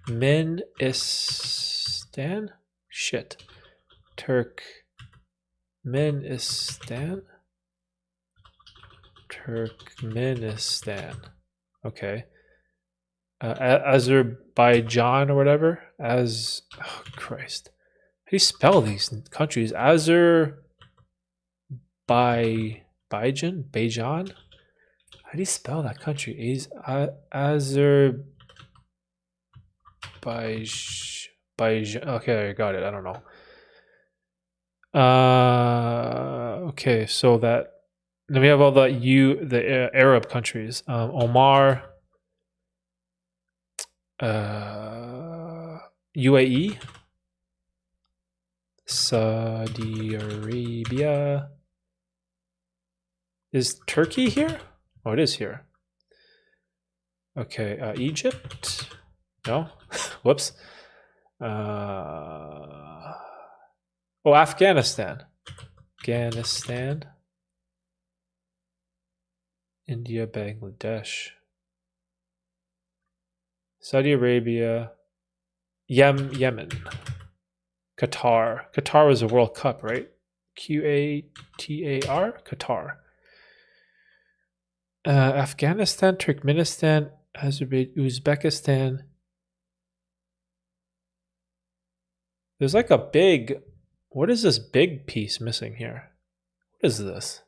Turkmenistan? Shit. Turkmenistan? Turkmenistan. Okay. Azerbaijan or whatever. Oh Christ. How do you spell these countries? Bajan? How do you spell that country? Azerbaijan. Okay, I got it. I don't know. Okay, so then we have all the Arab countries. Omar, UAE, Saudi Arabia. Is Turkey here? Oh, it is here. Okay, Egypt. No, whoops. Afghanistan. India, Bangladesh. Saudi Arabia. Yemen. Qatar. Qatar was a World Cup, right? Qatar? Qatar. Afghanistan, Turkmenistan, Azerbaijan, Uzbekistan. There's like a big... What is this big piece missing here? What is this?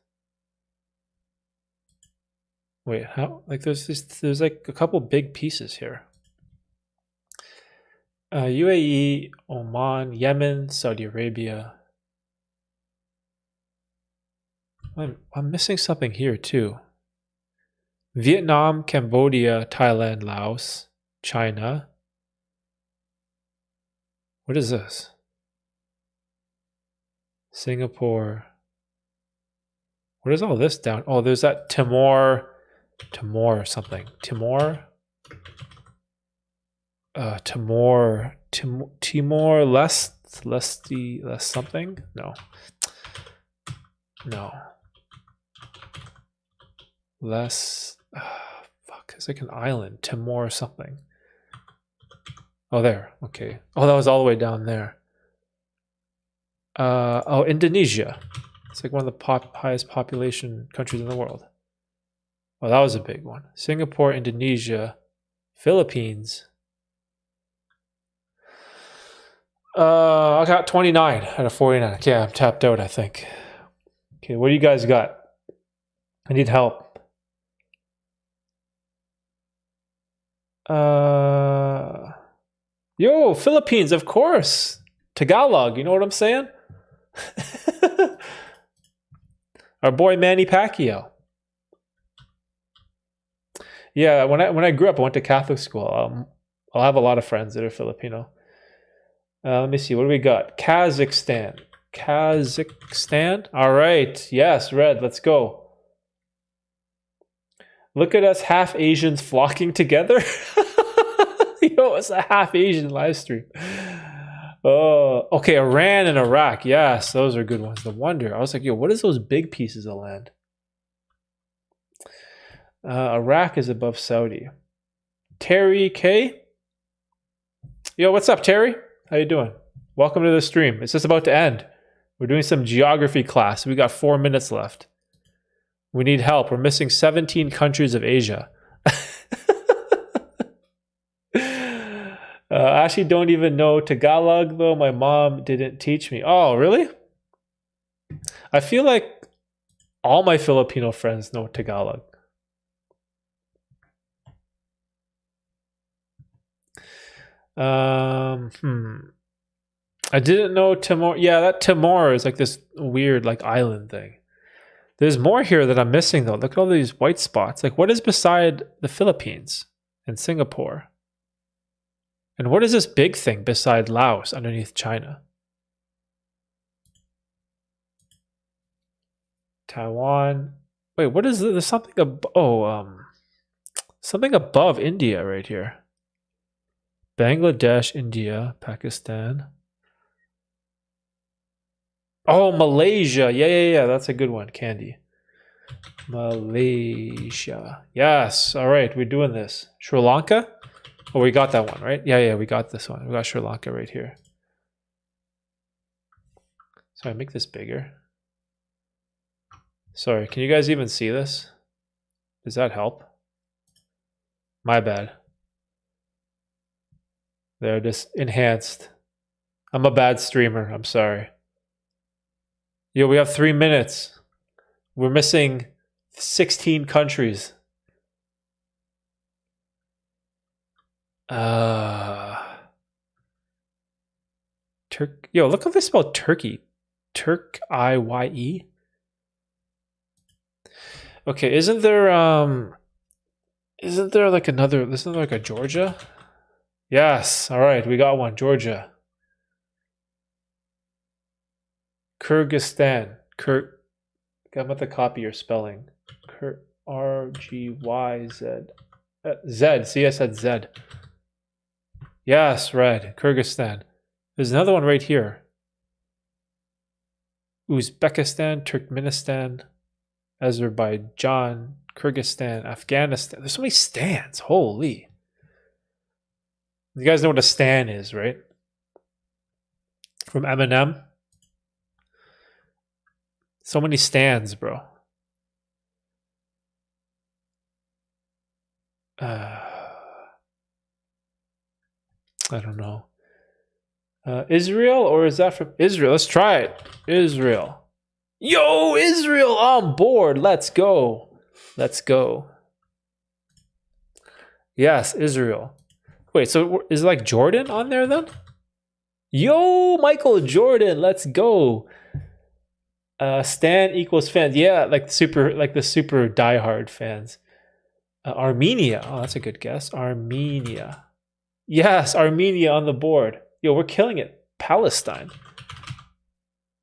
Wait, how? Like there's like a couple big pieces here. UAE, Oman, Yemen, Saudi Arabia. I'm missing something here too. Vietnam, Cambodia, Thailand, Laos, China. What is this? Singapore. What is all this down? Oh, there's that Timor something. Timor less something? No. Less fuck, it's like an island. Timor something. Oh, there. Okay. Oh, that was all the way down there. Indonesia. It's like one of the highest population countries in the world. Oh, that was a big one. Singapore, Indonesia, Philippines. I got 29 out of 49. Okay, I'm tapped out, I think. Okay, what do you guys got? I need help. Yo, Philippines, of course. Tagalog, you know what I'm saying? Our boy Manny Pacquiao. Yeah, when I grew up, I went to Catholic school. I'll have a lot of friends that are Filipino. Let me see. What do we got? Kazakhstan. All right. Yes, Red. Let's go. Look at us half Asians flocking together. Yo, it's a half Asian live stream. Oh, okay. Iran and Iraq. Yes, those are good ones. No wonder. I was like, yo, what is those big pieces of land? Iraq is above Saudi. Terry K. Yo, what's up, Terry? How you doing? Welcome to the stream. It's just about to end. We're doing some geography class. We got 4 minutes left. We need help. We're missing 17 countries of Asia. I actually don't even know Tagalog, though. My mom didn't teach me. Oh, really? I feel like all my Filipino friends know Tagalog. I didn't know Timor. Yeah, that Timor is like this weird like island thing. There's more here that I'm missing though. Look at all these white spots. Like what is beside the Philippines and Singapore? And what is this big thing beside Laos underneath China? Taiwan. Wait, what is this? There's something something above India right here. Bangladesh, India, Pakistan. Oh, Malaysia. Yeah. That's a good one. Candy. Malaysia. Yes. All right. We're doing this. Sri Lanka? Oh, we got that one, right? Yeah. We got this one. We got Sri Lanka right here. Sorry, make this bigger. Sorry, can you guys even see this? Does that help? My bad. There, just enhanced. I'm a bad streamer. I'm sorry. Yo, we have 3 minutes. We're missing 16 countries. Yo, look how they spell Turkey. Turk-I-Y-E. Okay, isn't there like another, isn't there like a Georgia? Yes, all right, we got one, Georgia. Kyrgyzstan. I'm about to copy your spelling. R-G-Y-Z. Z, see I said Z. Yes, right, Kyrgyzstan. There's another one right here. Uzbekistan, Turkmenistan, Azerbaijan, Kyrgyzstan, Afghanistan. There's so many stands. Holy. You guys know what a stan is, right? From Eminem. So many stands, bro. I don't know. Israel, or is that from Israel? Let's try it. Israel. Yo, Israel on board. Let's go. Let's go. Yes, Israel. Wait, so is like Jordan on there then? Yo, Michael Jordan. Let's go. Stan equals fans. Yeah, like the super diehard fans. Armenia. Oh, that's a good guess. Armenia. Yes, Armenia on the board. Yo, we're killing it. Palestine.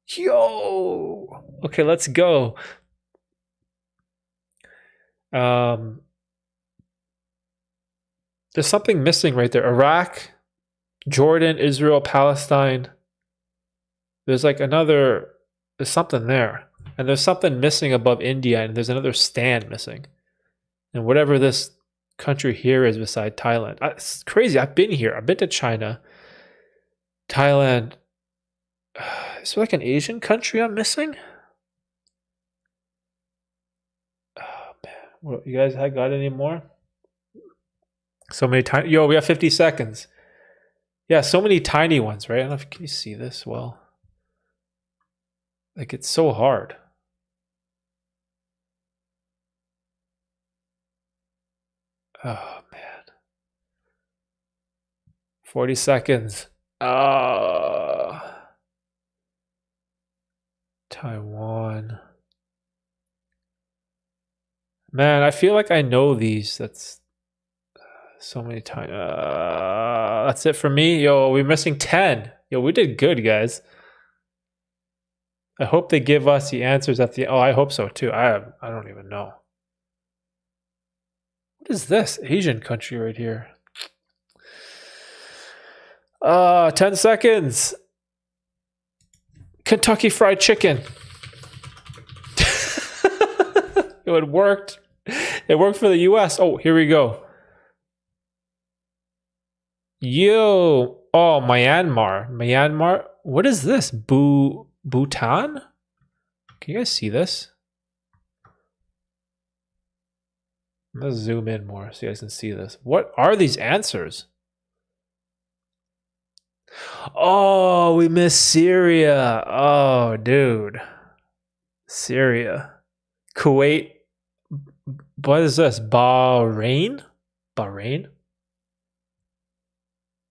Yo. Okay, let's go. There's something missing right there. Iraq, Jordan, Israel, Palestine. There's like there's something there. And there's something missing above India, and there's another stand missing. And whatever this country here is beside Thailand. It's crazy. I've been here. I've been to China. Thailand. Is there like an Asian country I'm missing? Oh man. Well, you guys got any more? So many tiny. Yo, we have 50 seconds. Yeah, so many tiny ones, right? I don't know if can you see this well. Like it's so hard. Oh man. 40 seconds. Taiwan. Man, I feel like I know these. That's so many times. That's it for me. Yo, we're missing 10. Yo, we did good, guys. I hope they give us the answers at the. Oh, I hope so too. I don't even know. What is this Asian country right here? 10 seconds. Kentucky Fried Chicken. It worked. It worked for the US. Oh, here we go. Yo. Oh, Myanmar. What is this? Bhutan? Can you guys see this? Let's zoom in more so you guys can see this. What are these answers? Oh, we missed Syria. Oh, dude. Syria. Kuwait. What is this? Bahrain?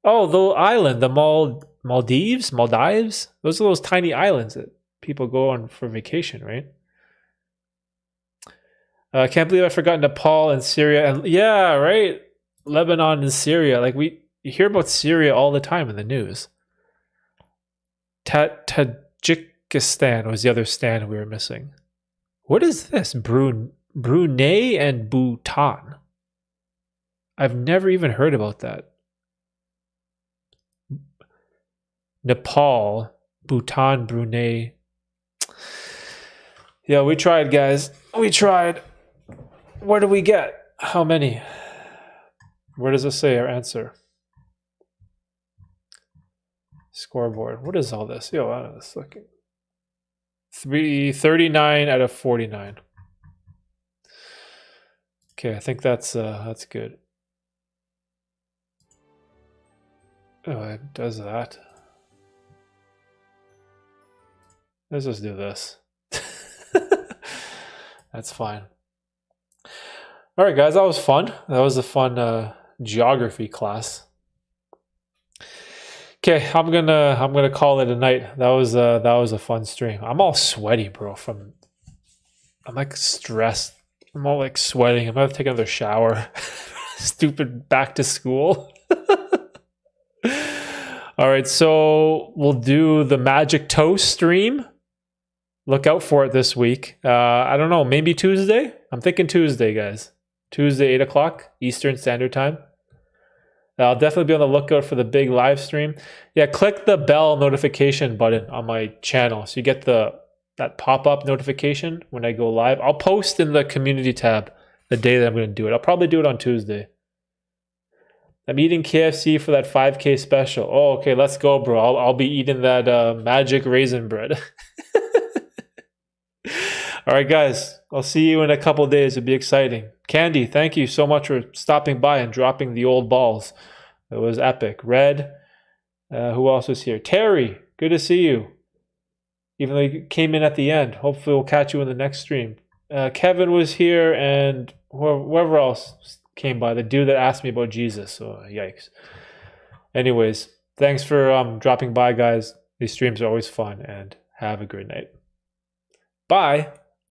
Oh, the island, the Maldives? Those are those tiny islands that people go on for vacation, right? I can't believe I forgot Nepal and Syria. And yeah, right? Lebanon and Syria. Like You hear about Syria all the time in the news. Tajikistan was the other stand we were missing. What is this? Brunei and Bhutan. I've never even heard about that. Nepal, Bhutan, Brunei. Yeah, we tried, guys. We tried. What do we get? How many? Where does it say our answer? Scoreboard. What is all this? Yo, I don't know. It's looking 39 out of 49. Okay, I think that's good. Oh, it does that. Let's just do this. That's fine. All right, guys, that was fun. That was a fun geography class. Okay, I'm gonna call it a night. That was a fun stream. I'm all sweaty, bro. I'm like stressed. I'm all like sweating. I'm gonna take another shower. Stupid back to school. All right, so we'll do the Magic Toast stream. Look out for it this week. I don't know, maybe Tuesday? I'm thinking Tuesday, guys. Tuesday, 8 o'clock, Eastern Standard Time. I'll definitely be on the lookout for the big live stream. Yeah, click the bell notification button on my channel so you get that pop-up notification when I go live. I'll post in the community tab the day that I'm going to do it. I'll probably do it on Tuesday. I'm eating KFC for that 5K special. Oh, okay, let's go, bro. I'll be eating that magic raisin bread. All right, guys. I'll see you in a couple days. It'll be exciting. Candy, thank you so much for stopping by and dropping the old balls. It was epic. Red, who else was here? Terry, good to see you. Even though you came in at the end. Hopefully we'll catch you in the next stream. Kevin was here and whoever else came by. The dude that asked me about Jesus. So yikes. Anyways, thanks for dropping by, guys. These streams are always fun and have a great night. Bye.